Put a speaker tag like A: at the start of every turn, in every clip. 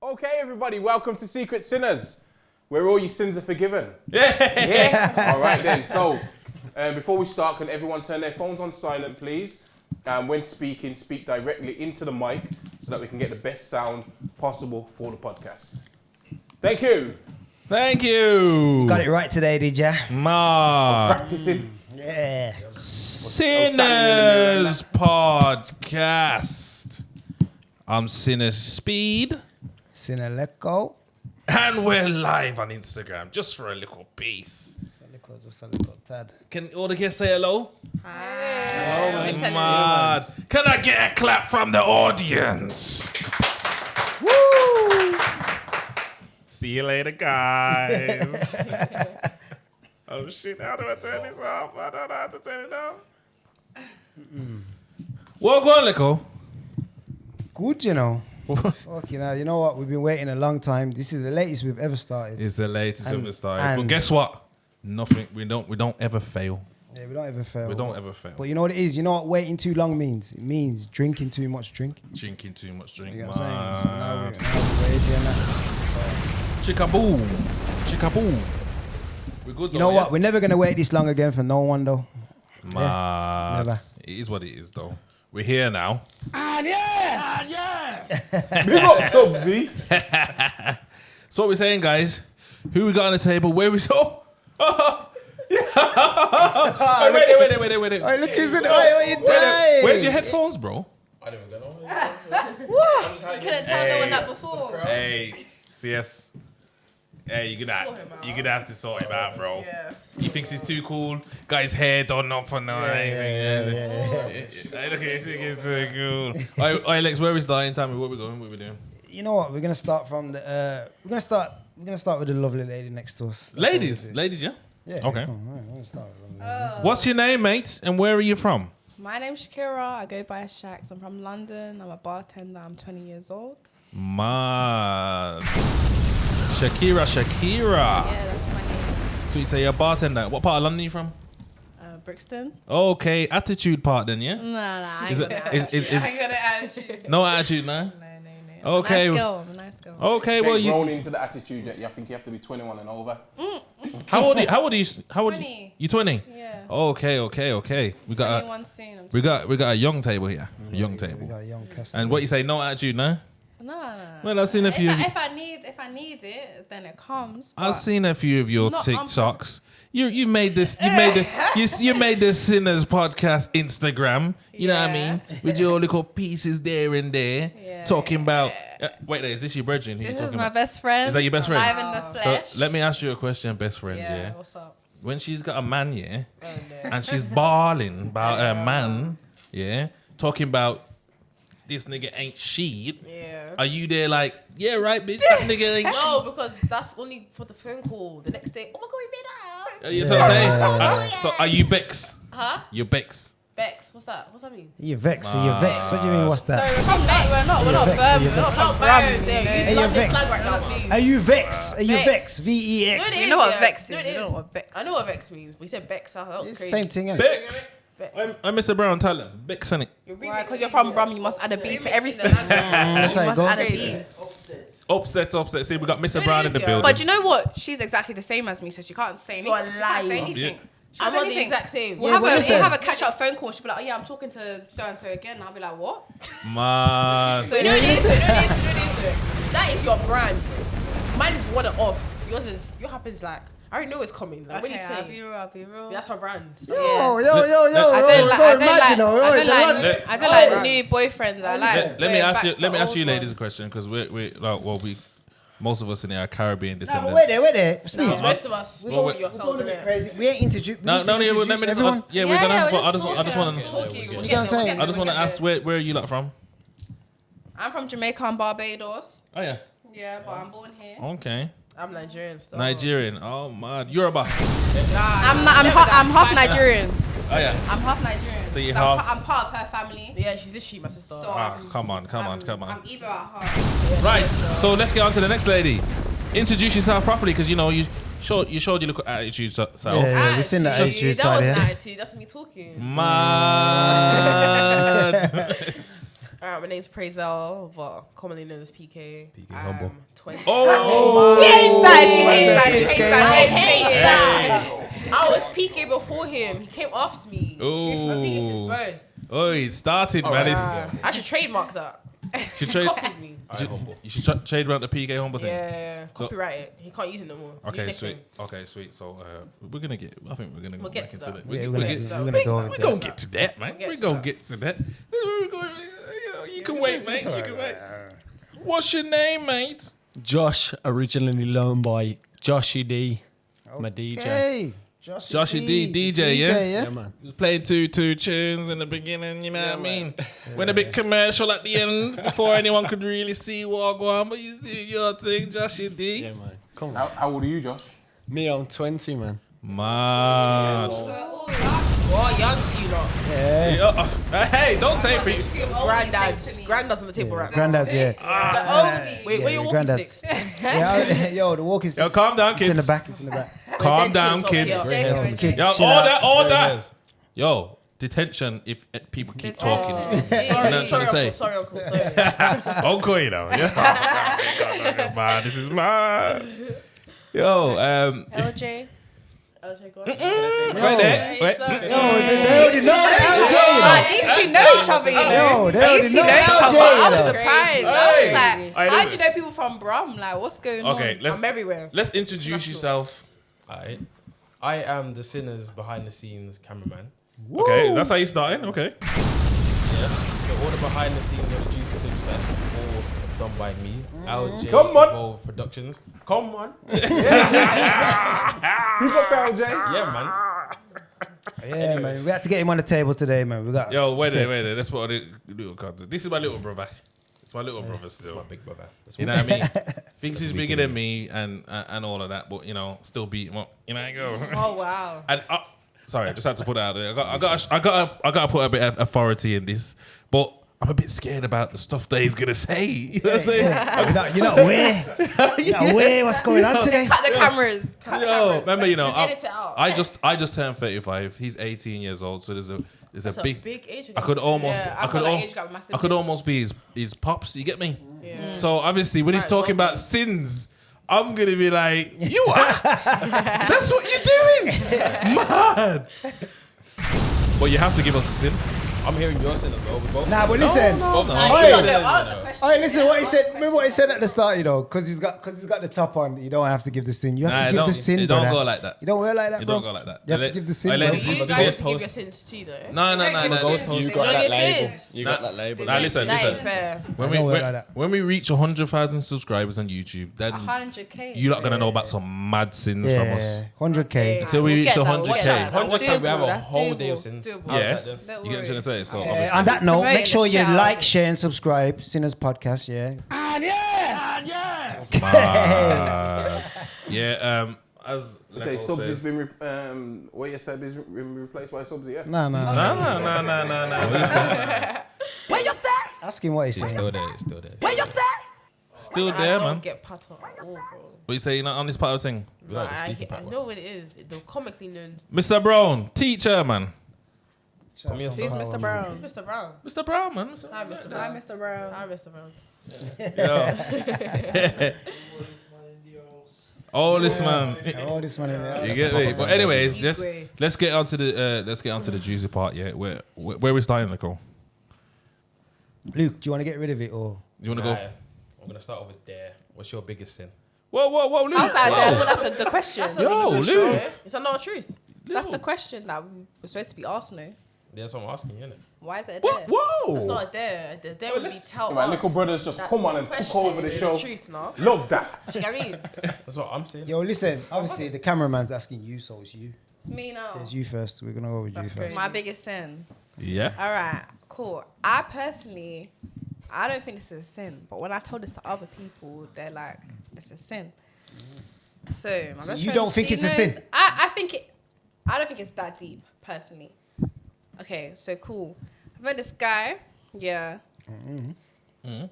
A: Okay, everybody, welcome to Secret Sinners, where all your sins are forgiven. Yeah? All right, then. So, before we start, can everyone turn their phones on silent, please? When speaking, speak directly into the mic so that we can get the best sound possible for the podcast. Thank you.
B: Thank you.
C: Got it right today, did ya?
A: Practicing.
C: Yeah.
B: Sinners podcast. I'm Sinners Speed.
C: Sinner, let go.
B: And we're live on Instagram just for a little piece.
C: Just a little tad.
B: Can all the guests say hello?
D: Hi.
B: Oh my God. Can I get a clap from the audience? Woo! See you later, guys. Oh shit, how do I turn this off? I don't know how to turn it off. What go on, Lico?
C: Good, you know. Fuck, you know what? We've been waiting a long time. This is the latest we've ever started.
B: It's the latest
C: And-
B: ever started. But
C: and-
B: guess what? Nothing. We don't ever fail.
C: Yeah, we don't ever fail.
B: We don't ever fail.
C: But you know what it is? You know what waiting too long means? It means drinking too much drink.
B: Drinking too much drink.
C: You know what I'm saying? So now we're doing that.
B: Chickaboom. Chickaboom. We're good.
C: So, you know what? We're never going to wait this long again for no one, though.
B: Mad.
C: never.
B: It is what it is, though. We're here now.
C: And yes!
A: Big up, Subsy.
B: So what we're saying, guys? Who we got on the table? Where we so? Wait.
C: Hey, look, he's in. What you doing?
B: Where's your headphones, bro?
D: I didn't even get on. Couldn't tell no one that before.
B: Hey, CS. Hey, you're gonna have to sort him out, bro.
D: Yeah.
B: He thinks he's too cool. Got his hair done up and everything. Hey, look, he's so cool. All right, Lex, where are we starting? Tell me where we're going. What we're doing?
C: You know what? We're gonna start from the. We're gonna start with the lovely lady next to us.
B: Ladies, yeah.
C: Yeah.
B: Okay.
C: Come on, all right, we're gonna start with the lady.
B: What's your name, mate? And where are you from?
D: My name's Shakira. I go by Shax. I'm from London. I'm a bartender. I'm 20 years old.
B: Mad. Shakira.
D: Yeah, that's my name.
B: So you say you're a bartender. What part of London are you from?
D: Brixton.
B: Okay, attitude part then, yeah?
D: No, I ain't
B: Is
D: got
B: it-
D: that
B: is-
D: attitude.
B: is-
D: I ain't got that attitude.
B: No attitude, no?
D: No.
B: Okay.
D: I'm a nice girl.
B: Okay, well
A: Well, grown
B: you.
A: into the attitude yet. I think you have to be 21 and over.
B: How old are you?
D: 20.
B: You 20?
D: Yeah.
B: Okay. We got
D: 21 soon.
B: we got a young table here. Young
C: We
B: table.
C: got a young customer.
B: And what you say? No attitude, no?
D: No.
B: Well, I've seen a few.
D: If I need it, then it comes.
B: I've
D: but-
B: seen a few of your
D: Not-
B: TikToks. You made this. You made the Sinners podcast Instagram. You know what I
D: Yeah.
B: mean? With your little pieces there and there,
D: Yeah.
B: talking about. Wait, is this your brethren? Who you
D: This
B: talking
D: is my
B: about?
D: best friend.
B: Is that your best friend?
D: Live in the flesh.
B: So let me ask you a question, best friend. Yeah.
E: What's up?
B: When she's got a man, yeah,
E: Oh, no.
B: and she's bawling about her man, yeah, talking about this nigga ain't shit.
E: Yeah.
B: Are you there like, yeah, right, bitch, that nigga ain't shit?
E: No, because that's only for the phone call. The next day, oh my god, we made out.
B: You see what I'm saying? So are you Bex?
E: Huh?
B: You're Bex.
E: Bex, what's that? What's that mean?
C: You're vexed. You're vexed. What do you mean? What's
D: So
C: that?
D: we're from we're not
C: You're
D: Birmingham.
C: vexed,
D: We're not from
E: Not
D: Birmingham.
E: Birmingham.
D: you know.
E: Use
C: you're
E: London
C: vexed.
E: slang right now, please.
C: Are you vexed? Are you
E: Vex.
C: vexed? VEX.
E: No,
D: You know what
E: yeah.
D: vex
E: No,
D: is.
E: it
D: You know
E: is.
D: what vex
E: I know what Vex means. We said Bex. That was
C: It's
E: crazy.
C: the same thing, innit?
B: Bex.
E: Bex.
B: I'm Mr. Brown, tell him. Bex, innit?
D: Why? Because you're from Brum, you must add a beat to everything.
C: That's how
D: You
C: it
D: must
C: goes.
D: add a beat.
B: Upset. See, we got Mr.
E: No, it
B: Brown in
E: is,
B: the
E: yeah.
B: building.
D: But you know what? She's exactly the same as me, so she can't say anything.
E: You're
D: She can't
E: lying.
D: say anything.
B: Yeah.
D: She
E: I'm
D: can't
E: on
D: say
E: the
D: anything.
E: exact same.
D: We'll
C: Yeah, what it
D: we'll
C: says.
D: have a catch-up phone call. She'll be like, oh yeah, I'm talking to so-and-so again. And I'll be like, what?
B: Man.
D: So
E: You know this. That is your brand. Mine is one off. Yours is. Your happens like. I already know it's coming. Like, what do you
D: I'll
E: say?
D: be real, I'll be real.
E: That's her brand.
C: Yo.
D: Yes.
C: I
D: don't like new boyfriends. I like.
B: Let me ask you.
D: going back
B: Let me
D: to
B: ask you,
D: old
B: ladies, a
D: ones.
B: question because most of us in here are Caribbean
C: No,
B: descendants.
C: but wait there. Speed.
E: Most of us
C: We
E: know
C: going
E: yourselves
C: a
E: in
C: bit
E: it.
C: crazy. We ain't introduced.
B: No, let me just.
C: everyone.
B: Yeah, we're
D: Yeah,
B: gonna.
D: we're
B: But I
D: just
B: just want to.
E: talking.
C: You know what I'm saying?
B: I just want to ask where are you lot from?
D: I'm from Jamaica and Barbados.
B: Oh yeah.
D: Yeah, but I'm born here.
B: Okay.
E: I'm Nigerian still.
B: Nigerian. Oh man, Yoruba.
D: I'm half Nigerian.
B: Oh yeah.
D: I'm half Nigerian.
B: So you're
D: I'm
B: half-
D: I'm part of her family.
E: Yeah, she's this sheep, my sister.
D: So
B: Ah, come on.
D: I'm either at heart.
B: Right. So let's get on to the next lady. Introduce yourself properly, because you showed your little attitude self.
C: Yeah, we've seen that attitude
E: That
C: side
E: was
C: here.
E: an attitude. That's me talking.
B: Man.
E: My name's Prazel, but commonly known as PK.
B: PK Humble.
E: 20.
B: Oh!
D: She hates that.
E: I hate that. I was PK before him. He came after me.
B: Ooh.
E: I think it's his birth.
B: Oh, it started, man.
E: I should trademark that.
B: Should trade.
E: Copied me.
B: You should trade around the PK Humble thing.
E: Yeah,
B: So-
E: copyright it. He can't use it no more.
B: Okay,
E: New
B: sweet.
E: nickname.
B: Okay, sweet. So we're gonna get. I think we're gonna go
E: We'll
B: back
E: get to
B: into
E: that.
B: it.
C: Yeah,
B: We're
C: we're gonna
B: get to that, man. We're gonna get to that. You can wait, mate. You can wait. What's your name, mate?
F: Josh, originally known by Joshie D, my DJ.
C: Hey,
B: Joshie D, DJ, yeah?
F: Yeah, man.
B: He was playing two tunes in the beginning, you know what I mean? Went a bit commercial at the end before anyone could really see what go on, but you do your thing, Joshie D.
F: Yeah, man. Come on.
A: How old are you, Josh?
F: Me, I'm 20, man.
B: Man.
E: What young to you lot?
B: Hey, don't say people.
E: Granddad's on the table right now.
C: Grandad's, yeah.
E: Wait, where your walking
C: granddad's.
E: sticks?
C: Yo, the walking sticks.
B: Yo, calm down,
C: It's in the
B: kids.
C: back. It's in the back.
B: Calm down,
E: Chill,
B: kids.
E: chill.
C: Yes, the kids.
B: Yo,
C: chill
B: all
C: out.
B: that, all that. Yo, detention if people keep talking.
E: Sorry, uncle. Sorry.
B: Uncle, you know. Yeah. Man, this is mad. Yo,
D: LJ.
E: LJ, go on.
B: wait there. Wait.
C: Yo, they already know that LJ,
D: These two know each other, you know.
C: Yo, they already
D: These two
C: know
D: know each other.
C: LJ,
D: I was
C: you know.
D: surprised. I
B: Hey.
D: was like,
B: Hey,
D: how
B: listen.
D: do you know people from Brum? Like, what's going on?
B: Okay,
E: I'm everywhere.
B: let's introduce yourself.
G: I am the Sinners behind the scenes cameraman.
B: Okay, that's how you starting. Okay.
G: Yeah. So all the behind the scenes of the juicy clips that's all done by me. LJ
A: Come on.
G: Evolve Productions. Come on.
A: Pick up LJ.
G: Yeah, man.
C: Yeah, man. We had to get him on the table today, man. We got.
B: Yo, wait there. Let's put a little content. This is my little brother. It's my little brother still.
G: My big brother. That's
B: You know what I mean? Thinks he's bigger than me and all of that, but you know, still beat him up. You know how I go.
E: Oh, wow.
B: And sorry, I just had to put it out there. I got to put a bit of authority in this, but I'm a bit scared about the stuff that he's gonna say. You know what I'm saying?
C: You're not aware. You're not aware what's going on today.
D: Cut the cameras.
B: Yo, remember, you know,
E: Just edit it out.
B: I just turned 35. He's 18 years old, so there's a
E: That's a big age.
B: I could almost,
D: Yeah,
B: I
D: I've
B: could,
D: got that
B: al-
D: age gap with my
B: I could
D: siblings.
B: almost be his pops. You get me?
E: Yeah.
B: So obviously, when he's
E: Might as well
B: talking about
E: be.
B: sins, I'm gonna be like, you are. That's what you're doing, man. But you have to give us a sin.
G: I'm hearing your sin as well. We both
C: Nah, but listen.
G: both
E: You
C: Oi.
E: got to answer the question.
C: Hey, listen, what he said. Remember what he said at the start, you know, because he's got the top on. You don't have to give the sin. You have
B: Nah,
C: to
B: it
C: give
B: don't-
C: the sin,
B: it don't
C: brother.
B: go like that.
C: You don't wear like that,
B: It
C: bro.
B: don't go like that.
C: You have to
B: Let-
C: give the sin,
B: I let
C: bro.
B: him-
E: You
G: But
E: guys
G: the
E: have to give
G: ghost
E: your sins too, though.
B: No.
G: Ghost host.
F: You got
E: Know
F: that
E: your
F: label.
E: sins.
F: You got that label.
B: Nah, listen.
E: That ain't fair.
B: When
C: I don't wear like that.
B: when we reach 100,000 subscribers on YouTube, then
D: 100K.
B: you're not gonna know about some mad sins from us.
C: Yeah, 100K.
B: Until we
D: We'll
B: reach
D: get that,
B: 100K.
D: we'll get that.
G: 100K, we have a
D: That's
G: whole
D: doable.
G: day of sins.
E: Doable.
G: How's
B: Yeah.
G: that then?
D: Don't
B: You get what
D: worry.
B: I'm trying to say? So
C: On
B: obviously,
C: that note,
D: Promoting
C: make sure
D: the
C: you
D: show.
C: like, share, and subscribe. Sinners Podcast, yeah.
B: mad. Yeah. As
A: Okay,
B: Leko
A: Subsy's
B: says-
A: been what you said is been replaced by Subsy, yeah.
C: Nah.
B: No.
C: Ask him what he's
G: It's
C: saying.
G: still there. It's still there.
B: Still
E: I
B: there,
E: don't
B: man.
E: get patois at all, bro.
B: What you say? You're not on this part of the thing,
G: We like the
E: I
G: speaking part.
E: know what it is. The comically known.
B: Mr. Brown, teacher, man.
C: Shout out
D: Who's
C: some
D: Mr.
C: power.
D: Brown?
E: Mr. Brown.
B: Mr. Brown, man.
E: Hi, Mr.
D: Hi,
E: Brown.
D: Mr. Brown.
E: Hi, Mr. Brown.
B: Yo. Oh, this man.
C: Oh, this one in there.
B: You get me? But anyways,
E: Igwe.
B: let's get onto the juicy part. Yeah, where we starting, Nicole?
C: Luke, do you want to get rid of it or?
B: You want to go?
G: Nah, I'm gonna start off with dare. What's your biggest sin?
B: Whoa, Luke.
D: How's that?
B: Whoa.
D: Well, that's the question.
B: Yo, Luke.
E: Is that not a truth?
D: That's the question that we're supposed to be asked, no?
G: That's what I'm asking you, innit?
D: Why is it a
B: What?
D: dare?
E: It's
B: Whoa.
E: not a dare. The dare would be tell
A: My
E: us.
A: little brothers just
E: that
A: come on and
E: the
A: took over the
E: question
A: show.
E: is truth, no?
A: Love that.
E: Do you get what I mean?
G: That's what I'm saying.
C: Yo, listen. Obviously, the cameraman's asking you, so it's you.
D: It's me now.
C: It's you first. We're gonna go with
E: That's
C: you
E: great.
C: first.
D: My biggest sin.
B: Yeah.
D: All right, cool. I personally, I don't think this is a sin, but when I told this to other people, they're like, it's a sin. So my best
C: you
D: friend,
C: don't think
D: she
C: it's a
D: knows-
C: sin?
D: I don't think it's that deep, personally. Okay, so cool. I've met this guy. Yeah.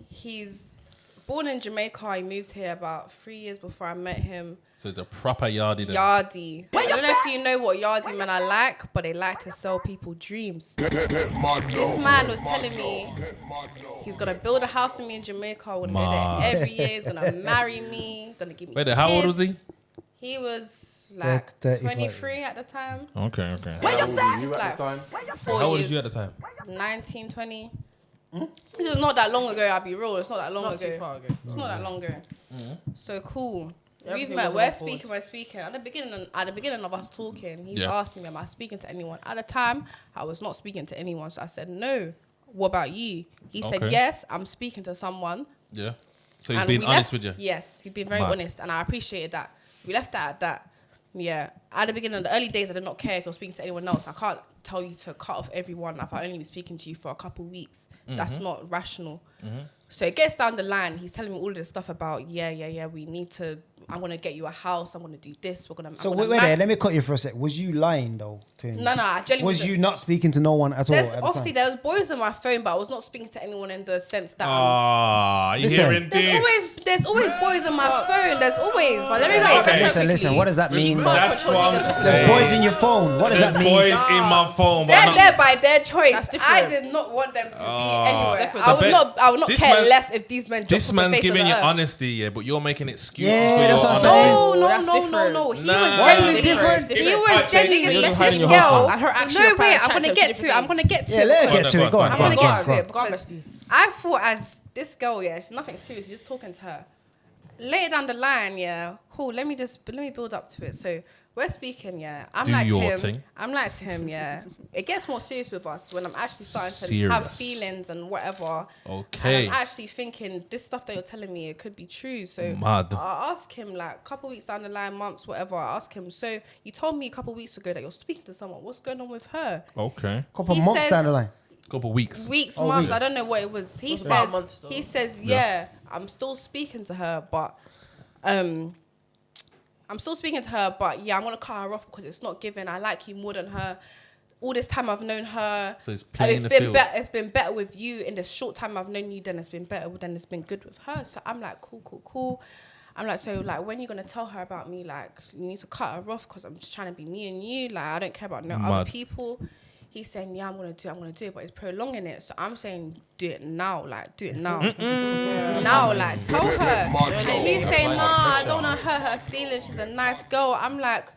D: He's born in Jamaica. I moved here about 3 years before I met him.
B: So it's a proper yardie then.
D: Yardie. I don't know if you know what yardie men are like, but they like to sell people dreams. This man was telling me he's gonna build a house with me in Jamaica. We're gonna go there every year. He's gonna marry me. Gonna give me.
B: Wait,
D: kids.
B: how old was he?
D: He was like 23 at the time.
B: Okay.
A: How old were you at the time?
D: 4
G: How old
D: years.
G: was you at the time?
D: 19, 20. This is not that long ago, I'll be real. It's not that long
E: Not
D: ago.
E: too far, I guess.
D: It's not that long ago. So cool.
E: Everything
D: We've met.
E: was
D: We're
E: on
D: speaking.
E: board.
D: We're speaking. At the beginning of us talking, he's
B: Yeah.
D: asked me, "Am I speaking to anyone?" At the time, I was not speaking to anyone. So I said, "No. What about you?" He said,
B: Okay.
D: "Yes, I'm speaking to someone."
B: Yeah. So he's
D: And
B: been
D: we
B: honest
D: left-
B: with you.
D: Yes, he's been very
B: Mad.
D: honest, and I appreciated that. We left that at that. Yeah. At the beginning, the early days, I did not care if you're speaking to anyone else. I can't tell you to cut off everyone if I only been speaking to you for a couple of weeks. That's not rational. So it gets down the line. He's telling me all of this stuff about, we need to, I'm going to get you a house. I'm going to do this.
C: So wait there, let me cut you for a sec. Was you lying though to him?
D: No, I genuinely
C: Was
D: wasn't.
C: you not speaking to no one at all?
D: There's
C: At the
D: obviously
C: time?
D: there was boys on my phone, but I was not speaking to anyone in the sense that
B: You
C: Listen.
B: hearing this?
D: there's always boys on my phone. There's always. But let me make
B: Okay.
D: this
C: Listen. What does that mean? bro?
B: That's what I'm
C: There's
B: saying.
C: boys in your phone. What does
B: There's
C: that mean?
B: boys in my phone, but
D: They're
B: not-
D: there by their choice.
E: That's different.
D: I did not want them to be anywhere.
E: different.
D: I would not
B: This
D: care
B: man-
D: less if these men.
B: This
D: dropped off the
B: man's
D: face of
B: giving
D: the
B: you
D: earth.
B: honesty, yeah, but you're making excuses
C: Yeah,
B: for your
C: that's what I'm
B: honesty.
C: saying.
D: No.
E: That's different.
D: He
B: Nah.
D: was
B: Why is
D: genuinely
C: it different?
D: He was genuinely
G: You're
D: this
G: hiding your
D: girl.
G: husband.
E: And her actually
D: No,
E: applied
D: wait. I'm
E: chat
D: gonna
E: to
D: get to it.
E: different
D: I'm gonna get to
C: Yeah,
D: it.
C: let her
B: Go
C: get
B: on,
C: to
B: go
C: it. Go
B: on,
C: on.
B: go on,
C: Go
D: go
C: on.
D: on.
C: Go on.
E: Go on, bestie.
D: I thought as this girl, she's nothing serious. You're just talking to her. Later down the line, cool. Let me build up to it. So we're speaking, I'm
B: Do
D: like to
B: your
D: him.
B: thing.
D: I'm like to him, It gets more serious with us when I'm actually starting to have
B: Serious.
D: feelings and whatever.
B: Okay.
D: And I'm actually thinking this stuff that you're telling me, it could be true. So
B: Mad.
D: I ask him like a couple weeks down the line, months, whatever. I ask him. So you told me a couple weeks ago that you're speaking to someone. What's going on with her?
B: Okay.
C: Couple
D: He
C: months
D: says-
C: down the line.
B: Couple weeks.
D: Weeks,
C: Oh,
D: months.
C: weeks.
D: I don't know what it was. He
E: was about a
D: says.
E: month still.
D: He says,
B: Yeah.
D: I'm still speaking to her, but I'm still speaking to her, but I'm gonna cut her off because it's not given. I like you more than her. All this time I've known her.
B: So it's
D: and
B: playing the field.
D: It's been better with you in the short time I've known you. Then it's been better. Then it's been good with her. So I'm like, cool. I'm like, so like, when you gonna tell her about me? Like, you need to cut her off because I'm just trying to be me and you. Like, I don't care about no
B: Mad.
D: other people. He's saying, I'm gonna do it, but it's prolonging it. So I'm saying, do it now, like, do it now. Now, like, tell her. And he's saying, I don't wanna hurt her feelings. She's a nice girl. I'm like,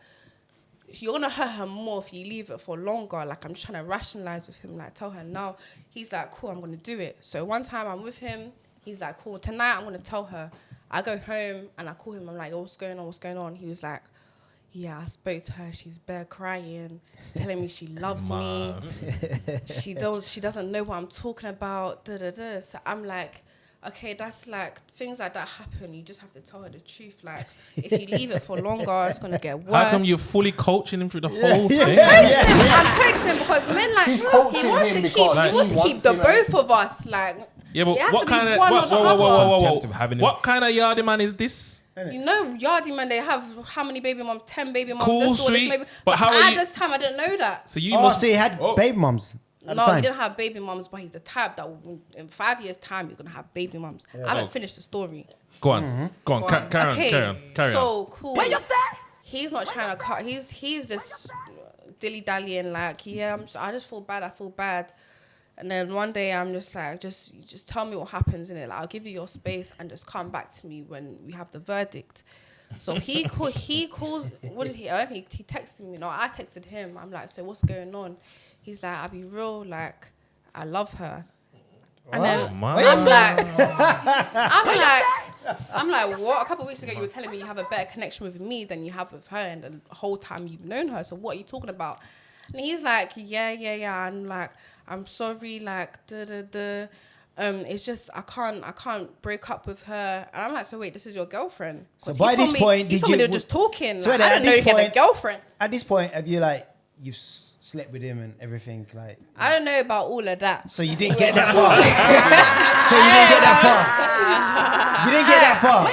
D: you're gonna hurt her more if you leave it for longer. Like, I'm just trying to rationalize with him, like, tell her now. He's like, cool, I'm gonna do it. So one time I'm with him, he's like, cool, tonight I'm gonna tell her. I go home and I call him, I'm like, what's going on? He was like, I spoke to her, she's bare crying, she's telling me she loves me. She doesn't know what I'm talking about, So I'm like, okay, that's like, things like that happen. You just have to tell her the truth. Like, if you leave it for longer, it's going to get worse.
B: How come you're fully coaching him through the whole thing?
D: I'm coaching him because men, like,
A: She's
D: he
A: coaching
D: wants
A: him
D: to
A: because
D: keep,
A: he
D: he wants to keep
A: wants
D: the
A: to,
D: both of us, like,
B: Yeah, but
D: it has
B: what
D: to be
B: kind of
D: one or the other.
G: Contempt of having him.
B: What kind of yardie man is this?
D: You know, yardie man, they have how many baby moms? 10 baby moms.
B: Cool,
D: That's all this
B: sweet.
D: baby-
B: But how are
D: at
B: you-
D: this time, I didn't know that.
B: So you
C: Oh,
B: must.
C: so he had baby mums at the
D: No,
C: time.
D: he didn't have baby mums, but he's the type that in 5 years' time, you're going to have baby mums. I haven't finished the story.
B: Go on. Go on. Carry on.
D: So cool. What you say? He's not trying to cut. He's just dilly dallying. Like, I just feel bad. I feel bad. And then one day I'm just like, just tell me what happens in it. Like, I'll give you your space and just come back to me when we have the verdict. So he calls. What did he? I don't think he texted me. No, I texted him. I'm like, so what's going on? He's like, I'll be real. Like, I love her. And then
B: man.
D: I'm like, what? A couple of weeks ago, you were telling me you have a better connection with me than you have with her, and the whole time you've known her. So what are you talking about? And he's like, yeah. I'm like, I'm sorry, like, it's just I can't break up with her. And I'm like, so wait, this is your girlfriend?
C: So by this point,
D: you
C: did
D: told me they
C: you-
D: were just talking.
C: So
D: Like,
C: then
D: I
C: at
D: don't know
C: this
D: you had a
C: point-
D: girlfriend.
C: At this point, have you you've slept with him and everything? Like,
D: I don't know about all of that.
C: so you didn't get that far. So you didn't get that far. You didn't get that far.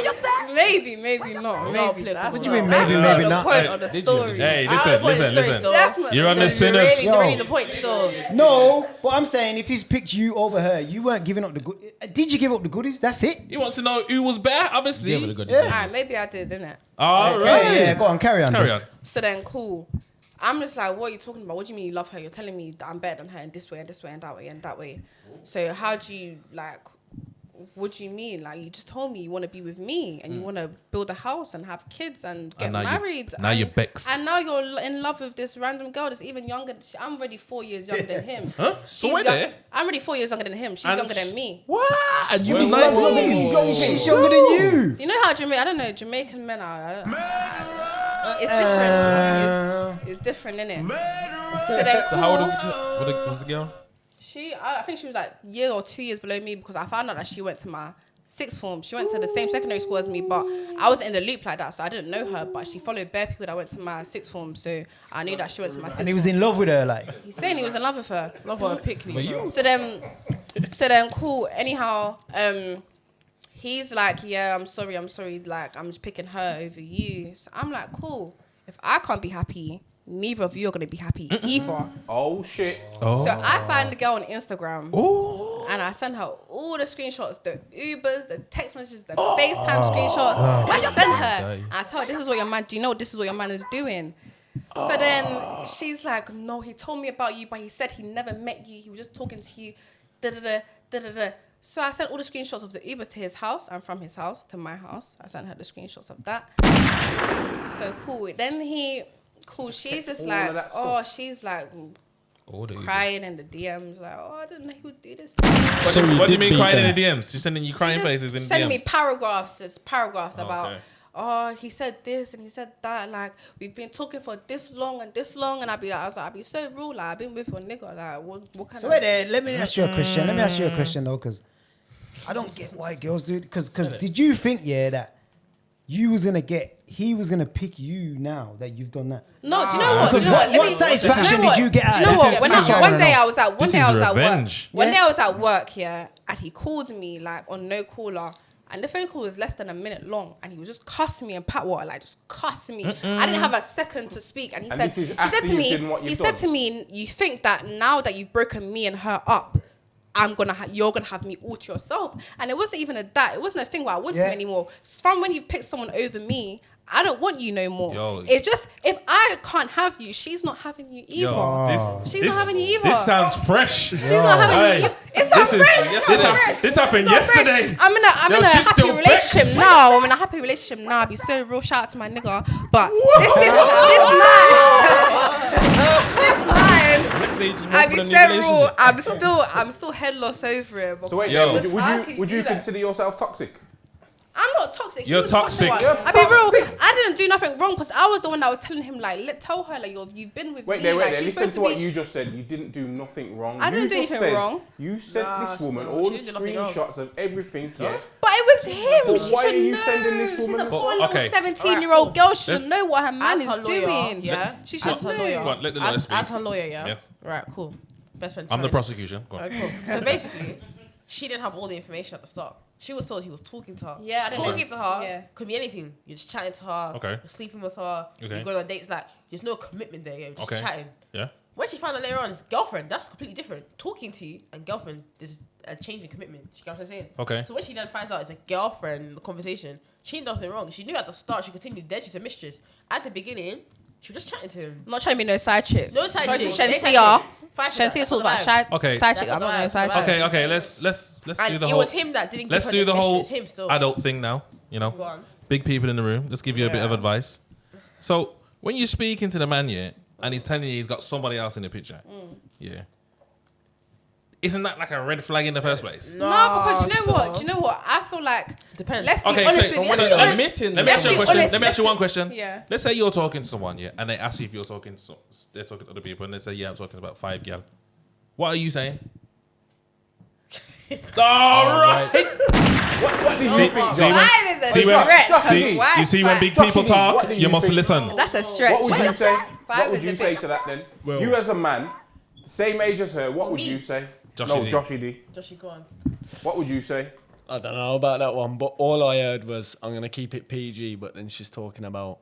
D: Maybe not. Maybe. That's
C: What do you mean,
D: not-
C: maybe,
D: that's
C: maybe
D: the
C: not?
D: point of the story.
B: Hey,
E: I have a point of the story still.
D: That's not
B: You're on the
E: They're
B: Sinners.
E: really, they're really the point still.
C: No, but I'm saying if he's picked you over her, you weren't giving up the good. Did you give up the goodies? That's it.
B: He wants to know who was better, obviously.
G: Yeah, but a good
D: Alright, maybe I did, didn't it?
B: All
C: Yeah,
B: right.
C: yeah, go on, carry on.
B: Carry
C: then.
B: on.
D: So then, cool. I'm just like, what are you talking about? What do you mean you love her? You're telling me that I'm better than her in this way and this way and that way and that way. So how do you, like, what do you mean? Like, you just told me you want to be with me and you want to build a house and have kids and get
B: now
D: married.
B: now you're Bex.
D: And now you're in love with this random girl that's even younger. I'm already 4 years younger than him.
B: Huh? So
D: She's
B: we're
D: young-
B: there.
D: I'm already 4 years younger than him. She's
B: And
D: younger than me.
B: What? And you
A: Well,
B: was
A: well,
B: 19?
A: well,
C: She's younger than you.
D: You know how I don't know, Jamaican men are. It's different. It's different, innit?
G: So how old was the girl?
D: I think she was like a year or 2 years below me because I found out that she went to my sixth form. She went to the same secondary school as me, but I was in the loop like that, so I didn't know her. But she followed bare people that went to my sixth form, so I knew that she went to my sixth
C: And he was
D: form.
C: in love with her, like.
D: He's saying he was in love with her.
E: Love her pick me.
D: So then, cool. Anyhow, he's like, yeah, I'm sorry. Like, I'm just picking her over you. So I'm like, cool. If I can't be happy, neither of you are gonna be happy either.
A: Oh shit.
D: So I find the girl on Instagram and I send her all the screenshots, the Ubers, the text messages, the FaceTime screenshots. I send her and I tell her, this is what your man, do you know this is what your man is doing? So then she's like, no, he told me about you, but he said he never met you. He was just talking to you. Da-da-da. So I sent all the screenshots of the Ubers to his house and from his house to my house. I sent her the screenshots of that. So cool. Then she's just
A: all
D: like,
A: of that
D: oh,
A: stuff.
D: she's like
G: All the
D: crying in the DMs, like, oh, I didn't know he would do this.
B: So what do you mean
F: beat
B: crying
F: her.
B: in the DMs? She's sending you crying faces in
D: Sending me
B: DMs.
D: paragraphs about,
B: okay.
D: oh, he said this and he said that. Like, we've been talking for this long, and I'd be so rude. Like, I've been with your nigga. Like, what kind
C: So
D: of?
C: wait there, let me ask you a question. Let me ask you a question though, because I don't get why girls do it. Because did you think, that he was gonna pick you now that you've done that?
D: No, do you know what?
C: Because what satisfaction did you get out
D: Do you know
C: of
D: what?
C: this?
D: When
C: That's what I
D: one
C: wanna
D: day
C: know.
D: I was at
B: This is revenge.
D: One day I was at work, and he called me like on no caller. And the phone call was less than a minute long, and he was just cussing me in pat water, like just cussing me. I didn't have a second to speak, and he
A: And
D: said,
A: this is after
D: to
A: you've
D: me,
A: done what you've
D: he said
A: done.
D: to me, you think that now that you've broken me and her up, you're gonna have me all to yourself. And it wasn't even it wasn't a thing where I want him anymore. From when you picked someone over me, I don't want you no more.
B: Yo.
D: It's just if I can't have you, she's not having you either. She's not having you either.
B: This sounds fresh.
D: She's not having you. It's not fresh.
B: This happened
D: It's not fresh.
B: yesterday.
D: I'm in a
B: she's
D: happy
B: still
D: relationship
B: vexed.
D: now. I'm in a happy relationship now. I'd be so real. Shout out to my nigga. But this man,
G: Next stage is more
D: I'd be
G: for the
D: so
G: new
D: real.
G: relationship.
D: I'm still head lost over it. But
A: So wait,
B: Yo.
D: How can
A: would
D: you
A: you
D: do that?
A: consider yourself toxic?
D: I'm not toxic. He
B: You're
D: was the
B: toxic.
D: one.
A: You're
D: I'll be real.
A: toxic.
D: I didn't do nothing wrong because I was the one that was telling him like, tell her like you've been with
A: Wait
D: me.
A: there.
D: like, she's
A: Listen
D: supposed
A: to what
D: be-
A: you just said. You didn't do nothing wrong.
D: I didn't do
A: You just
D: anything
A: said
D: wrong.
A: You sent this woman
E: still,
A: all
E: she
A: the
E: didn't do nothing wrong.
A: screenshots of everything, yeah?
D: But it was him.
A: But
D: She
A: why
D: should
A: are you
D: know.
A: sending this woman-
D: She's a
A: But,
D: poor little
B: okay.
D: 17-year-old girl. She
B: Let's-
D: should know what her man
E: As her
D: is
E: lawyer,
D: doing.
E: yeah.
D: She should
E: As her
D: know.
E: lawyer.
B: Go on, let the lawyer speak.
E: As her lawyer, yeah.
B: Yes.
E: Right, cool. Best friend.
B: I'm the
E: Charlie.
B: prosecution. Go on.
E: Alright, cool. So basically, she didn't have all the information at the start. She was told he was talking to her.
D: Yeah, I didn't
E: Talking
D: know.
E: to her
D: Yeah.
E: could be anything. You're just chatting to her.
B: Okay.
E: You're sleeping with her.
B: Okay.
E: You're going on dates. Like, there's no commitment there. You're just
B: Okay.
E: chatting.
B: Yeah.
E: When she found out later on, it's girlfriend. That's completely different. Talking to you and girlfriend, there's a change in commitment. You get what I'm saying?
B: Okay.
E: So when she then finds out it's a girlfriend conversation, she did nothing wrong. She knew at the start she continued. Then she's a mistress. At the beginning, she was just chatting to him.
D: I'm not trying to be no side chick.
E: No side chick.
D: Shensia.
E: Fight for that.
D: Shensia
E: That's
D: talks
E: the
D: about
E: vibe.
B: Okay.
D: side
E: That's
D: chick. I'm
E: the
D: not no
E: vibe,
D: side
E: that's the
D: chick.
E: vibe.
B: Okay. Let's
E: And
B: do the
E: it
B: whole.
E: was him that didn't
B: Let's
E: give
B: do
E: her
B: the
E: the
B: whole
E: It's him still.
B: adult thing now. You know,
E: Go on.
B: big people in the room. Let's give you a bit of
E: Yeah.
B: advice. So when you're speaking to the man, and he's telling you he's got somebody else in the picture, isn't that like a red flag in the first place?
D: No, because you know what?
E: so-
D: Do you know what? I feel like
E: Depends.
D: let's be
B: Okay,
D: honest
B: okay.
D: with you.
B: Let
D: Let's be honest.
G: admitting
B: Let me ask you a
D: be
B: question.
D: honest.
B: Let me ask you one question.
D: Yeah.
B: Let's say you're talking to someone, and they ask you if you're talking to, they're talking to other people, and they say, yeah, I'm talking about 5 gal. What are you saying? All right.
A: What do you think?
B: See
A: Josh?
B: when-
D: Five is a
B: see when-
D: stretch.
B: see-
D: Why
B: you see when
D: five?
B: big
A: Joshie
B: people
A: D,
B: talk,
A: what do
B: you
A: you
B: must
A: think?
B: listen.
D: That's a stretch.
A: What would you say?
D: Five
A: What would
D: is
A: you
D: a
A: say
D: bit-
A: to that then?
G: Well-
A: You as a man, same age as her, what would
E: me?
A: you say?
B: Joshie
A: No,
B: D.
A: Joshie D.
E: Joshie, go on.
A: What would you say?
F: I don't know about that one, but all I heard was I'm gonna keep it PG. But then she's talking about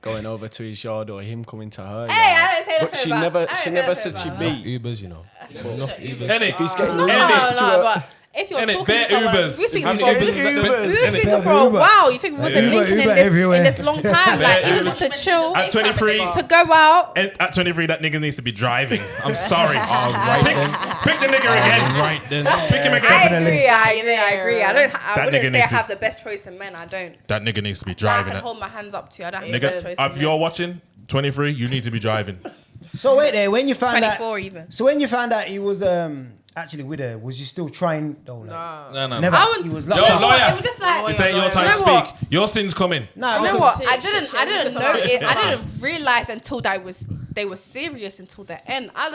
F: going over to his yard or him coming to her.
D: Hey,
F: yard.
D: I didn't say
F: But
D: nothing
F: she
D: about-
F: never,
D: I
F: she
D: didn't
F: never
D: say
F: said
D: nothing
F: she'd
D: about
F: beat.
G: Ubers, you know. Enough Ubers.
B: Any,
D: No, but if you're
B: Any
D: talking
B: bare
D: to someone,
B: Ubers.
D: we speak
B: If
D: for
B: you
D: we
B: Ubers-
D: speak-
B: Ubers.
D: we were speaking
C: Bare
D: for a
C: Uber.
D: while. You think we wasn't
C: Uber,
D: linking
C: Uber
D: in this
C: everywhere.
D: long time? Like even just to chill,
B: At 23,
D: to go out.
B: at 23, that nigga needs to be driving. I'm sorry.
G: Right then.
B: Pick the nigga again.
G: Right then.
B: Pick him
D: I
B: again.
D: agree. I agree. I don't. I
B: That
D: wouldn't
B: nigga
D: say I
B: needs to-
D: have the best choice in men. I don't.
B: That nigga needs to be
D: I
B: driving
D: can
B: it.
D: hold my hands up to. I don't have the best choice.
B: Nigga,
D: in
B: if
D: men.
B: you're watching, 23, you need to be driving.
C: So wait there, when you found out,
D: 24 even.
C: so when you found out he was actually with her, was you still trying? Oh, like,
B: No.
C: never.
D: I would-
C: He was
B: Yo,
C: locked up.
B: lawyer.
D: It was just like.
B: This ain't your time to
D: You know what?
B: speak. Your sin's coming.
C: Nah,
D: You know
C: because-
D: what? I didn't
E: shit,
D: notice. I
E: shit.
D: didn't realize until they were serious until the end. I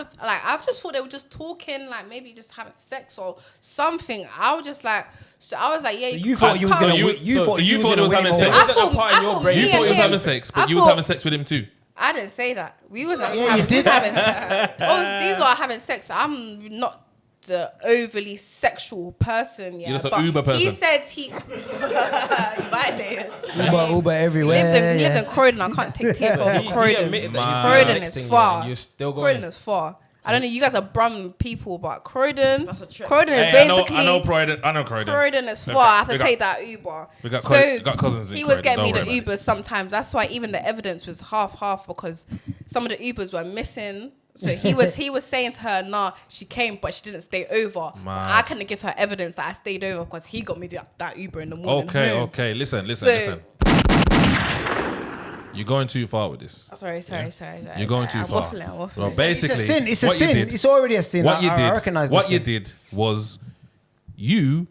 D: just thought they were just talking, like maybe just having sex or something. I was just like, so I was like, yeah.
C: So you thought you was gonna
B: you-
C: win. You
B: so
C: thought
B: you
C: you
B: thought
C: was
B: it was
C: gonna
B: having
C: win.
B: sex?
C: over-
G: Wasn't a part in your brain.
B: You
D: me
B: thought he
D: and
B: was
D: him-
B: having sex, but
D: I
B: you was
D: thought-
B: having sex with him too.
D: I didn't say that. We was having.
C: Yeah, you did.
D: These are having sex. I'm not the overly sexual person. Yeah,
B: You're just an
D: but
B: Uber person.
D: He said he. You violated.
C: Uber everywhere.
D: He lived in Croydon. I can't take tears from
G: He
D: Croydon.
G: admitted that he's
D: Croydon
G: doing the next
D: is
G: thing,
D: far.
G: yeah, and you're still going.
D: Croydon is far. I don't know. You guys are Brum people, but Croydon.
E: That's a trip.
D: Croydon is
B: Hey,
D: basically.
B: I know Croydon. I know Croydon.
D: Croydon is
B: We've
D: far.
B: got-
D: I have
B: we
D: to
B: got-
D: take that Uber.
B: we got
D: so
B: got cousins in
D: he was
B: Croydon,
D: getting me
B: don't
D: the
B: worry about
D: Ubers sometimes. That's why even the evidence was half because some of the Ubers were missing. So he was saying to her, nah, she came, but she didn't stay over.
B: Mad.
D: I couldn't give her evidence that I stayed over because he got me that Uber in the morning. home.
B: Okay. Listen.
D: So-
B: You're going too far with this.
D: Sorry.
B: You're going too
D: I'm
B: far.
D: waffling.
B: Well,
C: It's
B: basically,
C: a sin. It's a
B: what you
C: sin.
B: did-
C: It's already a sin.
B: What you
C: I
B: did,
C: recognize
B: what
C: the
B: you
C: sin.
B: did was you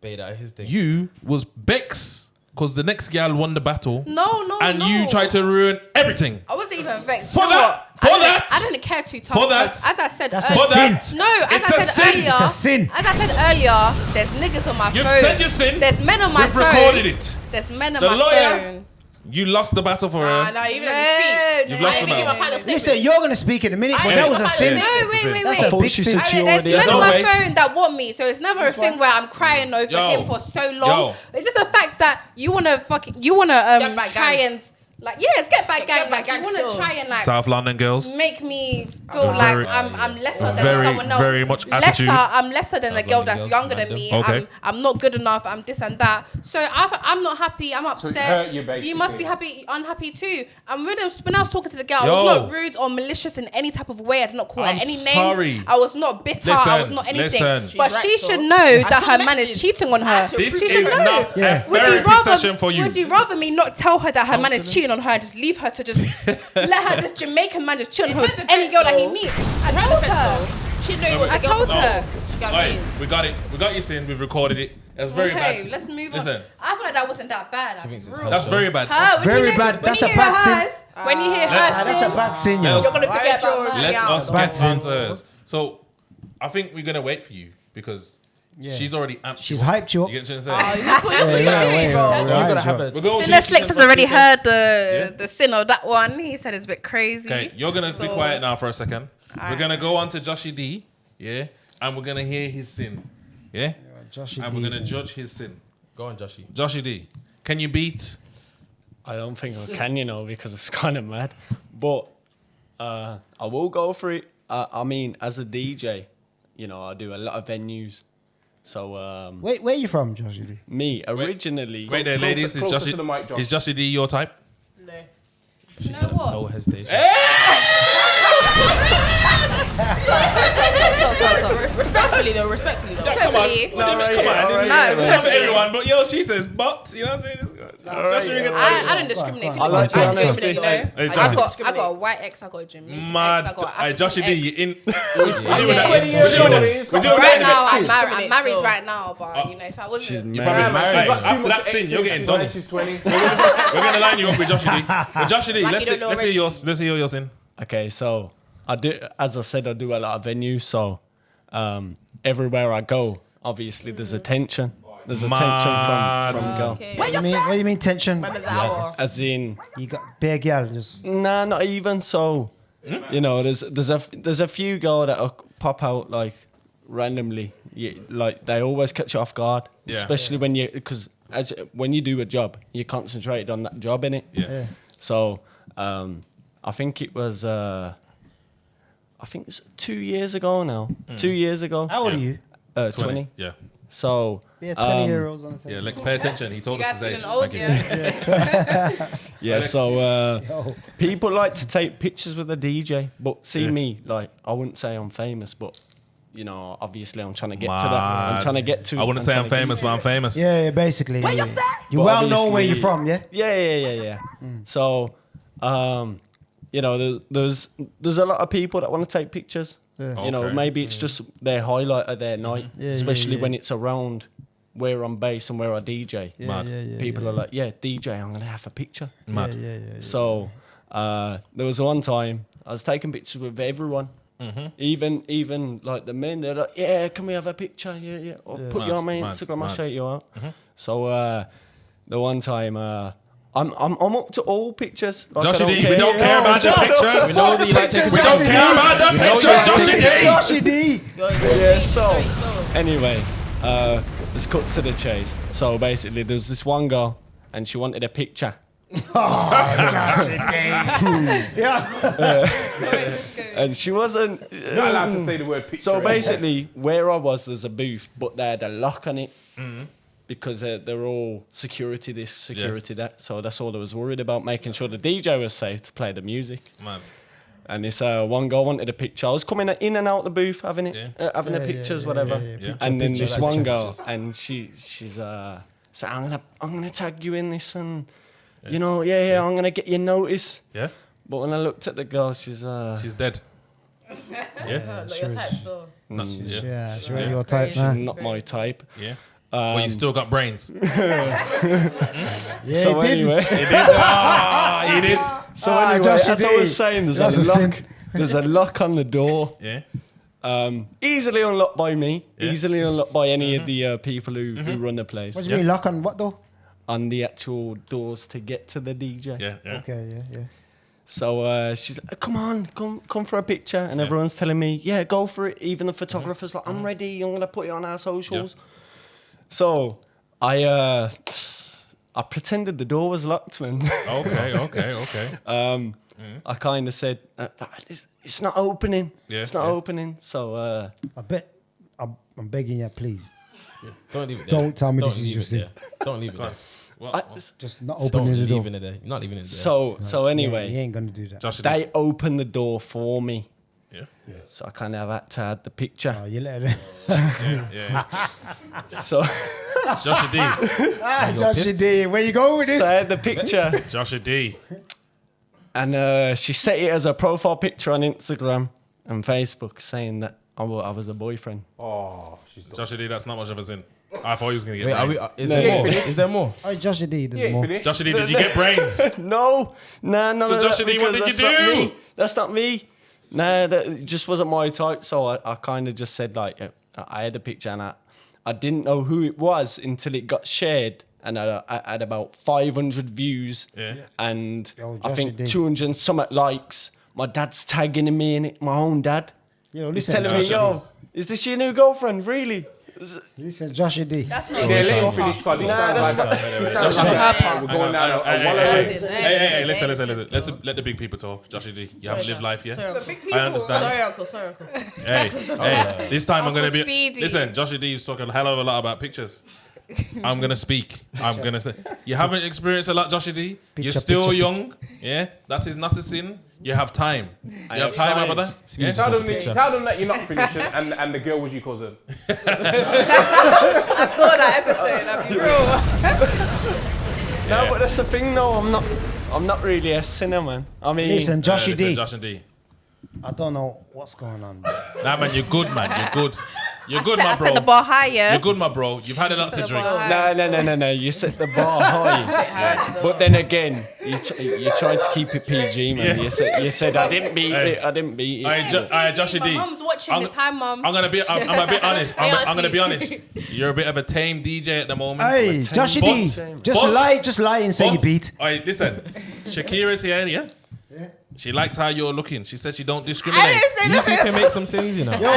G: Bait out his thing.
B: was Bex because the next gal won the battle,
D: No.
B: and you tried to ruin everything.
D: I wasn't even vexed.
B: For
D: You know
B: that-
D: what?
B: for that-
D: I didn't care too tough.
B: for that-
D: because as I said
C: That's a
D: earlier,
B: For
C: sin.
B: that,
D: No, as
B: it's
D: I
B: a
D: said
B: sin.
D: earlier,
C: It's a sin.
D: As I said earlier, there's niggas on my
B: You've
D: phone.
B: said your sin.
D: There's men on my
B: We've
D: phone.
B: recorded it.
D: There's men on
B: The
D: my
B: lawyer-
D: phone.
B: You lost the battle for her.
E: Nah, even
D: No,
E: let me speak.
B: You've
E: I
B: lost
E: didn't
B: the
E: even give a
B: battle.
E: final statement.
C: Listen, you're gonna speak in a minute, but
E: I
C: that
E: ain't
C: was a
E: got
C: sin.
E: my
D: No,
E: sin.
D: wait.
C: That's a
F: thought
C: big
F: she
C: sin.
F: said she
D: There's
F: already
D: men
B: No
D: on my
B: way.
D: phone that want me, so it's never a thing where I'm crying over
B: Yo.
D: him for so long.
B: Yo.
D: It's just the fact that you wanna
E: Get back
D: try
E: gang.
D: and like yes, get back
E: Get
D: gang.
E: back
D: Like
E: gang
D: you wanna
E: still.
D: try and like
B: South London girls.
D: make me feel
B: Very-
D: like I'm lesser than
B: very,
D: someone else.
B: very much attitude.
D: I'm lesser than a
G: South
D: girl
G: London
D: that's
G: girls,
D: younger than
G: random.
D: me.
B: Okay.
D: I'm not good enough. I'm this and that. So I'm not happy. I'm
A: it
D: upset.
A: hurt you,
D: must be
A: basically.
D: unhappy too. And when I was talking to the girl, I
B: Yo.
D: was not rude or malicious in any type of way. I did not call
B: I'm
D: her any
B: sorry.
D: names. I was not bitter. I was
B: Listen,
D: not anything.
B: listen.
D: But
E: She's
D: she
E: right,
D: should
E: though.
D: know
E: I
D: that
E: saw
D: her man
E: messages.
D: is cheating on her.
E: Actually,
B: This
D: She
B: is
D: should know.
B: not
C: Yeah.
B: a therapy session for you.
D: Would you rather me not tell her that her man is cheating on her and just leave her to just let her, this Jamaican man just cheat on her with
E: her
D: any
E: defense,
D: girl that he
E: though.
D: meets? I told her.
E: She knew it was
D: I
E: a girl
D: told
E: from-
D: her.
E: She got
B: Alright,
E: me.
B: we got it. We got your sin. We've recorded it. That's very
D: Okay,
B: bad.
D: let's move on.
B: Listen,
D: I feel like that wasn't that bad.
G: thinks it's
D: Real.
B: that's very bad.
D: Her, when
C: Very
D: you hear-
C: bad.
D: when
C: That's
D: you
C: a
D: hear
C: bad sin.
D: hers, when you hear her
C: That's
D: sin,
C: a bad sin, yo.
B: Let's-
D: you're gonna forget about her.
B: Let us
C: Bad
B: get
C: sin.
B: on to hers. So, I think we're gonna wait for you because she's already amped.
C: She's
B: you up.
C: hyped you up.
B: You get what I'm
E: Oh,
B: saying?
E: you put what you doing, bro.
G: So we're gonna have a.
B: We're going.
D: Sinless Flex has already heard the
B: Yeah.
D: sin of that one. He said it's a bit crazy.
B: Okay, you're gonna be
D: So-
B: quiet now for a second. We're
D: Alright.
B: gonna go on to Joshie D, yeah, and we're gonna hear his sin, yeah,
C: Joshie
B: and we're
C: D's
B: gonna
C: in.
B: judge his sin.
G: Go on, Joshie.
B: Joshie D, can you beat?
F: I don't think I can, because it's kind of mad. But I will go for it. I mean, as a DJ, I do a lot of venues. So
C: Wait, where are you from, Joshie D?
F: me originally,
B: Wait there, ladies. Is
A: closer to the mic,
B: Joshie
A: Josh.
B: is Joshie D your type?
E: No.
D: You know what?
G: No hesitation.
E: Respectfully though. Respectfully though.
B: Come on,
D: Totally.
B: come on.
D: No,
B: It's not for
D: totally.
B: everyone, but she says but. You know what I'm saying? Especially when you get
D: I don't discriminate.
C: I
D: If you
F: like
D: think
F: your
D: I'm
F: honesty.
D: discriminate,
B: Hey,
D: I
B: Joshie.
D: got a white ex. I got a Jamaican
B: Mad.
D: ex. I got
B: Hey,
D: African
B: Joshie D,
D: ex.
B: you in?
D: Yeah.
A: 20 years old, he's got
D: Right
A: a
D: now,
A: bad
D: I'm married
E: still.
D: right now, but if I wasn't,
F: she's
B: You
F: married.
B: probably
A: man, she's got too
B: After
A: much
B: that sin,
A: exes,
B: you're getting
A: she's
B: done.
A: nice, she's 20.
B: We're gonna line you up with Joshie D. But Joshie D,
E: Like
B: let's
E: you don't know
B: hear
E: already.
B: yours. Let's hear your sin.
F: Okay, so I do, as I said, I do a lot of venues. So everywhere I go, obviously there's attention. There's
B: Mad.
F: attention from girl.
E: Okay.
C: What do you mean tension?
E: Remember the hour.
F: As in,
C: You got bare gal just.
F: nah, not even so. There's a few girls that pop out like randomly, like they always catch you off guard, especially when when you do a job, you're concentrated on that job in it.
B: Yeah.
F: So I think it was 2 years ago now. 2 years ago.
C: How old are you?
F: 20.
B: Yeah.
F: So
C: Yeah, 20-year-olds on the table.
B: Yeah, Lex, pay attention. He told
E: You
B: us
E: guys
B: his age.
E: feeling old,
B: Thank you.
E: yeah?
F: so people like to take pictures with a DJ, but see me, like I wouldn't say I'm famous, but you know, obviously I'm trying to get to that. I'm trying to get to.
B: I wouldn't say I'm famous, but I'm famous.
C: Yeah, basically. Where you
F: But
C: well know where
F: obviously-
C: you're from, yeah?
F: Yeah. So, you know, there's a lot of people that want to take pictures.
C: Yeah.
F: You know,
B: Okay.
F: maybe it's just their highlight of their night,
C: Yeah,
F: especially
C: yeah.
F: when it's around where I'm based and where I DJ.
C: Yeah,
B: Mad.
C: yeah,
F: People are like, yeah, DJ, I'm gonna have a picture.
B: Mad.
C: Yeah.
F: So there was one time I was taking pictures with everyone. Even like the men, they're like, yeah, can we have a picture? Yeah. Or put you on my Instagram, I'll show you out. So the one time, I'm up to all pictures. Like,
B: Joshie
F: I
B: D,
F: don't
B: we don't care about the pictures.
G: We know that you like taking
B: We don't care about the pictures, Joshie D.
C: Joshie D!
F: Yeah, so anyway, let's cut to the chase. So basically, there was this one girl, and she wanted a picture. And she wasn't.
A: Not allowed to say the word picture.
F: So basically, where I was, there's a booth, but they had a lock on it because they're all security this, security that. So that's all I was worried about, making sure the DJ was safe to play the music.
B: Mad.
F: And this one girl wanted a picture. I was coming in and out the booth, having the pictures, whatever.
B: yeah.
F: And then this
G: Like
F: one
G: the
F: girl,
G: pictures.
F: and she's said, I'm gonna tag you in this, and you know, I'm gonna get you notice.
B: Yeah.
F: But when I looked at the girl, she's
B: dead.
E: Not your type still.
C: Yeah, sure, your type, man.
F: not my type.
B: Yeah. But you still got brains.
C: Yeah,
F: So
C: he did.
F: anyway,
B: He did.
F: so
C: Ah,
F: anyway,
C: Joshie
F: as I
C: D.
F: was saying, there's
C: That's
F: a
C: a sin.
F: lock. There's a lock on the door.
B: Yeah.
F: Easily unlocked by me.
B: Yeah.
F: Easily unlocked by any of the people who run the place.
C: What do you mean, lock on what though?
F: On the actual doors to get to the DJ.
B: Yeah.
C: Okay, yeah.
F: So she's like, come on, come for a picture. And everyone's telling me, yeah, go for it. Even the photographer's like, I'm ready. I'm going to put it on our socials. So I pretended the door was locked, man.
B: Okay.
F: I kind of said, it's not opening.
B: Yeah,
F: It's not opening. So
C: I bet I'm begging you, please.
G: Don't leave it there.
C: Don't tell me this is
G: leave
C: your
G: it
C: sin.
G: there. Don't leave it there.
C: Just not
G: Don't
C: opening the
G: leave
C: door.
G: it there. You're not leaving it there.
F: so
C: Yeah,
F: anyway,
C: he ain't gonna do that.
B: Joshie D.
F: they opened the door for me.
B: Yeah.
F: So I kind of had to add the picture.
C: Oh, you let it.
B: Yeah.
F: So,
B: Joshie D.
C: Joshie D, where you going with this?
F: so I had the picture.
B: Joshie D.
F: And she set it as a profile picture on Instagram and Facebook saying that I was a boyfriend.
A: Oh, she's not.
B: Joshie D, that's not much of a sin. I thought he was going to
G: Wait,
B: get
G: are we,
B: brains.
G: is
F: No.
G: there more?
A: Yeah.
G: Is there more?
C: Oh, Joshie D, there's
A: Yeah,
C: more.
A: finished.
B: Joshie D, did you get brains?
F: No, none
B: So
F: of that.
B: Joshie D, what
F: because
B: did you
F: that's not
B: do?
F: me. That's not me. Nah, that just wasn't my type. So I kind of just said like, I had a picture and I didn't know who it was until it got shared. And I had about 500 views
B: Yeah.
F: and
C: Yo,
F: I think
C: Joshie D.
F: 200 and something likes. My dad's tagging me in it, my own dad.
C: Yo,
F: He's
C: listen,
F: telling me, yo, is this your new girlfriend? Really?
C: listen, Joshie D.
E: That's not
A: Yeah,
E: your
A: let him
E: part.
A: finish, Cardi.
F: that's
A: We're going down a
B: Hey,
A: wallet.
B: listen. Let's let the big people talk. Joshie D, you haven't lived life yet.
E: Sorry, uncle.
B: I understand.
E: Sorry, uncle.
B: Hey, this time I'm going to be...
E: Speedy.
B: Listen, Joshie D is talking a hell of a lot about pictures. I'm going to speak. I'm going to say... You haven't experienced a lot, Joshie D. You're still young. Yeah, that is not a sin. You have time. You have time, my brother. Yeah?
A: Tell them that you're not finishing and the girl was your cousin.
D: I saw that episode. I'll be real.
F: No, but that's the thing though. I'm not really a sinner, man. I mean,
C: Listen, Joshie D.
B: Joshie D.
C: I don't know what's going on. Bro.
B: Nah, man, you're good, man. You're good. You're good,
D: I
B: my
D: set the
B: bro.
D: bar higher.
B: You're good, my bro. You've had a lot to
D: the
B: drink.
D: bar high.
F: no. You set the bar high. But then again, you tried to keep it PG, man.
B: Yeah.
F: You said I didn't beat
B: Hey.
F: it. I didn't beat it.
B: Alright, Joshie
D: My
B: D.
D: mum's watching
B: I'm-
D: this. Hi, mum.
B: I'm a bit honest.
E: Hey,
B: I'm gonna be
E: auntie.
B: honest. You're a bit of a tame DJ at the moment.
C: Hey, Joshie D,
B: But-
C: just lie and say you beat.
B: Alright, listen. Shakira's here, yeah? She likes how you're looking. She says she don't discriminate.
G: You two can make some sins, you know.
C: Yo,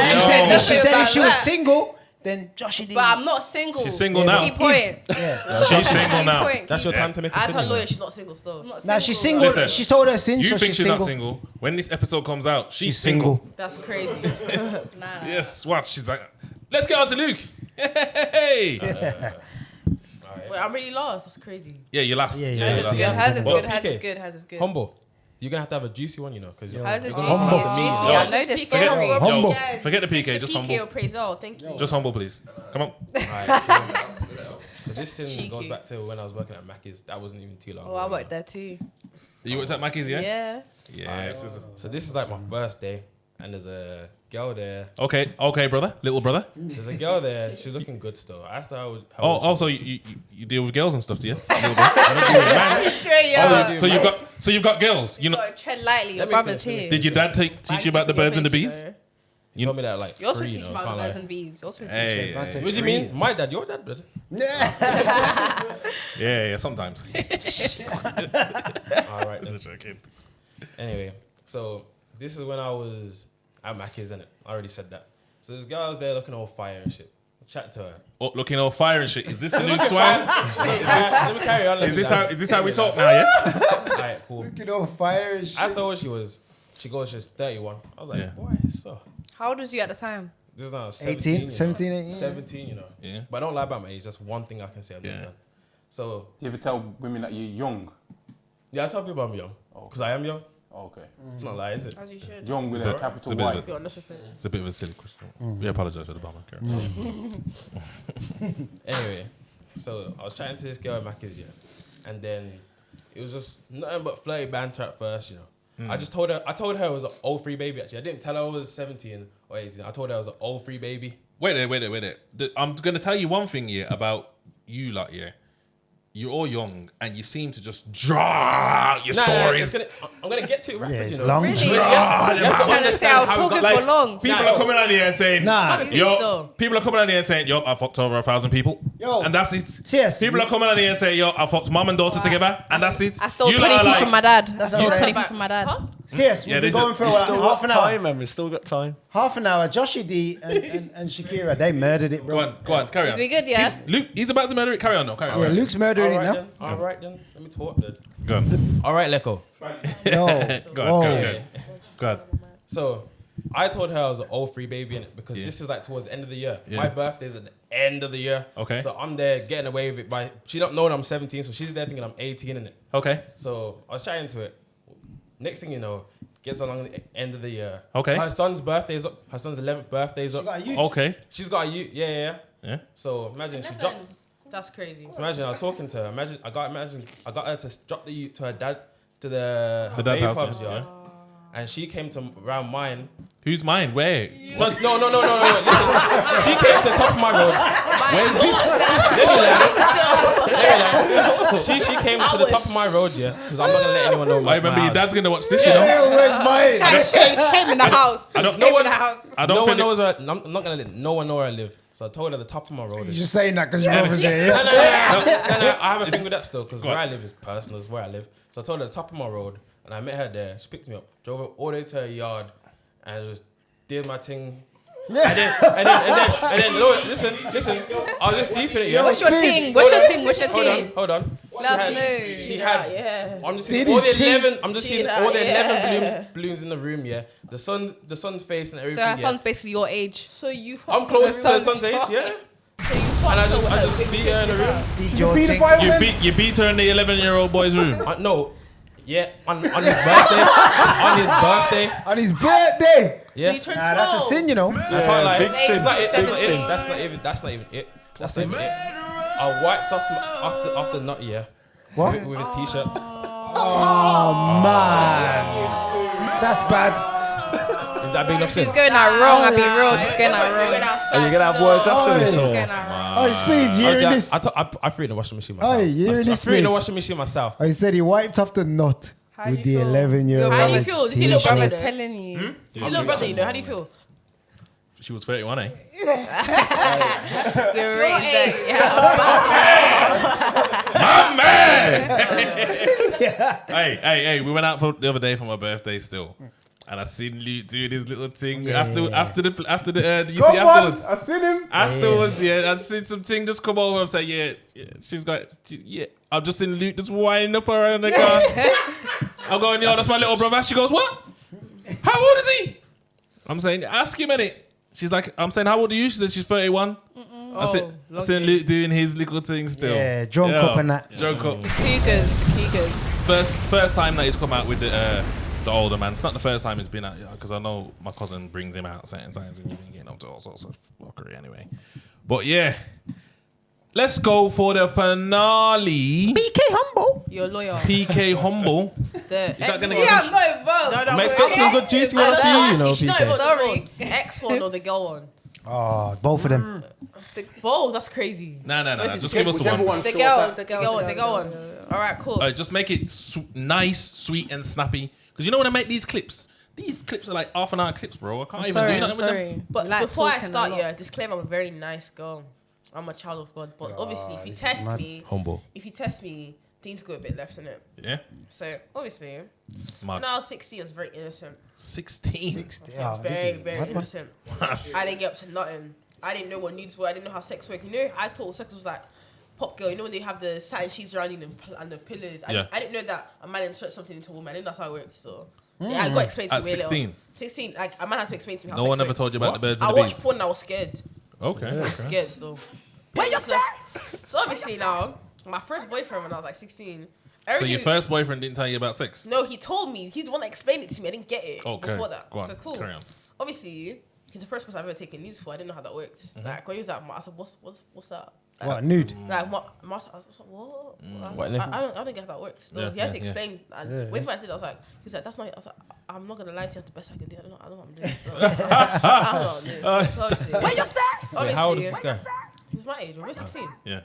C: she said if she was single, then Joshie D.
D: But I'm not single.
B: She's single now.
D: Key point.
C: Yeah.
B: She's single now.
G: That's your time to make a
E: As
G: sin.
E: her
G: you know.
E: lawyer, she's not single still.
C: Now she's single.
B: Listen,
C: She told her sin,
B: You
C: so
B: think
C: she's
B: she's
C: single.
B: not single? When this episode comes out, she's
C: single.
E: That's crazy.
B: Yes, watch. She's like, let's get on to Luke. Hey.
E: Wait, I'm really lost. That's crazy.
B: Yeah, you last.
C: Yeah,
B: you
D: Hers is
B: last.
D: good. Hers is
G: Well,
D: good. Hers is
G: PK.
D: good. Hers is good.
G: Humble. You're gonna have a juicy one, you know, because
D: Hers is juicy.
C: Humble.
D: It's juicy.
B: Yo,
D: I know this
B: forget-
D: story.
B: yo,
C: Humble.
B: Forget the PK, just
E: PK
B: humble.
E: or praise all. Thank you.
B: Just humble, please. Come on.
G: So this sin
D: Cheeky.
G: goes back to when I was working at Mackey's. That wasn't even too long
D: Oh,
G: ago.
D: I worked there too.
B: You worked at Mackey's, yeah?
D: Yeah.
B: Yes.
G: So this is like my first day, and there's a girl there.
B: Okay, brother. Little brother.
G: There's a girl there. She's looking good still. I asked her how
B: Oh,
G: old she
B: also
G: was.
B: you deal with girls and stuff, do you?
D: Straight up.
B: So you've got girls. You
D: You
B: know,
D: gotta tread lightly. Your
G: Let me
D: brother's
G: finish,
D: here.
B: did your dad teach you about the birds and the bees?
G: He told me that like
D: You're
G: free,
D: supposed to
G: you
D: teach
G: know.
D: about
G: Can't
D: the birds
G: lie.
D: and bees. You're supposed to
B: Hey,
D: teach
B: hey.
G: What do you mean? My dad, your dad, brother.
B: Yeah, sometimes.
G: All right. Then.
B: Joking.
G: Anyway, so this is when I was at Mackey's, innit? I already said that. So this girl was there looking all fire and shit. Chat to her.
B: Oh, looking all fire and shit. Is this the new swag?
G: Let me carry on.
B: Is this how we talk now? Yeah.
G: Alright, cool.
C: Looking on fire and shit.
G: I asked her what she was. She goes, she's 31. I was like,
B: Yeah.
G: why so?
D: How old was you at the time?
G: This is now
C: 18, 17, 18.
G: 17, you know.
B: Yeah.
G: But I don't lie about my age. That's one thing I can say I've
B: Yeah.
G: never done. So,
A: Do you ever tell women that you're young?
G: yeah, I tell people I'm young. Because I am young.
A: Okay.
G: It's not a lie, is it?
D: As you should.
A: Young with
B: Is
A: a
B: it-
A: capital
B: it's a bit
A: Y.
B: of
E: Be honest with it.
B: It's a bit of a silly question. We apologize for the bummer.
G: Anyway, so I was chatting to this girl at Mackey's, yeah. And then it was just nothing but flirty banter at first, you know. I told her it was an 03 baby, actually. I didn't tell her I was 17 or 18. I told her I was an 03 baby.
B: Wait there. I'm gonna tell you one thing here about you lot, yeah. You're all young and you seem to just draw out your stories.
G: I'm gonna get to it rapid,
C: Yeah,
G: you
C: it's
G: know.
C: long.
D: Really?
G: Yeah,
D: I'm trying to say I was talking for long.
B: People are coming out here and saying,
C: Nah.
B: people are coming out here and saying, yo, I fucked over 1,000 people.
C: Yo.
B: And that's it.
C: Yes.
B: People are coming out here and saying, yo, I fucked mum and daughter together. And that's it.
D: I stole
B: You lot
D: 20p
B: are
D: from my dad.
C: That's
D: I stole
C: what I'm
D: 20p from my dad.
C: Yes,
B: Yeah,
C: we've been
B: this is-
C: going for
F: We've still
C: half
F: got
C: an hour.
F: time, man. We've still got time.
C: Half an hour. Joshie D and Shakira, they murdered it, bro.
B: Go on, carry
D: Is
B: on.
D: we good, yeah?
B: He's about to murder it. Carry on, no, carry on.
C: Yeah, Luke's murdering it now.
G: All right then. Let me talk then.
B: Go on.
G: All right, Leko.
C: Yo.
B: Go
C: Whoa.
B: on. Go on.
G: So I told her I was an 03 baby in it because this is like towards the end of the year.
B: Yeah.
G: My birthday's at the end of the year.
B: Okay.
G: So I'm there getting away with it by she don't know that I'm 17, so she's there thinking I'm 18 in it.
B: Okay.
G: So I was chatting to it. Next thing you know, gets along the end of the year.
B: Okay.
G: Her son's birthday's up. Her son's 11th birthday's up.
B: Okay.
G: She's got a youth. Yeah.
B: Yeah.
G: So imagine she dropped.
E: That's crazy.
G: So imagine I was talking to her. I got her to drop the youth to her dad to her
B: The dad's
G: baby
B: house,
G: father's
B: yeah.
G: yard. And she came to around mine.
B: Who's mine? Where?
G: No. Listen, she came to the top of my road. Where's this? She came to the top of my road, yeah. Because I'm not gonna let anyone know.
B: I remember your dad's gonna watch this, you know.
C: Where's mine?
D: She came in the house.
B: I don't
G: No
D: Came
G: one-
D: in the house.
B: I
G: No
B: don't
G: one
B: think
G: knows where. I'm not gonna let no one know where I live. So I told her the top of my road.
C: You're
G: Is,
C: just saying that because your brother's here.
G: no,
C: Yeah.
G: I have a thing with that still because
B: Go
G: where
B: on.
G: I live is personal. It's where I live. So I told her the top of my road, and I met her there. She picked me up, drove her all the way to her yard, and just did my thing. And then, Lord, listen. I was just deep in it, yeah.
D: What's your ting? What's your ting? What's your ting?
G: Hold on.
D: Let us know.
G: She had.
E: Yeah.
G: I'm just
C: Did
G: seeing all
C: his
G: the
C: ting.
G: 11. I'm just
E: She
G: seeing
E: that,
G: all the
E: yeah.
G: 11 balloons in the room. Yeah. The sun's face and everything.
D: So her
G: yeah.
D: son's basically your age.
E: So you.
G: I'm close to the
D: son's
G: son's age.
D: fuck.
G: Yeah. And I just beat her in the room.
C: Did your
A: Peter
C: thing.
A: Pan?
B: you beat her in the 11-year-old boy's room.
G: No. Yeah. On his birthday. On his birthday.
C: On his birthday.
G: Yeah.
E: So you turned
C: Nah, that's a
E: 12.
C: sin, you know.
G: I can't lie.
F: big sin.
G: It's not it.
E: Big
G: That's
E: sin.
G: not it. That's not even it. That's not even it. I wiped off the nut, yeah.
C: What?
G: With his t-shirt.
C: Oh, man. That's bad.
G: Is that big enough sin?
D: She's going out wrong. I'll be real. She's going out wrong.
F: Are you gonna have words after this?
C: Oi.
F: Or?
D: She's going out wrong.
C: Oh, Speeds, you hearing this?
G: I threw it in the washing machine myself.
C: Oi, you hearing
G: I
C: this,
G: threw it in the
C: Speeds?
G: washing machine myself.
C: Oh, he said he wiped off the nut
D: How
C: with
D: do
C: the
D: you feel?
C: 11-year-old.
E: How do you feel? Is he little brother?
D: I'm
E: though?
D: telling you.
E: Your little brother, you know. How do you feel?
B: She was 31, eh?
D: You're right.
B: My man! Hey, we went out the other day for my birthday still. And I seen Luke doing his little thing after the did you see afterwards?
A: I seen him.
B: Afterwards, I seen some thing just come over and say, yeah. She's got, I've just seen Luke just winding up around the car. I'm going, yo, that's my little brother. She goes, what? How old is he? I'm saying, ask him innit. She's like, I'm saying, how old are you? She said she's 31. I said Luke doing his little thing still.
C: Yeah, drunk up and that.
B: Drunk up.
D: Cougars.
B: First time that he's come out with the older man. It's not the first time he's been out, because I know my cousin brings him out certain times and you've been getting up to all sorts of fuckery anyway. But yeah, let's go for the finale.
C: PK Humble.
E: You're a lawyer.
B: PK Humble.
E: The
B: Is that
E: X
B: gonna
E: one.
B: get
D: I'm not involved.
E: No,
F: I'm
E: wait,
F: expecting a good juicy one for you, you know,
E: She's not
F: PK.
E: involved.
D: Sorry.
E: The X one or the girl one?
C: Oh, both of them.
E: Both. That's crazy.
B: No.
E: Both
B: Just
E: is
B: give us the
A: Whichever
B: one.
A: one's
D: The
A: shorter.
D: girl.
E: The girl one. All right, cool.
B: Just make it nice, sweet, and snappy. Because you know when I make these clips are like half an hour clips, bro. I can't even do nothing with them.
E: But
D: Like
E: before I
D: talking a
E: start,
D: lot.
E: disclaimer: I'm a very nice girl. I'm a child of God. But obviously, if you
C: this is
E: test
C: mad.
E: me,
B: Humble.
E: things go a bit left in it.
B: Yeah?
E: So obviously,
B: Mad.
E: when I was 16, I was very innocent.
B: 16.
C: Oh, this
E: Very,
C: is
E: very
C: mad, man.
E: innocent. I didn't get up to nothing. I didn't know what nudes were. I didn't know how sex worked. You know, I thought sex was like pop girl. You know when they have the satin sheets around you and the pillows. I didn't know that a man inserts something into a woman. I didn't know that's how it worked. So yeah, I got explained to
B: At
E: me. Way
B: 16?
E: later. 16. Like a man had to explain to me how
B: No
E: sex
B: one ever
E: works.
B: told you about the birds and
E: I
B: the
E: watched
B: bees?
E: porn and I was scared.
B: Okay.
E: Scared still. So obviously now, my first boyfriend when I was like 16.
B: So your first boyfriend didn't tell you about sex?
E: No, he told me. He's the one that explained it to me. I didn't get it before that.
B: Go on.
E: So cool.
B: Carry on.
E: Obviously, he's the first person I've ever taken news for. I didn't know how that worked. Like when he was like, I said, what's that? Like,
C: What, nude?
E: Like I was like, what? I don't get how that works. No,
B: Yeah,
E: he had to
B: yeah,
E: explain. And when I did, I was like, he was like, that's not. I was like, I'm not gonna lie to you. That's the best I can do. I don't know what I'm doing. So, I don't know what I'm doing. So obviously,
G: Wait, how old is this guy?
E: He was my age. We're 16.
B: Yeah.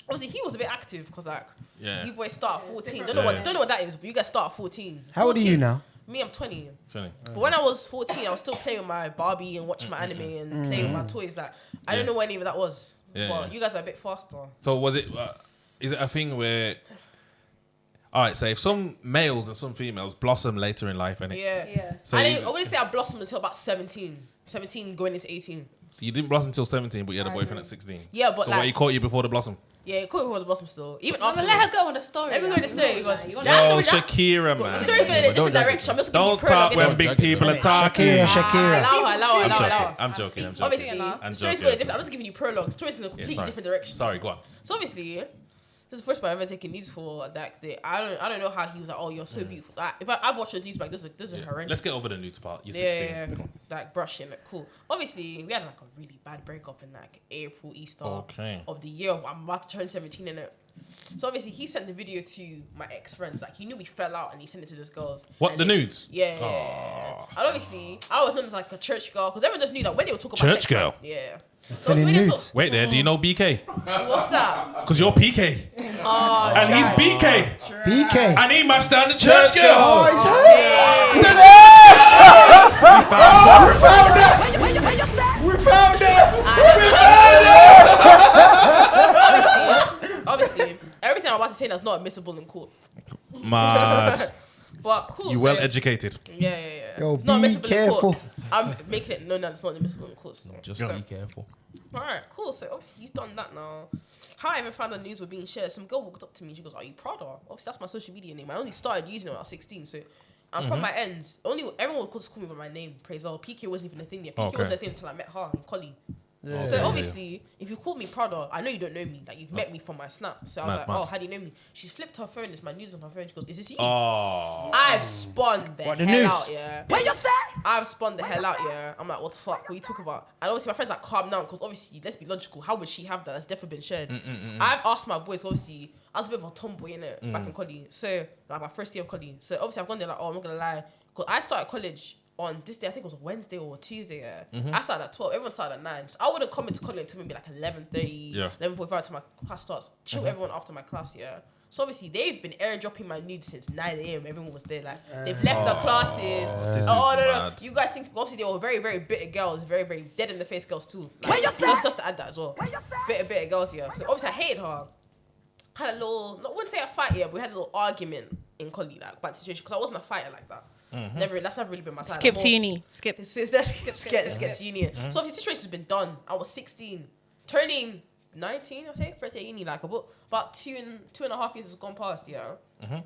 E: Obviously, he was a bit active because like
B: Yeah.
E: you boys start at 14. Don't
B: Yeah.
E: know what that is, but you guys start at 14.
C: How old are you
E: 14.
C: now?
E: Me, I'm 20.
B: Funny.
E: But when I was 14, I was still playing with my Barbie and watching my anime and playing with my toys. Like I don't know what any of that was.
B: Yeah,
E: But
B: yeah.
E: you guys are a bit faster.
B: So was it? Is it a thing where? All right. So if some males and some females blossom later in life, innit?
E: Yeah.
B: So
E: I
B: you-
E: wouldn't say I blossomed until about 17. 17 going into 18.
B: So you didn't blossom until 17, but you had a boyfriend at 16.
E: Yeah, but
B: so
E: like-
B: what, he caught you before the blossom?
E: Yeah, it could be the blossom still. Even
D: I'm
E: after.
D: gonna let her go on the story.
E: Let me go in the story. Because
D: You
E: that's
D: wanna-
B: Yo,
E: the- that's-
B: Shakira,
E: The
B: man.
E: story's going in a different direction. I'm just giving you
B: Don't
E: prologue.
B: talk when
E: innit?
B: big people are talking.
C: Shakira.
E: Allow her.
B: I'm joking.
E: Obviously,
B: I'm
E: the story's
B: joking.
E: going different. I'm just giving you prologue. The story's going a completely
B: sorry.
E: different direction.
B: Sorry, go on.
E: So obviously, this is the first time I've ever taken news for like I don't know how he was like, oh, you're so beautiful. Like, if I've watched the news back, this is horrendous.
B: Let's get over the nudes part. You're 16.
E: Yeah. Like brushing, like cool. Obviously, we had like a really bad breakup in like April, Easter of the year. I'm about to turn 17 in it. So obviously, he sent the video to my ex friends. Like he knew we fell out, and he sent it to this girls.
B: What,
E: And
B: the
E: they-
B: nudes?
E: Yeah. And obviously, I was known as like a church girl because everyone just knew that when they would talk about
B: Church
E: sex,
B: girl?
E: like, yeah.
C: Selling
E: when they
C: nudes.
B: Wait there. Do you know BK?
E: What's that?
B: Because you're PK. And he's BK.
C: BK.
B: And he matched down the church girl.
C: Oh, it's
E: Obviously, everything I'm about to say now is not admissible in court.
B: Mad.
E: But cool.
B: You
E: so-
B: well educated.
E: Yeah.
C: Yo,
E: It's not
C: be
E: admissible in court.
C: careful.
E: I'm making it no, it's not admissible in court. So.
G: Just be careful.
E: Alright, cool. So obviously he's done that now. How I even found the news were being shared. Some girl walked up to me. She goes, "Are you Prada?" Obviously that's my social media name. I only started using it when I was 16. So I'm from my ends. Only everyone would just call me by my name. Praise all. PK wasn't even a thing yet. PK
B: Okay.
E: wasn't a thing until I met her in Collie. So obviously, if you call me Prada, I know you don't know me. Like you've met me from my snap. So I was like,
B: Mad.
E: "Oh, how do you know me?" She's flipped her phone. It's my news on her phone. She goes, "Is this you?"
B: Oh.
E: I've spun the
C: What, the
E: hell
C: nudes?
E: out, yeah. Where you say? I've spun the hell out, yeah. I'm like, what the fuck? What are you talking about? And obviously, my friends like, calm down, because obviously, let's be logical. How would she have that? That's definitely been shared. I've asked my boys, obviously, I was a bit of a tomboy, innit, back in college. So, like, my first year of college. So, obviously, I've gone there like, oh, I'm not gonna lie. Because I started college on this day, I think it was a Wednesday or a Tuesday, yeah. I started at 12, everyone started at 9. So, I wouldn't come into college until maybe like 11:30, 11:45 until my class starts. Chill with everyone after my class, yeah. So obviously they've been airdropping my nudes since 9 a.m. Everyone was there, like they've left their classes.
B: This
E: No.
B: mad.
E: You guys think obviously they were very, very bitter girls, very, very dead in the face girls too. Like, just to add that as well. Bitter girls, yeah. So obviously I hated her. had a little, I wouldn't say a fight here, but we had a little argument in college, like, about the situation, because I wasn't a fighter like that. That's never really been my side.
D: Skip to uni. Skip.
E: Let's get to uni. So obviously the situation's been done. I was 16, turning 19, I'll say, first year uni, like about two and a half years has gone past, yeah.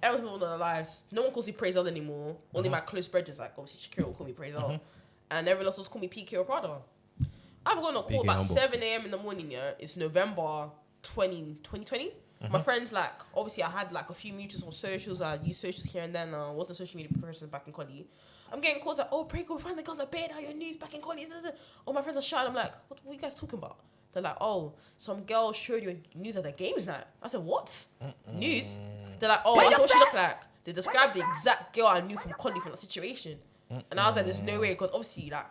E: Everyone's moving on their lives. No one calls me Praise anymore. Only my close brothers, like obviously Shakira will call me Praise and everyone else will call me pkpradaa. I've gone on a call about 7 a.m. in the morning, yeah. It's November 2020. My friends, like, obviously I had like a few mutuals on socials. I used socials here and then. I wasn't a social media person back in college. I'm getting calls like, oh, Pray, go find the girls at bed, how your news back in college. All my friends are shouting. I'm like, what are you guys talking about? They're like, oh, some girl showed you news at the games night. I said, what? News? They're like, oh, that's what she looked like. They described the exact girl I knew from college from that situation. And I was like, there's no way, because obviously, like,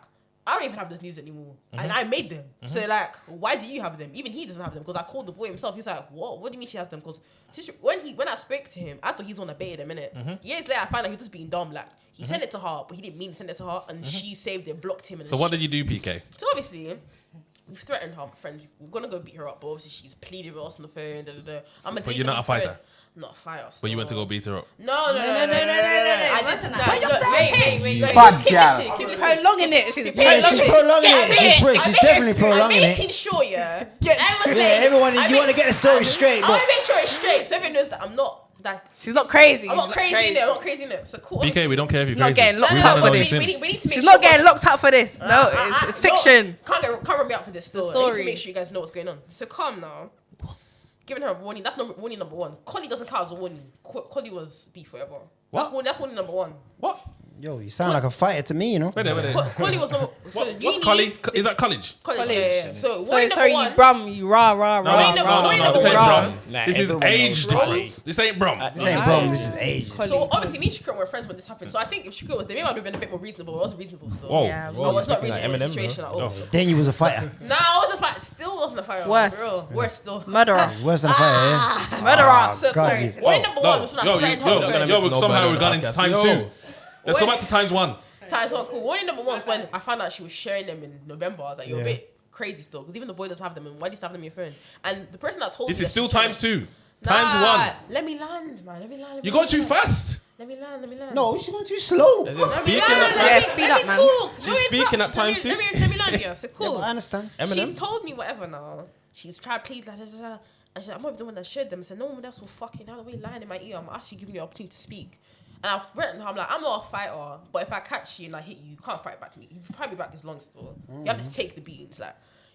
E: I don't even have those news anymore. And I made them. So, like, why do you have them? Even he doesn't have them, because I called the boy himself. He's like, what? What do you mean she has them? Because when I spoke to him, I thought he's the one that baited them, innit? Years later, I found out he was just being dumb. Like, he sent it to her, but he didn't mean to send it to her. And she saved it, blocked him. And
B: so what did you do, PK?
E: So, obviously, we've threatened her, my friend. We're going to go beat her up. But obviously, she's pleaded with us on the phone.
B: But you're not a fighter?
E: Not a fighter.
B: But you went to go beat her up?
E: No. I didn't. Wait.
A: Bad gal.
E: Keep listening.
D: Prolonging it. She's
C: Yeah, she's prolonging it. She's definitely prolonging
E: I'm making
C: it.
E: sure, yeah.
C: Everyone, you want to get the story straight,
E: I
C: but
E: want to make sure it's straight, so everyone knows that I'm not that.
D: She's not crazy.
E: I'm not crazy in it. I'm not crazy in it. So cool.
B: PK, we don't care if you're
D: She's not
B: crazy.
D: getting locked
B: We
D: up
B: wanna
D: for
B: know
D: this.
B: you
E: We
B: sin.
E: need to make
D: She's
E: sure.
D: not getting locked up for this. No, it's fiction.
E: Can't run me out for this story.
D: story.
E: I need to make sure you guys know what's going on. So calm now. Giving her a warning. That's warning number one. Collie doesn't count as a warning. Collie was beef forever.
B: What?
E: That's warning number one.
B: What?
C: yo, you sound like a fighter to me, you know.
B: Wait there.
E: Collie was number. So
B: What's college? Is that college?
E: College. Yeah. So
D: So
E: warning
D: sorry,
E: number
D: you
E: one.
D: brum, you rah.
E: Warning number
B: This ain't
E: one.
B: brum.
F: Nah,
B: This is
F: everyone
B: age
F: knows
B: difference. This ain't brum.
C: This ain't problem. This is age.
E: So obviously me and Shakira were friends when this happened. So I think if Shakira was there, maybe I would have been a bit more reasonable. But I wasn't reasonable still.
B: Whoa.
D: Yeah.
E: I was not
G: Like
E: reasonable in the
G: Eminem,
E: situation at all.
C: Then you was a fighter.
E: Nah, I wasn't a fighter. Still wasn't a fighter.
D: Worse.
E: Bro. Worse still.
D: Murderer.
C: Worse than a fighter, yeah.
D: Murderer.
E: So
C: God,
E: sorry.
C: you-
E: Warning number one was when I threatened her friend.
B: Yo,
G: No
B: somehow
G: better
B: we've gone into
G: podcast.
B: times
G: Yo.
B: 2. Let's go back to times 1.
E: Times one, cool. Warning number one was when I found out she was sharing them in November. I was like, you're a bit crazy still, because even the boy doesn't have them. And why do you still have them in your phone? And the person that told
B: This
E: me
B: is
E: that
B: still
E: she's sharing
B: times
E: them-
B: 2. Times 1.
E: Let me land, man. Let me land.
B: You're going too fast.
E: Let me land.
C: No, she's going too slow.
G: Is it
E: Let me
G: speaking
E: land.
G: at
D: Yeah, speed up, man.
G: She's speaking at times too?
E: Let me land, yeah. So cool.
C: Yeah, but I understand.
E: She's told me whatever now. She's tried to plead, and she's like, I'm not the one that shared them. I said, no one else will fucking have a way lying in my ear. I'm actually giving you an opportunity to speak. And I've threatened her. I'm like, I'm not a fighter, but if I catch you and I hit you, you can't fight back me. If you fight me back, it's long still. You have to take the beatings, like,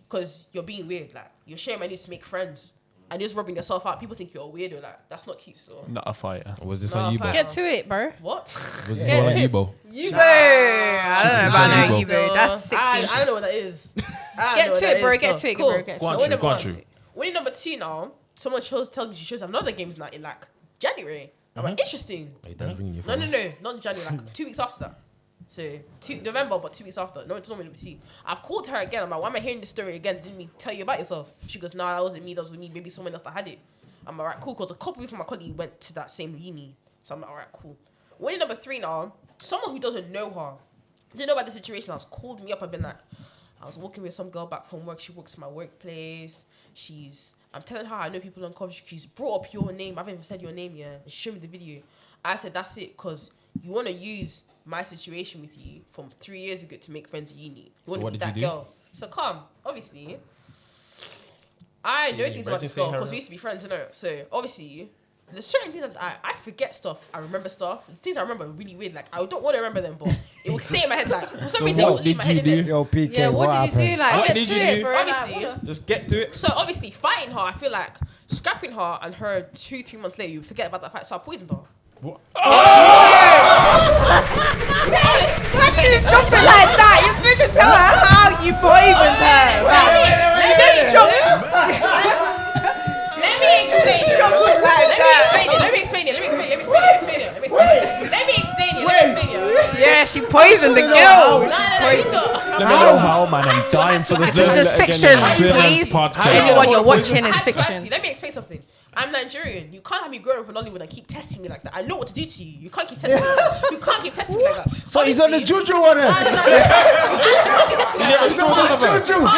E: because you're being weird. Like, you're sharing my needs to make friends, and you're just rubbing yourself out. People think you're a weirdo. Like, that's not cute still.
F: Not a fighter.
G: Was this
E: Nah,
G: on
E: fine.
G: Yubo?
D: Get to it, bro.
E: What?
G: Was this
D: Get
G: all on
D: to-
G: Yubo?
D: Yubo. I don't know about no
G: Yubo.
D: Yubo. That's 16.
E: I don't know what that is.
D: Get to it, bro. Get to it,
E: Cool.
D: bro. Get
B: Go
D: to
B: on,
D: it.
B: True, go on, True.
E: Winning number 2 now. Someone tells me she shows another games night in like January. I'm like, interesting.
G: Hey, that's ringing your
E: No,
G: phone.
E: not in January. Like 2 weeks after that. So November, but 2 weeks after. No, it's not really see. I've called her again. I'm like, why am I hearing this story again? Didn't me tell you about yourself? She goes, nah, that wasn't me. That was me. Maybe someone else that had it. I'm like, alright, cool. Because a couple of my colleagues went to that same uni. So I'm like, alright, cool. Winning number 3 now. Someone who doesn't know her, didn't know about the situation. I was called me up. I've been like, I was walking with some girl back from work. She works in my workplace. I'm telling her I know people on coverage. She's brought up your name. I haven't even said your name yet. And she showed me the video. I said, that's it, because you want to use my situation with you from 3 years ago to make friends at uni. You want to
G: what
E: be
G: did
E: that
G: you do?
E: girl. So come, obviously, I know things about this
G: emergency
E: girl
G: her
E: because we
G: up?
E: used to be friends, you know. So obviously, there's certain things that I forget stuff. I remember stuff. The things I remember are really weird. Like, I don't want to remember them, but it will stay in my head. Like, for some reason, it will
G: what
E: leave my
G: did
E: head
G: you
E: in
G: do?
E: there.
C: Yo, PK,
D: Yeah, what did you do?
C: happened?
D: Like,
G: What
D: get
G: did
D: to
G: you
D: it,
G: do?
D: bro.
E: Obviously,
D: Like,
G: Just get to it.
E: So obviously, fighting her, I feel like scrapping her and her 2-3 months later, you forget about that fight. So I poisoned her.
G: What?
D: why did you drop it like that? You're supposed to tell her how you poisoned her. You just dropped
E: Let me explain. Let me explain it.
D: Yeah, she poisoned the girl.
F: Let me know how, man. I'm dying for the
D: This is fiction, please.
B: podcast.
D: Anyone you're watching is
E: Let
D: fiction.
E: me explain something. I'm Nigerian. You can't have me growing up in Hollywood and keep testing me like that. I know what to do to you. You can't keep testing me. You can't keep testing me like that.
C: So he's on the juju on it.
E: You can't keep testing me like that.
C: Juju.
E: No.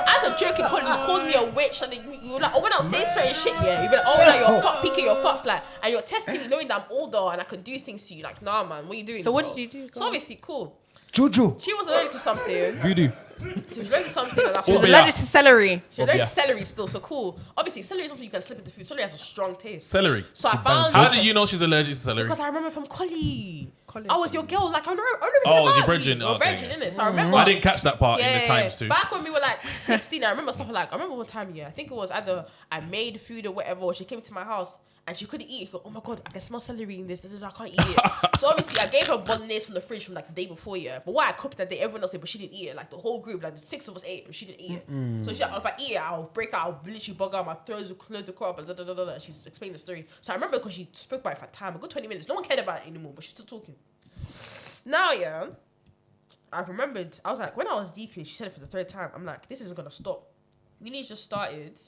E: As a joke, you called me a witch, and you like, oh, when I was saying certain shit, yeah, you be like, oh, like, you're fuck, PK, you're fuck, like, and you're testing me, knowing that I'm older and I can do things to you. Like, nah, man, what are you doing?
D: So what did you do?
E: So obviously, cool.
C: Juju.
E: She was allergic to something.
G: Voodoo.
E: She was allergic to something. And
D: She was allergic to celery.
E: She was allergic to celery still, so cool. Obviously, celery is something you can slip into food. Celery has a strong taste.
B: Celery.
E: So I found.
B: How do you know she's allergic to celery?
E: Because I remember from Collie. I was your girl. Like I know.
B: Oh, was your brethren?
E: Your
B: Okay.
E: brethren, innit? So I remember.
B: I didn't catch that part in the times too.
E: Back when we were like 16, I remember stuff like I remember one time. Yeah, I think it was either I made food or whatever. Or she came to my house and she couldn't eat it. She go, oh my god, I can smell celery in this. I can't eat it. So obviously I gave her bolognese from the fridge from like the day before. Yeah, but what I cooked that day, everyone else did, but she didn't eat it. Like the whole group, like the 6 of us ate, but she didn't eat it. So she, if I eat it, I'll break out. I'll literally bug out. My throat will close the crop. And she's explaining the story. So I remember because she spoke about it for time, a good 20 minutes. No one cared about it anymore, but she's still talking. Now, yeah, I remembered, I was like, when I was deeping, she said it for the 3rd time. I'm like, this isn't going to stop. We need just started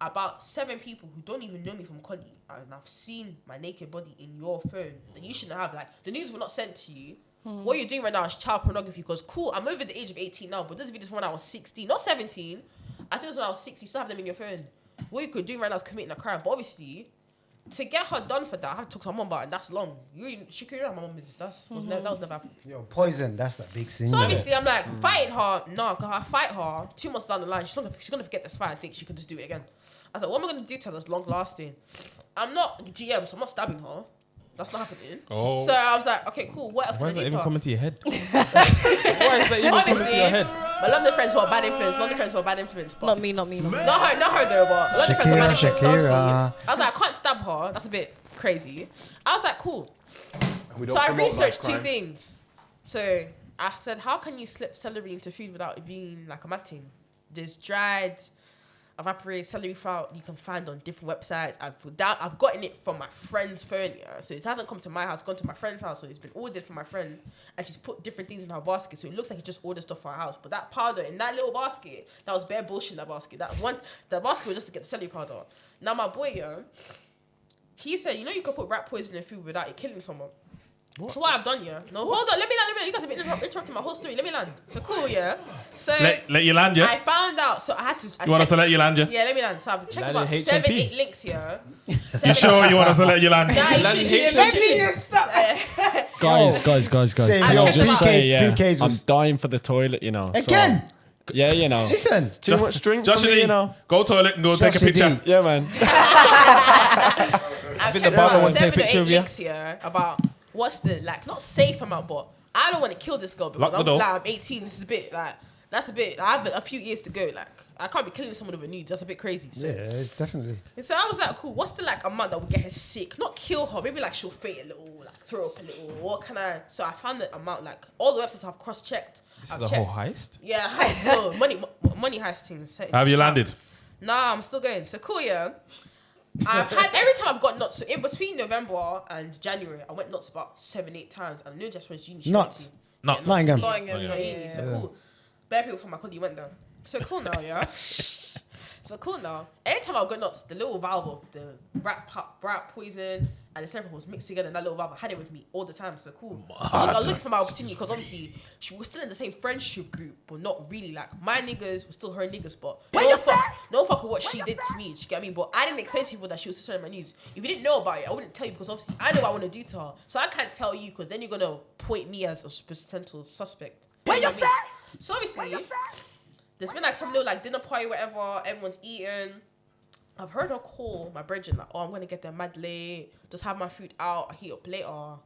E: about 7 people who don't even know me from Collie, and I've seen my naked body in your phone that you shouldn't have. Like, the news were not sent to you. What you're doing right now is child pornography, because cool, I'm over the age of 18 now, but this video is when I was 16, not 17. I think it was when I was 16, you still have them in your phone. What you could do right now is committing a crime, but obviously, to get her done for that, I have to talk to my mom about it, and that's long. Shakira, my mom business. That was never happened.
C: Yo, poison. That's that big sin.
E: So obviously, I'm like fighting her. No, because I fight her 2 months down the line. She's gonna forget this fight and think she could just do it again. I was like, what am I gonna do to her that's long lasting? I'm not GM, so I'm not stabbing her. That's not happening.
B: Oh.
E: So I was like, okay, cool. What else
G: Why
E: can
G: is
E: I
G: that
E: do to
G: even
E: her?
G: coming to your head? Why is that even coming to your head?
E: My London friends were a bad influence. London friends were a bad influence. But
D: Not me.
E: Not her though, but London friends were a bad influence. So obviously, I was like, I can't stab her. That's a bit crazy. I was like, cool. So I researched 2 things. So I said, how can you slip celery into food without it being like a matting? There's dried, evaporated celery flour you can find on different websites. I've gotten it from my friend's phone, yeah. So it hasn't come to my house, gone to my friend's house. So it's been ordered from my friend, and she's put different things in her basket. So it looks like he just ordered stuff for her house. But that powder in that little basket, that was bare bullshit in that basket. The basket was just to get the celery powder. Now my boy, yeah, he said, you know you can put rat poison in food without it killing someone. So what I've done, yeah. No, hold on. Let me land. You guys have been interrupting my whole story. Let me land. So cool, yeah. So
B: let you land, yeah.
E: I found out. So I had to.
B: You want us to let you land, yeah?
E: Yeah, let me land. So I've checked
G: Land
E: about
G: in
E: 7,
G: HMP.
E: 8 links here.
B: You sure you want us to let you land?
E: Nah, you should.
F: Guys.
C: Say,
E: I
C: yo,
E: checked
F: Just
E: about-
F: say, yeah,
C: PK's
F: I'm
C: just-
F: dying for the toilet, you know. so-
C: Again.
F: Yeah, you know.
C: Listen.
F: Too much drink for
B: Joshie
F: me,
B: D,
F: you know.
B: go toilet and go take a
C: Joshie D.
B: picture.
F: Yeah, man.
E: I've
G: think
E: checked
G: the barber
E: about
G: wants to take
E: 7
G: a
E: or
G: picture
E: 8
G: of you.
E: links here about what's the not safe amount, but I don't want to kill this girl because
B: Lock the door.
E: I'm 18. This is a bit that's a bit. I have a few years to go. Like I can't be killing someone with a nude. That's a bit crazy. So.
C: Yeah, it's definitely.
E: So I was like, cool, what's the amount that would get her sick? Not kill her, maybe she'll faint a little, throw up a little. What can I? So I found the amount, all the websites I've cross-checked.
G: This is a whole heist?
E: Yeah, heist. So money heist things.
B: Have you landed?
E: Nah, I'm still going. So cool, yeah. I've had, every time I've got nuts, so in between November and January, I went nuts about 7-8 times. And I knew just was uni.
C: Nuts?
B: Nuts.
C: Nottingham.
E: Yeah. So cool. Bare people from my colleague went down. So cool now, yeah. So cool now. Anytime I got nuts, the little valve of the rat poison and the syrup was mixed together, and that little valve, I had it with me all the time. So cool. I was looking for my opportunity because obviously she was still in the same friendship group, but not really. My niggas were still her niggas, but no fuck with what she did to me. You get me? But I didn't explain to people that she was sister in my news. If you didn't know about it, I wouldn't tell you because obviously I know what I want to do to her. So I can't tell you because then you're gonna point me as a potential suspect. You know what I mean? So obviously, there's been some little dinner party, whatever. Everyone's eating. I've heard her call my brethren I'm gonna get there mad late. Just have my food out. I heat up later.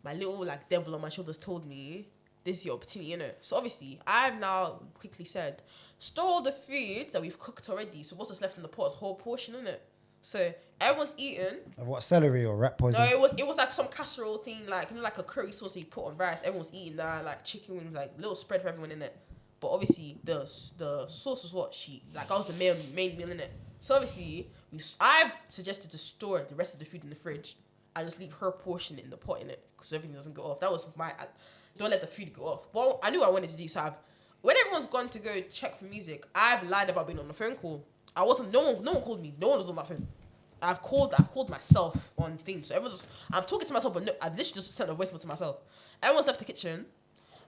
E: My little devil on my shoulders told me this is your opportunity, innit? So obviously, I've now quickly said, store all the food that we've cooked already. So what's left in the pot is whole portion, innit? So everyone's eating.
C: Of what, celery or rat poison?
E: No, it was some casserole thing, a curry sauce that you put on rice. Everyone's eating that, chicken wings, little spread for everyone in it. But obviously the sauce was what I was the main meal in it. So obviously I've suggested to store the rest of the food in the fridge and just leave her portion in the pot in it because everything doesn't go off. That was don't let the food go off. Well, I knew what I wanted to do, so when everyone's gone to go check for music, I've lied about being on the phone call. I wasn't. No one called me. No one was on my phone. I've called myself on things. So everyone's just, I'm talking to myself, but no, I've literally just sent a voicemail to myself. Everyone's left the kitchen.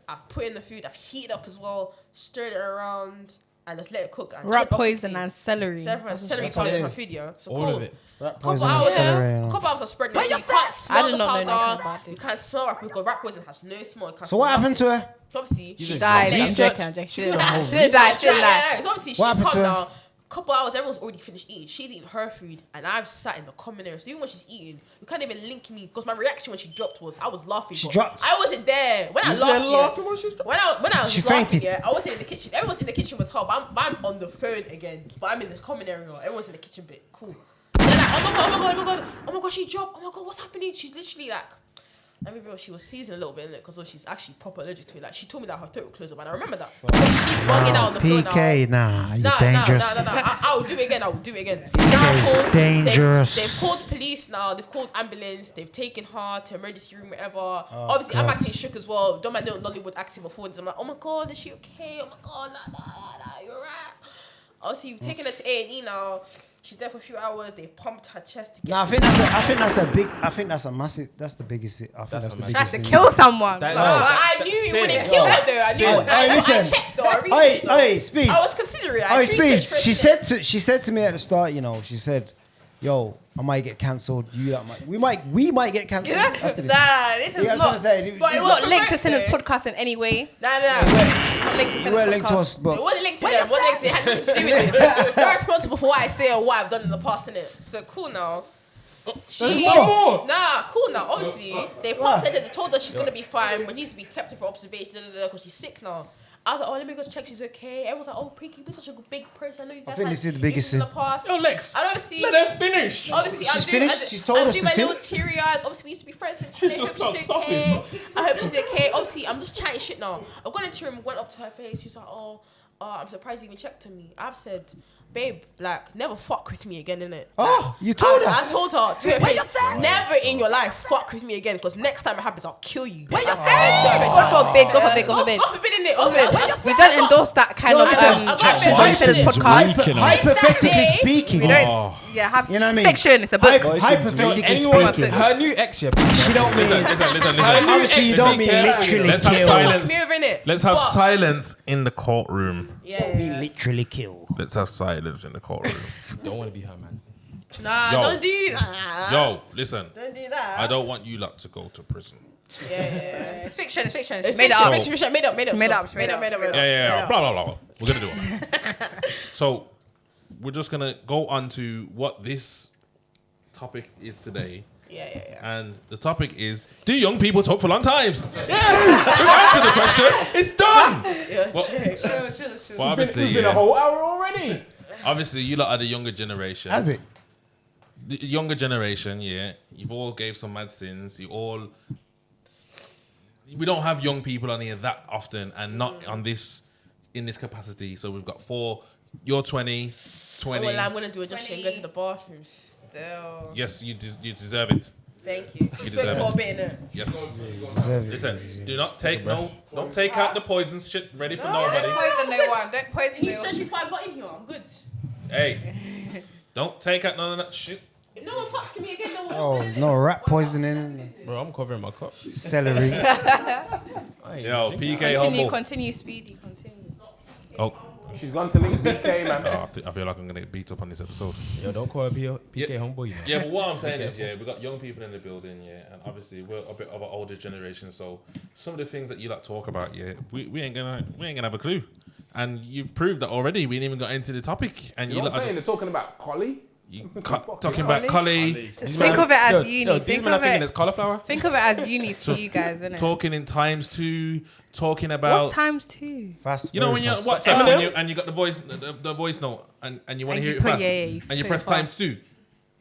E: I've put in the food. I've heated up as well. Stirred it around and just let it cook. And
D: Rat poison and celery.
E: Celery powder in my food, yeah. So
G: All
E: cool.
G: of it.
C: Poison and celery.
E: Couple hours of spreading it. You can't smell
D: I didn't
E: the
D: know nothing
E: powder.
D: about this.
E: You can't smell rat poison because rat poison has no smell. You can't
C: So
E: smell
C: what happened to
E: nothing.
C: her?
E: Obviously,
D: She
E: she's
D: died. I'm
C: Research.
D: joking. She didn't die. She didn't die. She didn't die.
E: So obviously,
C: What
E: she's
C: happened
E: come
C: to her?
E: now. Couple hours, everyone's already finished eating. She's eating her food, and I've sat in the common area. So even when she's eating, you can't even link me because my reaction when she dropped was I was laughing.
C: She
E: but
C: dropped?
E: I wasn't there when I
G: Was there
E: laughed.
G: laughing
E: Yeah,
G: when she dropped?
E: when I was
C: She
E: laughing,
C: fainted.
E: yeah, I wasn't in the kitchen. Everyone's in the kitchen with her, but I'm on the phone again. But I'm in this common area. Everyone's in the kitchen bit. Cool. They're like, oh my god, she dropped. Oh my god, what's happening? She's literally like. I mean, bro, she was seizing a little bit in it because she's actually proper allergic to it. Like, she told me that her throat would close up, and I remember that. She's bugging out on the floor now.
C: PK, nah, you're
E: Nah,
C: dangerous.
E: I will do it again. I will do it again.
C: PK is dangerous.
E: They've called police now. They've called ambulance. They've taken her to emergency room, whatever. Obviously, I'm
C: God.
E: acting shook as well. Don't my little Nollywood acting before this. I'm like, oh my god, is she okay? Oh my god, nah, you're right. Obviously, you've taken her to A&E now. She's there for a few hours. They've pumped her chest to get.
C: No, I think that's a massive. That's the biggest. I think that's the
E: That's
C: biggest.
E: to
C: thing.
D: Kill someone.
G: That-
E: No, I knew you wouldn't kill her though. I knew. I checked though. I researched though.
C: Hey, Speed.
E: I was considering. I
C: Hey, Speed.
E: researched first.
C: She said to me at the start, you know, she said, "Yo, I might get cancelled. We might get cancelled after this."
D: Nah, this is
C: You know what I'm
D: not.
C: saying?
E: But it
D: It's
E: was
D: not linked to
E: correct,
D: Sinners
E: though.
D: podcast in any way.
E: Nah.
D: Not linked to
C: You
D: Sinners
C: weren't linked to
D: podcast.
C: us, but
E: It wasn't linked to them. It had nothing to do with this. They're responsible for what I say or what I've done in the past, innit? So cool now. She,
C: more.
E: nah, cool now. Obviously, they popped her. They told her she's gonna be fine, but needs to be kept for observation because she's sick now. I was like, oh, let me go check she's okay. Everyone's like, oh, Preaky, you're such a big person. I know you guys
C: think
E: had
C: this is the biggest
E: issues in the
C: thing.
E: past.
B: Yo, Lex.
E: And obviously,
B: Let her finish.
E: obviously,
C: She's finished? She's told us
E: do
C: to
E: my
C: sing?
E: little teary eyes. Obviously, we used to be friends. And
B: She's
E: I
B: just
E: hope she's
B: not
E: okay.
B: stopping.
E: I hope she's okay. Obviously, I'm just chatting shit now. I've gone into her room, went up to her face. She's like, oh, I'm surprised you even checked on me. I've said, babe, like, never fuck with me again, innit?
C: Oh, you told her.
E: I told her to her face, never in your life fuck with me again, because next time it happens, I'll kill you. Where you
D: God forbid, God forbid, God forbid.
E: God forbid, innit?
D: God forbid. We don't endorse that kind of
E: I got
D: Sinners
E: it.
D: podcast.
F: Weak, you know.
C: Hypothetically
E: It's that day.
C: speaking,
D: We don't. Yeah,
C: You know what I mean?
D: It's fiction. It's a book.
C: hypothetically
G: Anyone,
C: speaking,
G: her new ex, yeah.
C: she don't mean.
B: Listen.
C: Obviously, you don't mean literally
B: Let's have
C: kill.
B: silence.
E: Fuck me, innit?
B: Let's have
E: But-
B: silence in the courtroom.
E: Yeah.
C: Mean literally kill.
B: Let's have silence in the courtroom.
G: Don't want to be her, man.
E: Nah,
B: Yo.
E: don't do that.
B: Yo, listen.
E: Don't do that.
B: I don't want you lot to go to prison.
E: Yeah.
D: It's fiction. It's fiction.
E: It's
D: It's made
E: fiction,
D: up.
E: fiction, made up.
D: Made up.
B: Yeah. Blah, blah, blah. We're going to do it. So, we're just going to go on to what this topic is today.
E: Yeah.
B: And the topic is, do young people talk for long times? Yes! We've answered the question. It's done. Well, obviously,
A: It's been a whole hour already.
B: obviously, you lot are the younger generation.
C: Has it?
B: The younger generation, yeah. You've all gave some mad sins. We don't have young people on here that often, and not on this, in this capacity. So we've got 4. You're 20.
E: Oh, well, I'm gonna do a Joshie and go to the bathroom still.
B: Yes, you deserve it.
E: Thank you.
B: You
E: Spoke
B: deserve
E: for a
B: it.
E: bit, innit?
B: Yes.
C: Deserve it.
B: Listen, do not take don't take out the poison shit ready for nobody.
D: Don't poison no one. Don't poison
E: You
D: no
E: searched
D: one.
E: before I got in here. I'm good.
B: Hey, don't take out none of that shit.
E: If no one fucks with me again, no one.
C: Oh, no rat poisoning,
G: Bro, I'm covering my cup.
C: celery.
B: Yo, PK
D: Continue, Speedy. Continue.
B: Oh,
A: She's gone to link BK, man.
B: I feel like I'm gonna get beat up on this episode.
G: Yo, don't call her PK homeboy, you know.
B: Yeah, but what I'm saying is, we got young people in the building, and obviously we're a bit of an older generation, so some of the things that you like talk about, we ain't gonna have a clue, and you've proved that already. We ain't even got into the topic, and
A: You know
B: you
A: what
B: lot
A: I'm
B: are
A: saying? They're talking about Collie.
B: talking about Collie,
D: Just think of it as uni.
G: These
D: Think
G: men are
D: of
G: thinking
D: it.
G: it's cauliflower.
D: Think of it as uni to you guys, innit?
B: talking in times 2, talking about.
D: What's times 2?
C: Fast.
B: You know when you're
C: very fast.
B: WhatsApp and you got the voice note and you want to
D: And
B: hear
D: you
B: it
D: put-
B: fast,
D: yeah, you
B: and you
D: put
B: press
D: it fast.
B: times 2.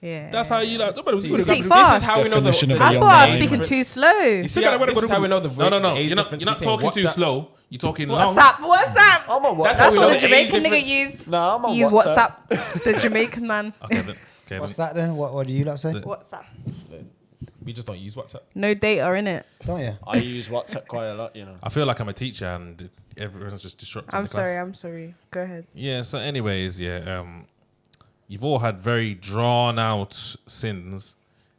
D: Yeah.
B: That's how you like.
D: You speak
G: This
D: fast.
G: is how we know
F: Definition of
G: the.
F: a
D: I
F: young
D: thought I was
F: man.
D: speaking too slow.
G: You see, this is how we know the.
B: No.
G: age
B: You're not
G: difference. He's saying
B: talking too
G: WhatsApp.
B: slow. You're talking long.
D: WhatsApp.
F: I'm on WhatsApp.
G: That's
D: That's
G: how we
D: what
G: know
D: the
G: age
D: Jamaican nigga
G: difference.
D: used.
F: Nah, I'm on
D: He used
F: WhatsApp.
D: WhatsApp. The Jamaican man.
B: Okay,
C: What's that then? What do you lot say?
D: WhatsApp.
G: We just don't use WhatsApp.
D: No data, innit?
C: Don't you?
F: I use WhatsApp quite a lot, you know.
B: I feel like I'm a teacher and everyone's just disrupting
D: I'm
B: the class.
D: sorry. Go ahead.
B: Yeah. So, anyways, you've all had very drawn out sins.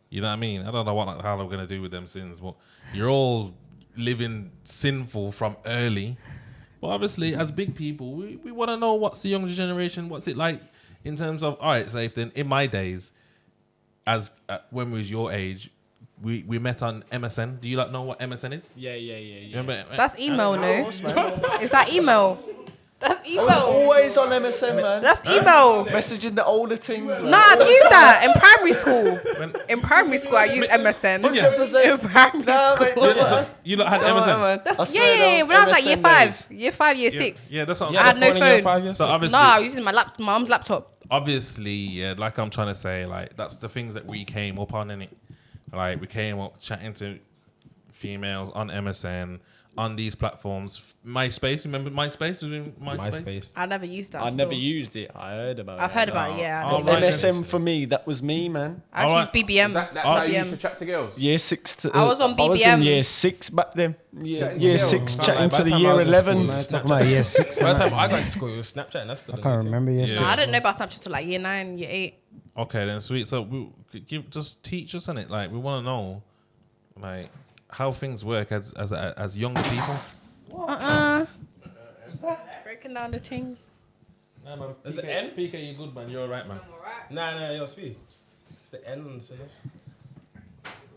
B: You know what I mean? I don't know what the hell I'm gonna do with them sins, but you're all living sinful from early. But obviously, as big people, we want to know what's the younger generation, what's it like in terms of, all right, Safe, then in my days, as when we was your age, we met on MSN. Do you like know what MSN is?
F: Yeah.
B: Remember?
D: That's email, no? Is that email? That's
F: I was
D: email.
F: always on MSN, man.
D: That's email.
F: Messaging the older things. Man.
D: Nah, I used that in primary school. In primary school, I used MSN.
B: Did you?
D: In primary school.
B: You lot had MSN?
F: Man.
D: That's, yeah. When I was like year 5, year 6.
B: Yeah, that's what
D: I had no phone.
B: So obviously,
D: Nah, I was using my mum's laptop.
B: obviously, yeah, like I'm trying to say, like that's the things that we came up on, innit? Like we came up chatting to females on MSN, on these platforms. MySpace, remember MySpace? Was it MySpace?
D: I never used that.
F: I never used it. I heard about it.
D: I've heard about it, yeah.
B: Oh,
F: But
B: right.
F: MSN for me, that was me, man.
D: I actually used BBM.
A: That's how you
D: BBM.
A: used to chat to girls.
F: Year 6 to,
D: I was on
F: I was
D: BBM.
F: in year 6 back then.
A: Chatting
F: Year
A: to
F: 6
A: girls.
F: chatting
G: By
F: to
G: the
F: the
G: time I
F: year
G: was in school,
F: 11s.
G: man.
C: Talking about year 6.
G: By
C: and
G: the time
C: that.
G: I got to school, it was Snapchat, and that's still
C: I can't remember year
B: Yeah.
C: 6.
D: No, I didn't know about Snapchat till like year 9, year 8.
B: Okay, then sweet. So just teach us in it. Like we want to know, like how things work as young people.
D: Breaking down the things.
B: Nah, man.
G: Is it N?
B: PK, you good man. You're alright, man.
G: Nah, yo, Speedy. It's the N on the sinners.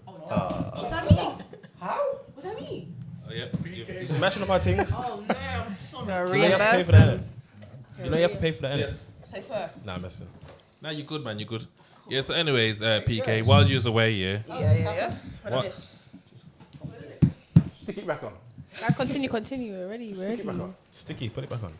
E: What's that mean? How? What's that mean?
B: Oh, yeah.
G: You smashing up our things.
E: Oh no, I'm sorry.
G: You know you have to pay for that. You know you have to pay for that.
B: Yes.
E: I swear.
G: Nah, I'm messing.
B: Nah, you good man. You good. Yeah. So, anyways, PK, while you was away, yeah.
E: Yeah.
B: What?
A: Stick it back on.
D: Continue. We're ready.
A: Stick it back on.
G: Sticky, put it back on.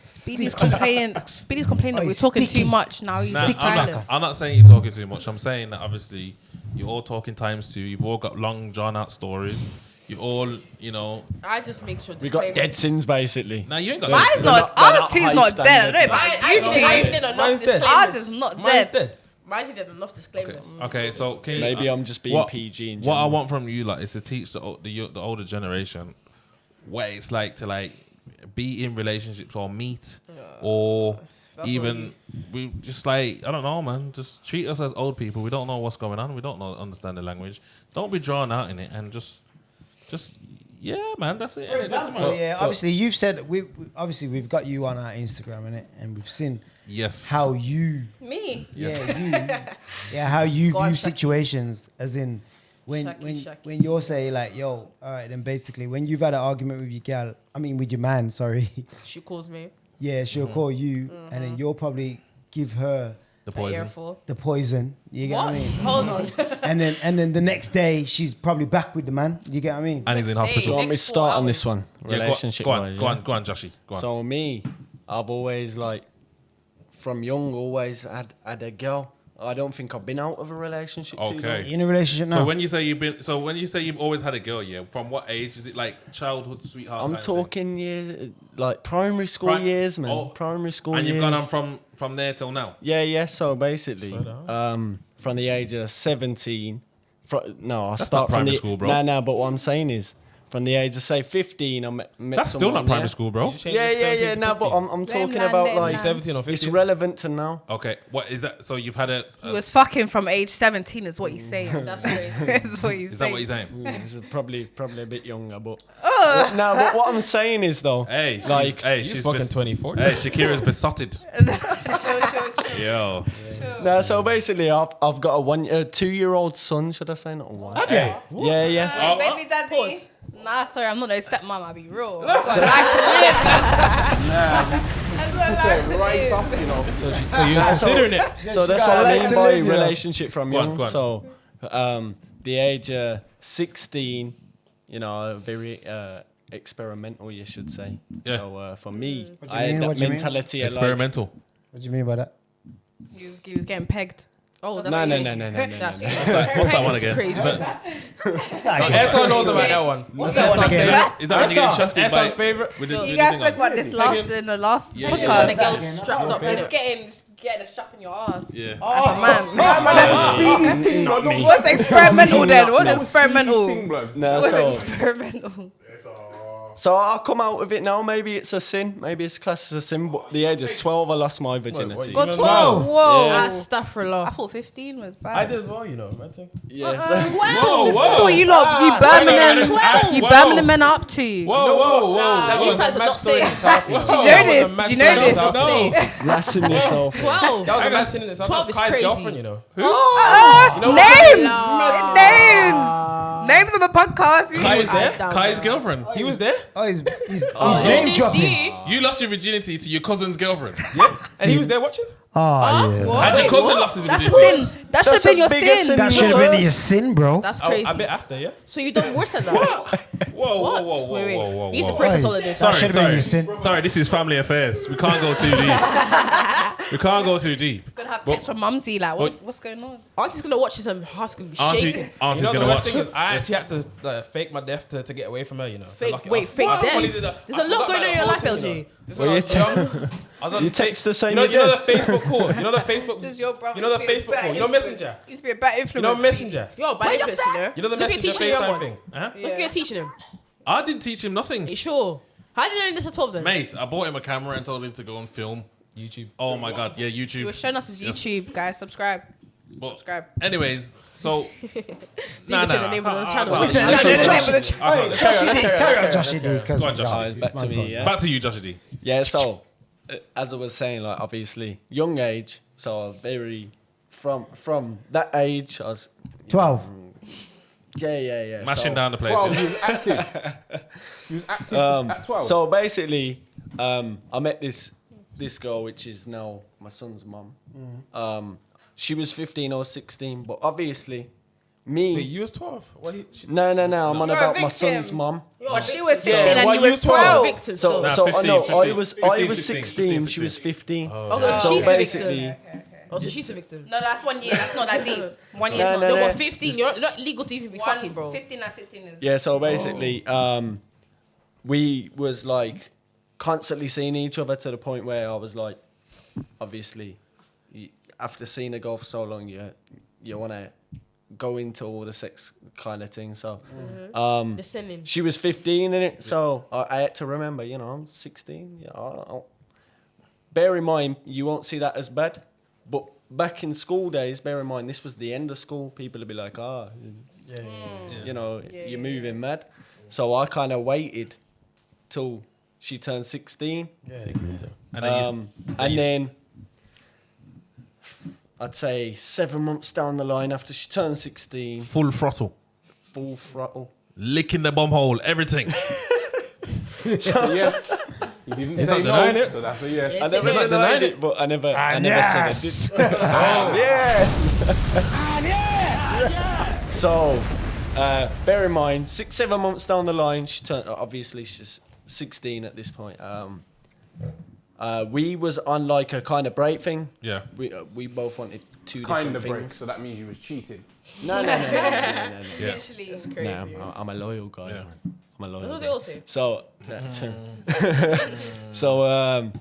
D: Speedy's complaining that we're talking too much. Now he's
B: Nah,
D: just silent.
B: I'm not saying you're talking too much. I'm saying that obviously you're all talking times two. You've all got long, drawn out stories. You've all, you know.
E: I just make sure.
F: We got dead sins, basically.
B: Now you ain't got.
D: Mine's not. Ours two's not dead. I don't know about you two.
E: Did enough
G: Mine's dead.
D: Ours
E: disclaimers.
D: is not
G: Mine's
D: dead.
G: dead.
E: Mine did enough disclaimers.
B: Okay, so can you,
F: Maybe I'm just being
B: what-
F: PG in
B: What I
F: general.
B: want from you, like, is to teach the older generation what it's like to like be in relationships or meet or
E: That's
B: even we just like I don't know, man. Just treat us as old people. We don't know what's going on. We don't understand the language. Don't be drawn out in it and just yeah, man. That's it.
C: For example, obviously you've said we've got you on our Instagram and we've seen
B: Yes.
C: how you
E: Me.
C: how you
E: Go on,
C: view
E: Shaki.
C: situations, as in when
E: Shaki.
C: when you're saying like, yo, all right, then basically when you've had an argument with your gal, with your man, sorry,
E: She calls me.
C: yeah, she'll call you, and then you'll probably give her
B: the
E: An
B: poison.
E: earful.
C: the poison. You get what I
E: What?
C: mean?
E: Hold on.
C: And then the next day she's probably back with the man. You get what I mean?
B: And he's in
E: Stay.
F: Do you
B: hospital.
F: want me to
E: Next
F: start
E: 4
F: on this
E: hours.
F: one?
B: Yeah,
F: Relationship
B: go on,
F: wise.
B: go on, Joshie. Go on.
F: So me, I've always from young always had a girl. I don't think I've been out of a relationship too long.
B: Okay.
C: In a relationship now.
B: So when you say you've always had a girl, yeah, from what age is it? Like childhood sweetheart?
F: I'm
B: kind of thing?
F: talking primary school years, man.
B: Oh,
F: Primary school
B: and
F: years.
B: you've gone on from there till now.
F: Yeah. So basically,
G: Slow
F: from the age of 17, I
B: That's
F: start
B: not
F: from
B: primary
F: the
B: school, bro.
F: No. But what I'm saying is, from the age of say 15, I met
B: That's still
F: someone,
B: not primary
F: yeah.
B: school, bro.
F: Yeah. No, but I'm talking about like
G: 17 or 15.
F: it's relevant to now.
B: Okay, what is that? So you've had a
D: He was fucking from age 17 is what he's saying.
E: That's crazy.
D: That's what he's
B: is
D: saying.
B: that what you're saying?
F: This is probably a bit younger, but no. But what I'm saying is though,
B: Hey,
G: She's fucking 24.
B: Hey, Shakira's besotted.
E: Chill.
B: Yo,
F: no. So basically, I've got a 2-year-old son. Should I say not a one?
B: okay.
F: Yeah.
D: Baby daddy. Nah, sorry, I'm not no stepmom. I'll be real. I've got a life to live. I've got a life to
A: Right
D: live.
A: off, you know.
G: So you was considering it.
F: So that's
C: got
F: what
C: a
F: I
C: leg
F: mean
C: to
F: by
C: live, you know.
F: relationship from
B: Go on,
F: young.
B: go on.
F: So the age of 16, very experimental, you should say.
B: Yeah.
F: So for me,
C: What do you
F: I
C: mean?
F: had
C: What
F: that
C: do you mean?
F: mentality of like,
B: Experimental.
C: What do you mean by that?
D: He was getting pegged.
E: Oh,
F: no.
E: That's
B: What's that one again?
E: crazy.
B: Is that,
G: Esson knows about that one.
C: What's that one again?
B: is that when you get shafted by
G: Esson's favorite.
B: with the
D: You
B: with the
D: guys
B: thing
D: spoke
B: on?
D: about this in the last
B: Yeah,
E: When the
D: podcast.
E: girl's strapped up in
D: It's
E: it.
D: getting a strap in your ass.
B: Yeah.
D: As a man.
F: not me.
D: What's experimental then? What's
A: That was Speedy's
D: experimental?
A: thing, blood.
F: No,
D: What's
F: so
D: experimental?
F: So I'll come out of it now. Maybe it's a sin. Maybe it's classed as a sin. But at the age of 12, I lost my virginity.
E: God,
G: Even
E: 12.
G: now.
E: Whoa.
F: Yeah.
E: Astaghfirullah.
D: I thought 15 was bad.
G: I did as well, you know, man.
F: Yeah.
B: Whoa, whoa.
D: So you lot, you Birmingham, you
B: Whoa.
D: Birmingham men are up to.
B: Whoa, whoa, whoa.
E: Nah, these guys are not safe.
D: Do you know this? Do you know this?
E: Not safe.
F: Rassing yourself.
E: 12.
G: That was a mad sin in itself.
E: 12
G: That's
E: is
G: Kai's
E: crazy.
G: girlfriend, you know.
D: Names of a podcast.
G: Kai was there.
B: Kai's girlfriend.
G: He was there.
C: Oh, he's
E: Didn't
C: name
E: they
C: dropping.
E: see?
B: You lost your virginity to your cousin's girlfriend.
G: And he was there watching.
C: Oh, yeah.
E: What?
B: And your
E: Wait,
B: cousin
E: what?
B: lost his
D: That's a
B: virginity.
D: sin. That should have been your sin.
C: That should have been your sin, bro.
E: That's crazy.
G: A bit after, yeah.
E: So you done worse than that?
B: Whoa,
E: What?
B: whoa, whoa, whoa,
E: Wait,
B: whoa, whoa,
E: We need to
B: whoa.
E: process all of this.
C: That should have been your sin.
B: Sorry, this is family affairs. We can't go too deep. We can't go too deep.
D: Gonna have texts from Mumsy, like, what's going on?
E: Auntie's gonna watch this and her heart's gonna be shaking.
G: You
B: Auntie's
G: know, the
B: gonna
G: worst
B: watch.
G: thing is I actually had to fake my death to get away from her, you know. to lock it off.
E: Fake
G: I
E: death?
G: fully did that.
E: There's
G: I
E: a lot
G: forgot
E: going on
G: about
E: in your
G: the
E: life,
G: whole thing,
E: LG.
G: you know. This is
F: Well,
G: when I
F: you
G: was young. I was on
F: You text the same.
G: you know the Facebook call. You know the Facebook.
D: This is your brother.
G: You know the Facebook call. You know Messenger.
D: He's be a bad influence.
G: You know Messenger.
E: You're a bad influence, you know?
G: You know the
E: Look at
G: Messenger
E: teaching your young
G: FaceTime
E: one.
G: thing.
B: Huh?
E: Look at you teaching him.
B: I didn't teach him nothing.
E: Are you sure? How did you learn this at 12 then?
B: Mate, I bought him a camera and told him to go and film.
G: YouTube.
B: Oh my God, yeah,
D: He
B: YouTube.
D: was showing us his YouTube, guys. Subscribe.
B: But
D: Subscribe.
B: anyways, so
E: Didn't even say the name of the channel.
C: Listen,
E: No,
C: listen,
E: no, no,
C: Josh-
E: no, no, no.
B: I can't-
C: Carry on, Joshie D.
B: Go on, Joshie.
F: Alright, back to me, yeah.
B: Back to you, Joshie D.
F: Yeah, so as I was saying, like obviously young age, so I was very from that age, I was
C: 12.
F: yeah.
B: Mashing
F: so,
B: down the place.
A: 12,
B: yeah.
A: he was active. He was active at 12.
F: So basically, I met this girl, which is now my son's mum. She was 15 or 16, but obviously me.
G: Wait, you was 12. What
F: No, I'm on
D: You're a
F: about my
D: victim.
F: son's mum.
D: But she was 16
G: Yeah,
D: and
G: well,
D: you
G: you
D: was
G: was 12.
D: 12.
E: Victim
F: So,
E: still.
B: Nah,
F: so
B: 15,
F: no, I
B: 15,
F: was
B: 15,
F: 16, she was 15.
E: Oh,
F: So
E: she's
F: basically,
E: the victim. Oh, so she's the victim.
D: No, that's 1 year. That's not that deep. 1 year.
F: No,
E: No,
F: no.
E: but 15, you're not legal to even be fucking, bro.
D: 15 and 16 is.
F: yeah. So basically, we was like constantly seeing each other to the point where I was like, obviously, after seeing a girl for so long, you want to go into all the sex kind of thing. So,
E: The sinning.
F: she was 15 in it, so I had to remember, you know, I'm 16. Yeah, bear in mind, you won't see that as bad, but back in school days, bear in mind, this was the end of school. People would be like, you know, you're moving mad. So I kind of waited till she turned 16.
B: And then
F: And then I'd say 7 months down the line after she turned 16,
B: full throttle,
F: full throttle.
B: licking the bum hole, everything.
A: Yes. He didn't
G: He's
A: say
G: not denying
A: no,
G: it.
A: so that's a yes.
F: I never
E: Yes,
F: denied it, but I never
C: Yes.
F: said I did. So, bear in mind, 6-7 months down the line, she turned. Obviously, she's 16 at this point. We was on like a kind of break thing.
B: Yeah.
F: We both wanted two
A: Kind of
F: different
A: break,
F: things.
A: so that means you was cheating.
F: No.
B: Yeah.
D: Literally.
E: That's crazy.
F: I'm a loyal guy.
B: Yeah.
F: Man. I'm a loyal
E: That's what
F: guy.
E: they all say.
F: So, so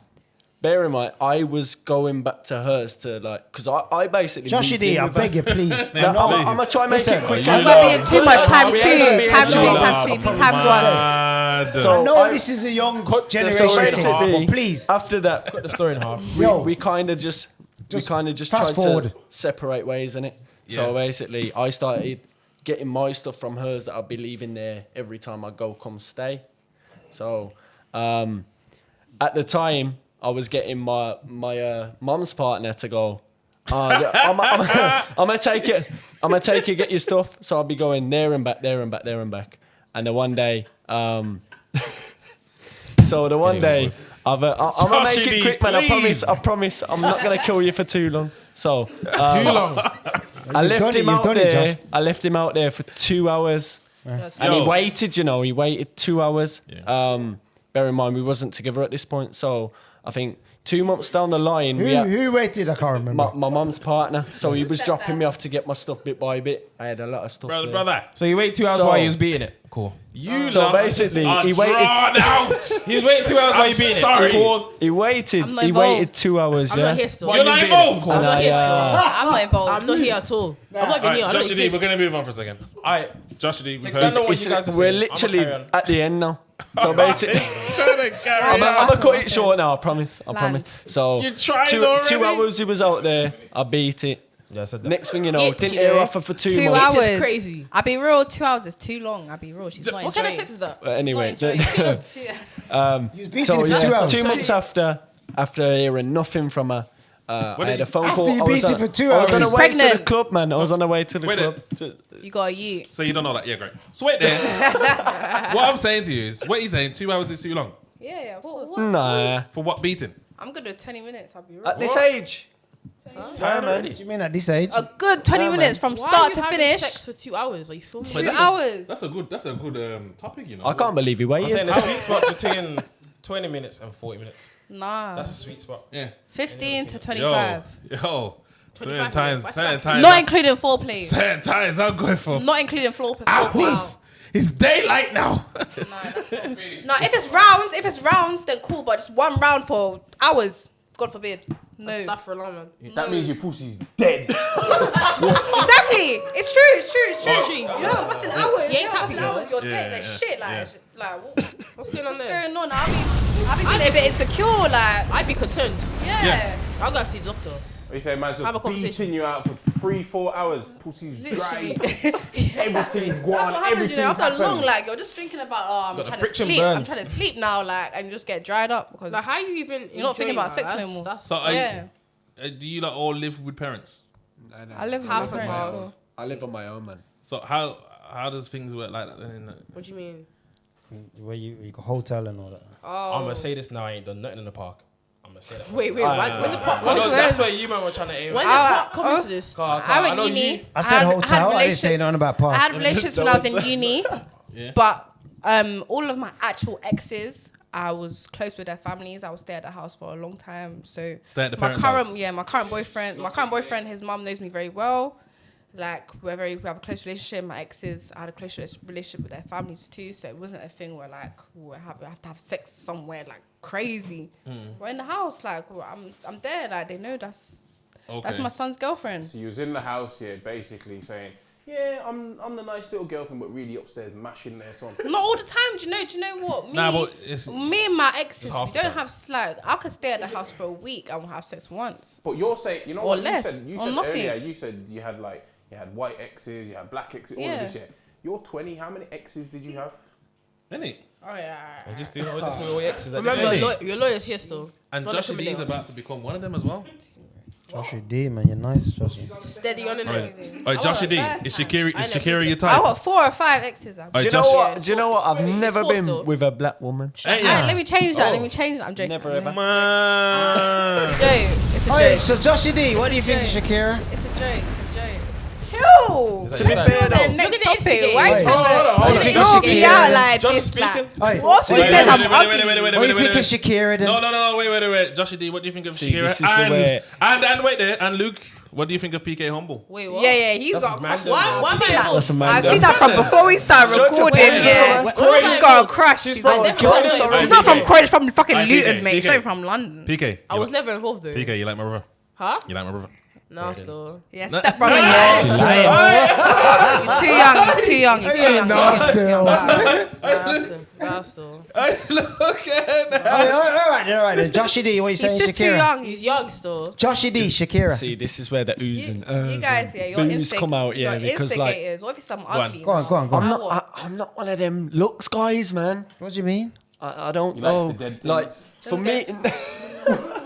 F: bear in mind, I was going back to hers to like, because I basically.
C: Joshie
F: moved
C: D,
F: in
C: I
F: with her.
C: beg you, please.
F: No, I'm gonna try and make
C: Listen,
F: it quick.
B: you
D: I'm
B: lot-
D: not being too much times
F: We
D: two.
F: ain't being
D: Times
F: too
D: two,
F: much.
D: times two, times one.
B: Mad.
F: So-
C: I know
F: I-
C: this is a young
F: So
C: generation thing,
F: basically,
C: but please.
F: after that,
G: Cut the story in half.
C: Yo,
F: we kind of just
C: Just
F: tried
C: fast forward.
F: to separate ways, innit? So
B: Yeah.
F: basically, I started getting my stuff from hers that I'd be leaving there every time I go come stay. So at the time, I was getting my mum's partner to go. Yeah, I'm gonna take it. I'm gonna take it. Get your stuff. So I'll be going there and back, there and back, there and back. And the one day, so the one day, I'm gonna make
B: Joshie
F: it
B: D,
F: quick, man.
B: please.
F: I promise. I'm not gonna kill you for too long. So
G: Too long.
F: I left
C: done it,
F: him
C: you've
F: out
C: done it,
F: there.
C: Josh.
F: I left him out there for 2 hours,
E: That's
F: and he
B: Yo.
F: waited. You know, he waited 2 hours.
B: Yeah.
F: Bear in mind, we wasn't together at this point, so I think 2 months down the line, we had
C: who waited? I can't remember.
F: my mum's partner. So he was dropping me off to get my stuff bit by bit. I had a lot of stuff. there.
B: Brother.
G: So you wait 2 hours
F: So-
G: while he was beating it. Cool.
B: You
F: So
B: lot
F: basically,
B: are
F: he waited.
B: drawn out.
G: He was waiting 2 hours while
B: I'm
G: you beating
B: sorry.
G: it. Cool.
F: He waited.
D: I'm not
F: He
D: involved.
F: waited 2 hours.
E: I'm
F: yeah.
E: not here still.
B: You're not involved.
E: I'm not here still.
D: I'm not involved.
E: I'm not here at all. I'm not even
B: All
E: here.
B: right,
E: I don't
B: Joshie D,
E: exist.
B: we're going to move on for a second.
G: Alright.
B: Joshie D, we've
G: Explain
B: heard.
G: what you guys are
F: We're
G: saying.
F: literally
G: I'ma carry on.
F: at the end now. So basically, I'm gonna cut it short now. I promise. I promise. So
B: You tried
F: 2
B: already?
F: hours he was out there. I beat it.
G: Yeah, I said that.
F: Next thing you know,
E: It's,
F: didn't
E: you
F: hear
E: know,
F: off her for 2
D: 2
F: months.
D: hours.
E: It's crazy.
D: I'll be real. 2 hours is too long. I'll be real. She's not
E: What kind of
D: enjoying.
E: sex is that?
F: But anyway,
D: Not enjoying it.
C: You was beating
F: so
C: it for 2 hours.
F: 2 months after hearing nothing from her, I
B: did
F: had
B: you-
F: a phone
C: After
F: call.
C: you
F: I was
C: beat it
F: on-
C: for 2
F: I was on
C: hours.
F: the way to the
D: Pregnant.
F: club, man. I was on the way to the
B: Wait
F: club.
D: You got a you.
B: So you don't know that? Yeah, great. So wait there. What I'm saying to you is, what he's saying, 2 hours is too long.
D: Yeah, of course.
F: Nah.
B: For what beating?
D: I'm good with 20 minutes. I'll be real.
F: At this age.
G: Tired
F: man.
G: already.
C: What do you mean at this age?
D: A good 20
F: Yeah,
D: minutes
F: man.
D: from
E: Why
D: start
E: are you
D: to
E: having
D: finish.
E: sex for 2 hours? Are you filming?
B: Wait,
D: 2 hours.
B: That's a good topic, you know.
F: I can't believe you
G: I'm saying
F: waited.
G: the sweet spot's between 20 minutes and 40 minutes.
D: Nah.
G: That's a sweet spot.
B: Yeah.
D: 15 to
B: Yo,
D: 25.
B: yo. Certain
E: 25
B: times,
E: minutes.
B: certain times.
D: Not including foreplay.
B: certain times I'm going for
D: Not including foreplay.
B: hours. It's daylight now.
D: No, if it's rounds, then cool. But just one round for hours, God forbid. No.
E: Stuff for a long man.
A: That means your pussy's dead.
D: Exactly. It's true. It's true. It's true.
E: True.
D: You know, what's an hour?
E: You ain't happy, though.
D: You're
B: Yeah,
D: dead. Like
B: yeah,
D: shit. Like,
B: yeah.
D: like
E: What's going on
D: what's
E: there?
D: going on? I'll be feeling a bit insecure. Like,
E: I'd be concerned.
D: yeah.
E: I'll go and see the doctor.
A: You say man's
E: Have a
A: just
E: conversation.
A: beating you out for 3-4 hours. Pussy's dry.
E: Literally.
A: Everything's
D: That's
A: gone.
D: what happens, you
A: Everything's
D: know, after
A: happened.
D: long, like, you're just thinking about, I'm
G: Got the
D: trying to
G: friction
D: sleep. I'm
G: burns.
D: trying to sleep now, like, and you just get dried up because
E: Like, how you even?
D: You're not thinking about sex no more.
E: That's,
B: So are you-
D: yeah.
B: Do you like all live with parents?
D: I live with
E: Half
D: my
E: and
D: friends.
E: half.
D: so-
F: I live on my own, man.
B: So how does things work like that then?
E: What do you mean?
C: Where you got hotel and all that.
E: Oh.
G: I'm gonna say this now. I ain't done nothing in the park. I'm gonna say that.
E: Wait. When the park
G: I
E: comes
G: know
E: to
G: that's
E: this?
G: where you man were trying to aim.
E: When the
G: at.
E: park come into this?
D: I
G: know
D: went uni.
G: you.
C: I said
D: had
C: hotel. I didn't say
D: relationships-
C: nothing about
D: I
C: park.
D: had relationships when I was in uni,
B: Yeah.
D: but all of my actual exes, I was close with their families. I would stay at the house for a long time. So
B: Stay at the
D: my
B: parents'
D: current,
B: house.
D: my current boyfriend, his mum knows me very well. Like we have a close relationship. My exes, I had a close relationship with their families too. So it wasn't a thing where like we have to have sex somewhere like crazy. We're in the house, like I'm there. Like they know that's my son's girlfriend.
A: So you was in the house, yeah, basically saying, yeah, I'm the nice little girlfriend, but really upstairs mashing their son.
D: Not all the time. Do you know what?
B: Nah, but it's-
D: Me and my exes,
G: half
D: we
G: the
D: don't
G: time.
D: have like I could stay at the house for a week and we'll have sex once.
A: But you're saying, you know
D: Or
A: what
D: less,
A: you
D: or
A: said
D: nothing.
A: earlier, you said you had white exes, you had black exes, all of
D: Yeah.
A: this shit. You're 20, how many exes did you have?
B: Innit?
D: Oh yeah.
G: Just do all this with all your exes. at the
E: Remember,
G: same
B: Innit?
E: your lawyer's here still.
B: And
E: Not
B: Joshie
E: like a
B: D is
E: million.
B: about to become one of them as well.
C: Joshie D, man, you're nice, Joshie.
E: Steady on in
B: Alright,
E: it.
B: Alright, Joshie D,
D: first
B: is
D: time.
B: Shakira your
D: I
B: type?
D: got 4 or 5 exes.
B: Alright,
F: Do you know
B: Josh-
F: what? Do you know what? I've
E: It's
F: never
E: forced
F: been
E: though.
F: with a black woman.
B: Ain't
D: Alright,
B: ya?
D: let me change that.
B: Oh.
D: Let me change that. I'm joking.
F: Never
D: I'm
F: ever.
D: joking.
B: Man.
D: It's a joke. It's a
C: Hey,
D: joke.
C: so Joshie D, what do you think of
D: joke.
C: Shakira?
D: It's a joke. It's a joke. Chill.
F: To be fair though,
D: Next
E: gonna
D: topic.
E: instigate.
D: Why
C: Wait.
D: you trying
G: Hold on, hold
D: to
G: on.
D: draw me out like
G: Just
D: this? Like,
G: speaking.
C: Hey,
D: also
C: wait,
D: says
C: wait,
D: I'm
C: wait,
D: ugly.
C: What do you think of Shakira then?
B: No, wait. Joshie D, what do you think of
F: See,
B: Shakira?
F: this is the way-
B: And wait there, and Luke, what do you think of PK Humble?
E: Wait, what?
D: Yeah, he's
G: That's
D: got a crush.
G: random.
E: Why am I involved?
F: that's a man.
D: I've
F: though.
D: seen that from before we started
F: Joke to
D: recording.
F: where?
D: Yeah,
E: Where-
D: she's
E: where-
D: got a crush.
F: She's
D: She's
F: from
E: never
F: Croydon,
E: said
F: sorry.
E: it.
D: She's not from Croydon. She's from fucking
B: Aye,
D: Luton,
B: PK.
D: mate. She's not from London.
B: PK,
E: I was never involved though.
B: PK, you like my brother?
E: Huh?
B: You like my brother?
E: No, still.
D: Yeah, step brother. Yeah, he's too young. He's too young. He's too young.
C: No,
D: He's too young.
C: still.
E: That's still.
B: Look at that.
C: All right then. Joshie D, what are you saying,
D: He's just too
C: Shakira?
D: young.
E: He's young still.
C: Joshie D, Shakira.
F: See, this is where the ooze and
D: You guys, yeah, you're
F: booze come out, yeah,
D: you're
F: because like
D: instigators. What if it's some
B: on.
D: ugly?
C: Go on.
F: I'm not one of them looks guys, man.
C: What do you mean?
F: I don't
A: He likes
F: know.
A: the dead
F: Like
A: things.
F: for me,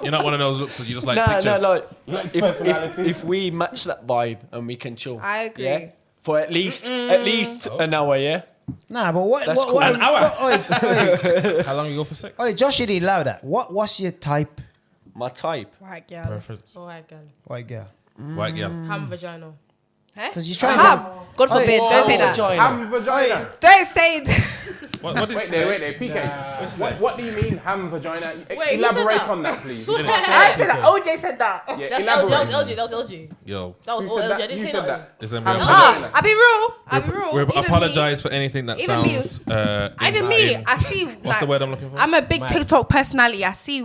B: You're not one of those looks that you just like
F: no,
B: pictures.
F: like
A: Like
F: if
A: personality.
F: we match that vibe and we can chill.
D: I agree.
F: Yeah? For at least an hour, yeah.
C: Nah, but what?
F: That's
C: what,
F: cool.
C: what
B: An hour.
G: How long you go for sex?
C: Oi, Joshie D, allow that. What's your type?
F: My type.
D: White girl.
B: Preference.
E: Alright, girl.
C: White girl.
B: White girl.
E: Ham vagina.
D: Huh?
C: Because you're trying
D: Ham.
C: to.
D: God forbid. Don't say that.
A: Ham vagina.
D: Don't say.
B: What did
A: Wait
B: you
A: there,
B: say?
A: PK. What do you mean ham vagina?
E: Wait, who said
A: Elaborate
E: that?
A: on that, please.
D: I said that. OJ said that.
A: Yeah,
E: That
A: elaborate.
E: was LG. That was LG.
B: Yo,
E: That was
A: Who
E: all
A: said
E: LG. I
A: that?
E: didn't
A: You
E: say
A: said
E: that.
A: that.
B: listen,
A: Ham
B: we
A: vagina.
D: I'll be real. I'll be real.
B: we
D: Even
B: apologize for anything that
D: Even me.
B: sounds.
D: Even me, I see.
B: What's the word I'm looking for?
D: I'm a big TikTok personality. I see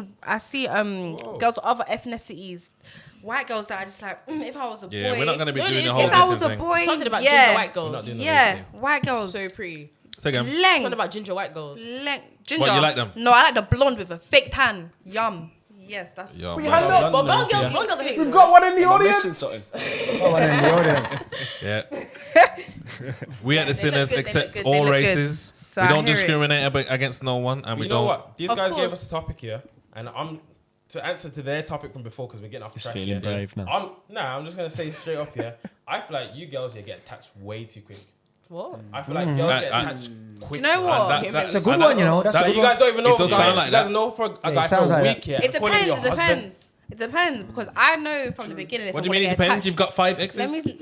D: girls of other ethnicities, white girls that are just like, if I was a boy.
B: Yeah, we're not gonna be
E: No,
B: doing
E: it
B: the
E: is.
B: whole
D: If I was
B: dissing
D: a
B: thing.
D: boy,
E: Something about
D: yeah,
E: ginger white girls.
G: doing the
D: yeah,
G: racing.
D: white girls.
E: So pretty.
B: Say again.
D: Length.
E: Talking about ginger white girls.
D: Ginger.
B: What, you like them?
D: No, I like the blonde with a fake tan. Yum. Yes, that's.
B: Yo,
A: We
B: man.
A: hand up.
E: But blonde girls are hating.
A: We've got one in the
F: Am I missing
A: audience.
F: something?
C: Oh, and in the audience.
B: Yeah. We at the
D: They look
B: Sinners
D: good, they
B: accept
D: look good,
B: all
D: they look good.
B: races.
D: So
B: We
D: I
B: don't
D: hear it.
B: discriminate against no one, and we
G: You know
B: don't.
G: what? These
D: Of
G: guys gave
D: course.
G: us a topic here, and I'm to answer to their topic from before because we're getting off
F: He's
G: track.
F: feeling
G: here.
F: brave now.
G: I'm just gonna say straight up here. I feel like you girls get attached way too quick.
E: What?
G: I feel like girls get
B: I-
G: attached quick.
D: Do you know what?
B: That-
D: It
B: that's
C: It's a good one, you know. That's a
G: Like,
C: good
G: you
C: one.
G: guys don't even know.
B: It does
G: guys,
B: sound like
G: you guys
B: that.
G: know for a
C: it
G: guy
C: sounds
G: for a
C: like
G: week here.
D: It
G: calling you
D: depends.
G: your
D: It
G: husband.
D: depends. It depends because I know from the beginning. If
B: What do
D: I'm
B: you mean?
D: gonna
B: It
D: get
B: depends.
D: attached-
B: You've got 5 exes.
D: Let me.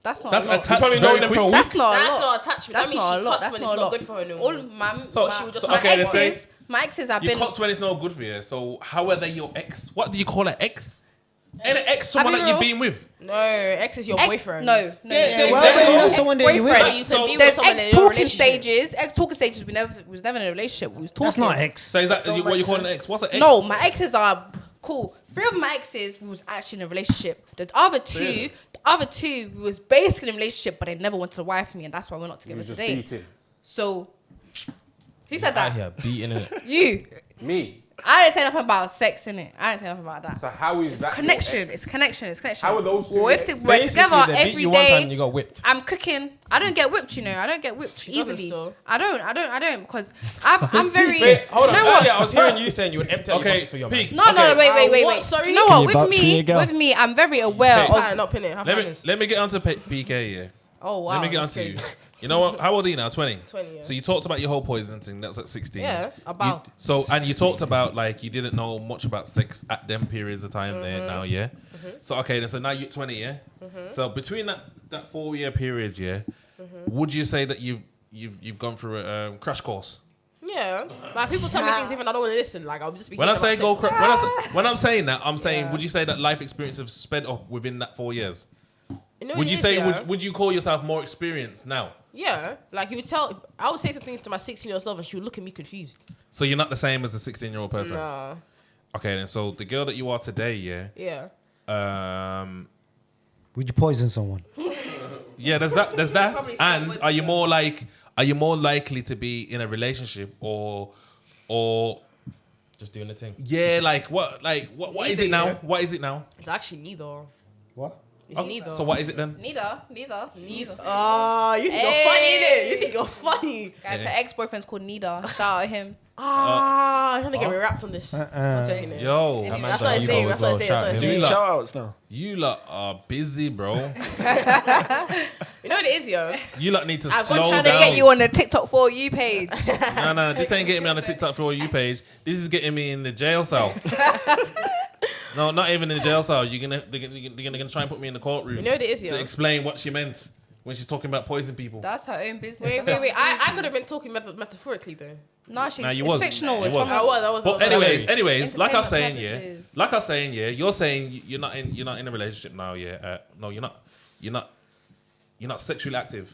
D: That's not.
B: That's
D: a lot.
B: attached
G: You probably
B: very
G: know them for a
B: quick.
G: week.
D: That's not a
E: That's
D: lot.
E: not attachment.
D: That's
E: That means
D: not
E: she
D: a lot.
E: cuts
D: That's
E: when
D: not
E: it's
D: a
E: not
D: lot.
E: good for her no
D: All
E: more.
D: my exes have
B: You
D: been.
B: cuts when it's not good for you. So how are they your ex? What do you call an ex? Ain't an ex someone
D: be
B: that you've
D: real.
B: been with?
E: No, ex is your boyfriend.
D: No.
G: Yeah,
C: Well,
G: exactly.
C: then that's someone that you
D: Boyfriend.
C: with.
E: You
B: So-
E: can be with
D: There's
E: someone in
D: ex
E: your
D: talking
E: relationship.
D: stages. Ex talking stages. We was never in a relationship. We was talking.
C: That's not X.
B: So is that
C: Don't
B: what you
C: make
B: call an
C: sense.
B: ex? What's an ex?
D: No, my exes are cool. 3 of my exes we was actually in a relationship. The other two we was basically in a relationship, but they never wanted to wife me, and that's why we're not together
A: Just
D: today.
A: beating.
D: So, who said
G: Out
D: that?
G: here beating it.
D: You.
A: Me.
D: I didn't say nothing about sex in it. I didn't say nothing about that.
A: So how is that? your
D: Connection.
A: ex?
D: It's connection. It's connection.
A: How are those two
D: Well, if
A: ex?
D: we're
G: Basically,
D: together
G: they beat
D: every
G: you one time
D: day,
G: and you got whipped.
D: I'm cooking. I don't get whipped, you know. I don't get whipped
E: She doesn't
D: easily.
E: still.
D: I don't because I'm very.
G: Wait, hold on.
D: You know what?
G: Earlier, I was hearing you saying you would empty out your
B: Okay,
G: pockets for your
B: peak.
G: man.
D: No,
B: Okay.
D: wait.
E: What? Sorry?
D: Do you know
F: Can
D: what?
F: you vouch
D: With
F: for your
D: me,
F: girl?
D: I'm very aware
B: Hey.
D: of.
E: Pattern up in it. Have
B: Let me
E: manners.
B: let me get onto PK. Yeah.
E: Oh wow.
B: Let me get
E: that's
B: onto you.
E: crazy.
B: You know what? How old are you now? 20?
E: 20, yeah.
B: So you talked about your whole poison thing. That was at 16.
E: Yeah, about.
B: And you talked about like you didn't know much about sex at them periods of time there now, yeah? So okay, then so now you're 20, yeah? So between that 4-year period, yeah, would you say that you've gone through a crash course?
E: Yeah. Like people tell me things even I don't want to listen. Like I'll just be.
B: When I
E: hearing
B: say
E: about
B: go
E: sex.
B: when I'm saying that, I'm saying
E: Yeah.
B: would you say that life experience have sped up within that 4 years?
E: You know what
B: Would
E: it
B: you
E: is,
B: say
E: yeah?
B: would you call yourself more experienced now?
E: Yeah. Like you would tell. I would say some things to my 16-year-old self, and she would look at me confused.
B: So you're not the same as a 16-year-old person.
E: Nah.
B: Okay, then so the girl that you are today, yeah.
E: Yeah.
C: Would you poison someone?
B: Yeah, there's that.
E: Probably still
B: And
E: would,
B: are you more likely to be in a relationship or
G: Just doing the thing.
B: yeah, what is it now?
E: Neither.
B: What is it now?
E: It's actually neither.
C: What?
E: It's neither.
B: So what is it then?
D: Neither.
E: Ah, you think you're funny, innit? You think you're funny.
D: Guys, her ex-boyfriend's called Nida. Shout out to him.
E: Ah, I'm trying to get me wrapped on this. I'm joking, innit?
B: Yo,
E: Anyway, that's what I say. That's what I say. That's what I
B: You
E: say.
B: lot-
F: Shout outs now.
B: you lot are busy, bro.
E: You know what it is, yo?
B: You lot need to
D: I've
B: slow
D: gone trying
B: down.
D: to get you on the TikTok For You page.
B: No, this ain't getting me on the TikTok For You page. This is getting me in the jail cell. No, not even in the jail cell. They're gonna try and put me in the courtroom.
E: You know what it is,
B: to
E: yo?
B: explain what she meant when she's talking about poison people.
D: That's her own business.
E: Wait. I could have been talking metaphorically, though.
D: No, she's
B: Nah, you
D: it's
B: was.
D: fictional.
B: You
D: It's
B: was.
D: from
E: I was.
B: But anyways, like I was saying,
D: Entertainment purposes.
B: like I was saying, you're saying you're not in a relationship now, yeah. No, you're not sexually active.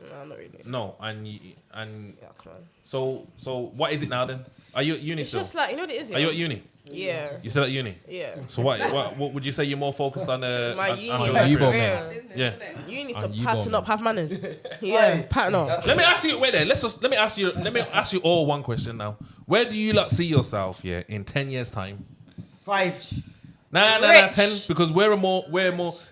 E: No, not really.
B: No, and
E: Yeah, come on.
B: so what is it now then? Are you at uni
E: It's
B: still?
E: just like, you know what it is, yo?
B: Are you at uni?
E: Yeah.
B: You still at uni?
E: Yeah.
B: So what would you say you're more focused on?
E: My
B: on
E: uni,
B: your
E: like,
B: career?
G: man.
B: Yeah.
E: You need to
G: On you,
E: pattern
G: bro,
E: up, have manners. Yeah, pattern up.
B: Let me ask you. Wait there. Let me ask you all one question now. Where do you lot see yourself? Yeah, in 10 years time.
C: 5.
B: Nah,
D: Rich.
B: 10 because we're more.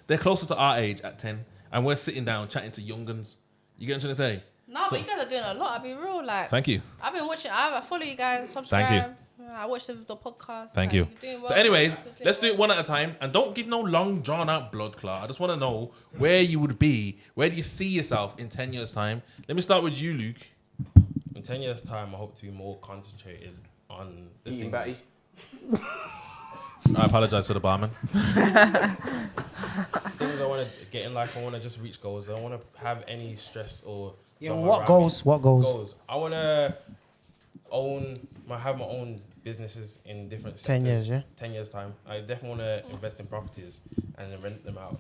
B: They're closer to our age at 10, and we're sitting down chatting to younguns. You get what I'm trying to say?
D: No, but you guys are doing a lot. I'll be real. Like,
B: Thank you.
D: I've been watching. I follow you guys. Subscribe.
B: Thank you.
D: I watch the podcast.
B: Thank
D: like,
B: you.
D: you're doing well.
B: So, anyways,
D: You're doing
B: let's do
D: well.
B: it one at a time, and don't give no long, drawn-out blood clot. I just want to know where you would be. Where do you see yourself in 10 years' time? Let me start with you, Luke.
G: In 10 years' time, I hope to be more concentrated on the
A: Eating
G: things.
A: batty.
B: I apologize for the barman.
G: Things I want to get in life. I want to just reach goals. I don't want to have any stress or.
C: Yeah,
G: drama
C: what
G: around
C: goals?
G: me.
C: What goals?
G: Goals. I want to have my own businesses in different
C: 10
G: sectors.
C: years, yeah?
G: 10 years time. I definitely want to invest in properties and then rent them out.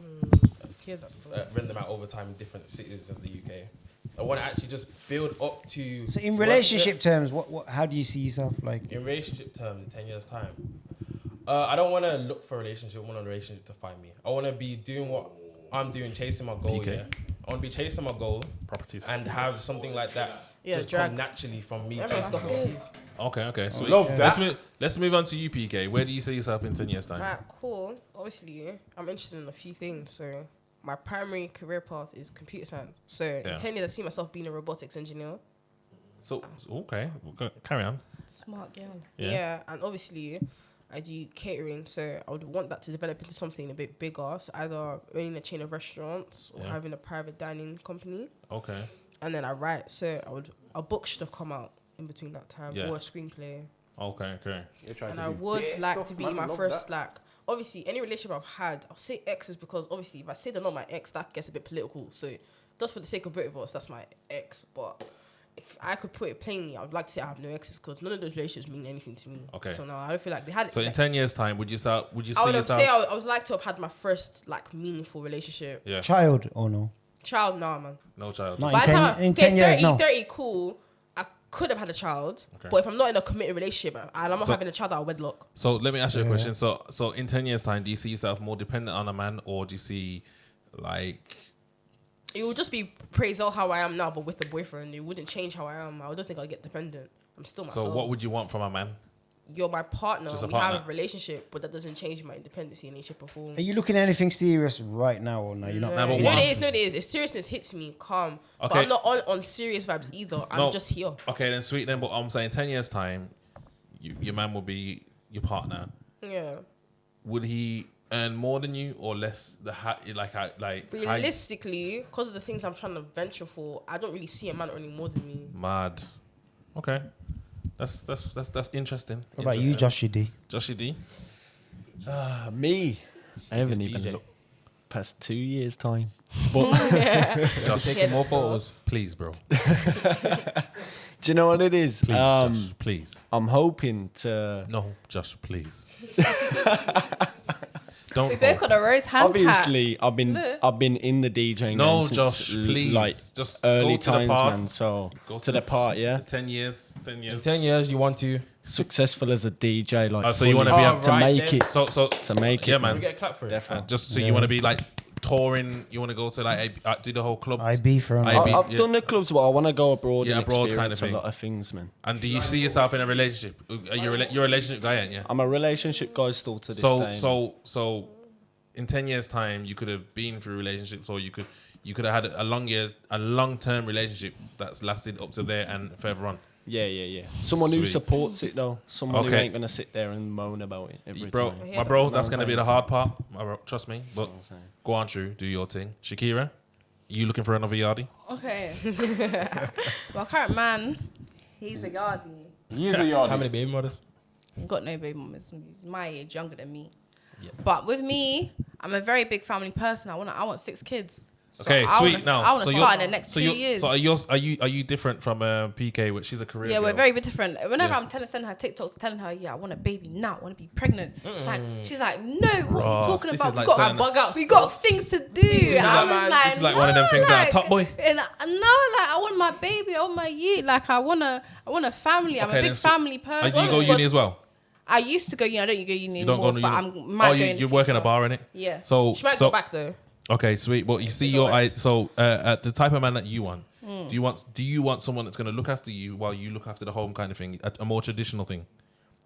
G: Rent them out over time in different cities of the UK. I want to actually just build up to.
C: So in relationship terms, what? How do you see yourself like?
G: In relationship terms, in 10 years' time, I don't want to look for a relationship. I want a relationship to find me. I want to be doing what I'm doing, chasing my goal.
B: PK.
G: Yeah. I want to be chasing my goal
B: Properties.
G: and have something like that just
E: drag.
G: come naturally from me.
E: Everyone's got
G: chasing
E: properties.
B: Okay, sweet.
A: love that.
B: Let's move on to you, PK. Where do you see yourself in 10 years' time?
E: Right, cool. Obviously, I'm interested in a few things. So, my primary career path is computer science. So,
B: Yeah.
E: in 10 years, I see myself being a robotics engineer.
B: So, okay, carry on.
D: Smart girl.
B: Yeah.
E: And obviously, I do catering. So, I would want that to develop into something a bit bigger. So, either owning a chain of restaurants or
B: Yeah.
E: having a private dining company.
B: Okay.
E: And then I write. So, a book should have come out in between that time
B: Yeah.
E: or a screenplay.
B: Okay.
A: You're trying
E: And
A: to
E: I
A: do
E: would
A: bit
E: like
A: stuff,
E: to be
A: man.
E: my
A: Love
E: first,
A: that.
E: like, obviously, any relationship I've had, I'll say exes because obviously, if I say they're not my ex, that gets a bit political. So, just for the sake of both of us, that's my ex. But if I could put it plainly, I would like to say I have no exes because none of those relationships mean anything to me.
B: Okay.
E: So, no, I don't feel like they had it.
B: So in
E: like,
B: 10 years' time, would you see
E: I would
B: yourself?
E: say I would like to have had my first, like, meaningful relationship.
B: Yeah.
C: Child or no?
E: Child, nah, man.
B: No child.
C: No,
E: By the time
C: in 10 years,
E: 30,
C: no.
E: 30, cool. I could have had a child,
B: Okay.
E: but if I'm not in a committed relationship and I'm not
B: So-
E: having a child out of wedlock,
B: So let me ask you a question. So in 10 years' time, do you see yourself more dependent on a man, or do you see like?
E: it will just be praise all how I am now, but with a boyfriend. It wouldn't change how I am. I don't think I'll get dependent. I'm still myself.
B: So what would you want from a man?
E: You're my partner.
B: Just a
E: We
B: partner.
E: have a relationship, but that doesn't change my independency in any shape or form.
C: Are you looking at anything serious right now or no? You're not.
B: Number
E: You know
B: one.
E: what it is? No, it is. If seriousness hits me, calm. But
B: Okay.
E: I'm not on serious vibes either. I'm
B: No.
E: just here.
B: Okay, then sweet. Then, but I'm saying 10 years' time, your man will be your partner.
E: Yeah.
B: Would he earn more than you or less?
E: Realistically, because of the things I'm trying to venture for, I don't really see a man earning more than me.
B: Mad. Okay, that's interesting.
C: What about you, Joshie D?
B: Joshie D?
F: Me, I haven't
G: It's
F: even
G: DJ.
F: looked past 2 years' time. But
B: Josh,
G: Taking more
E: stuff.
G: photos.
B: please, bro.
F: do you know what it is?
B: Please, Josh, please.
F: I'm hoping to.
B: No, Josh, please. Don't.
D: We both got a rose hand
F: Obviously, I've been
D: Look.
F: in the DJing
B: No,
F: game since
B: Josh, please.
F: like
B: Just
F: early
B: go to the
F: times,
B: past.
F: man. So
B: Go
F: to the part, yeah.
B: 10 years. 10 years.
G: In 10 years, you want to
F: Successful as a DJ, like
B: Oh, so you wanna be
F: fully
B: able
F: to
G: Alright
F: make
G: then.
F: it.
B: So
F: To make
B: yeah,
F: it,
B: man.
G: we get a clap for it.
F: Definitely.
B: Just so you want to be like touring. You want to go to like do the whole club.
C: IB for
B: IB.
F: I've
B: yeah.
F: done the clubs, but I want to go abroad
B: Yeah,
F: and
B: abroad
F: experience
B: kind of thing.
F: a lot of things, man.
B: And do you see yourself in a relationship? Are you you're a relationship guy, aren't you?
F: I'm a relationship guy still to this day.
B: So in 10 years' time, you could have been through relationships, or you could have had a long-term relationship that's lasted up to there and further on.
F: Yeah. Someone who
B: Sweet.
F: supports it though. Someone who
B: Okay.
F: ain't gonna sit there and moan about it every
B: Bro,
F: time.
E: Yeah,
B: my bro,
E: that's
B: that's
F: what
B: gonna
F: I'm
B: be
F: saying.
B: the hard part. My bro, trust me. But
F: what I'm saying.
B: go on, True, do your thing. Shakira, you looking for another yardie?
D: Okay. My current man, he's a yardie.
A: He's a yard.
G: How many baby mothers?
D: Got no baby mamas. He's my age, younger than me. But with me, I'm a very big family person. I want 6 kids. So
B: Okay,
D: I
B: sweet.
D: wanna,
B: Now,
D: I want
B: so
D: to
B: you're-
D: start in the next 2 years.
B: So are you different from PK, which she's a career?
D: Yeah, we're
B: girl?
D: very different. Whenever
B: Yeah.
D: I'm sending her TikToks, telling her, yeah, I want a baby now, I want to be pregnant. She's like, no, what are you
B: Ross,
D: talking
B: this
D: about?
B: is like
D: We got,
B: saying-
E: Bug out
D: we
E: stuff.
D: got things to do. And I was
E: man.
D: like,
B: This is like one of them
D: no,
B: things that are
D: like,
B: Top Boy.
D: And I want my baby, I want my youth. Like, I want a family. I'm
B: Okay,
D: a
B: then
D: big
B: so-
D: family person.
B: Do you go uni as well?
D: I used to go uni. I don't go uni
B: You don't
D: anymore,
B: go to
D: but
B: uni.
D: I'm might go in the
B: you work in a
D: future.
B: bar, innit?
D: Yeah.
B: So
E: She might go back though.
B: Okay, sweet. But you see
E: It
B: your
E: works.
B: the type of man that you want. Do you want someone that's gonna look after you while you look after the home kind of thing, a more traditional thing?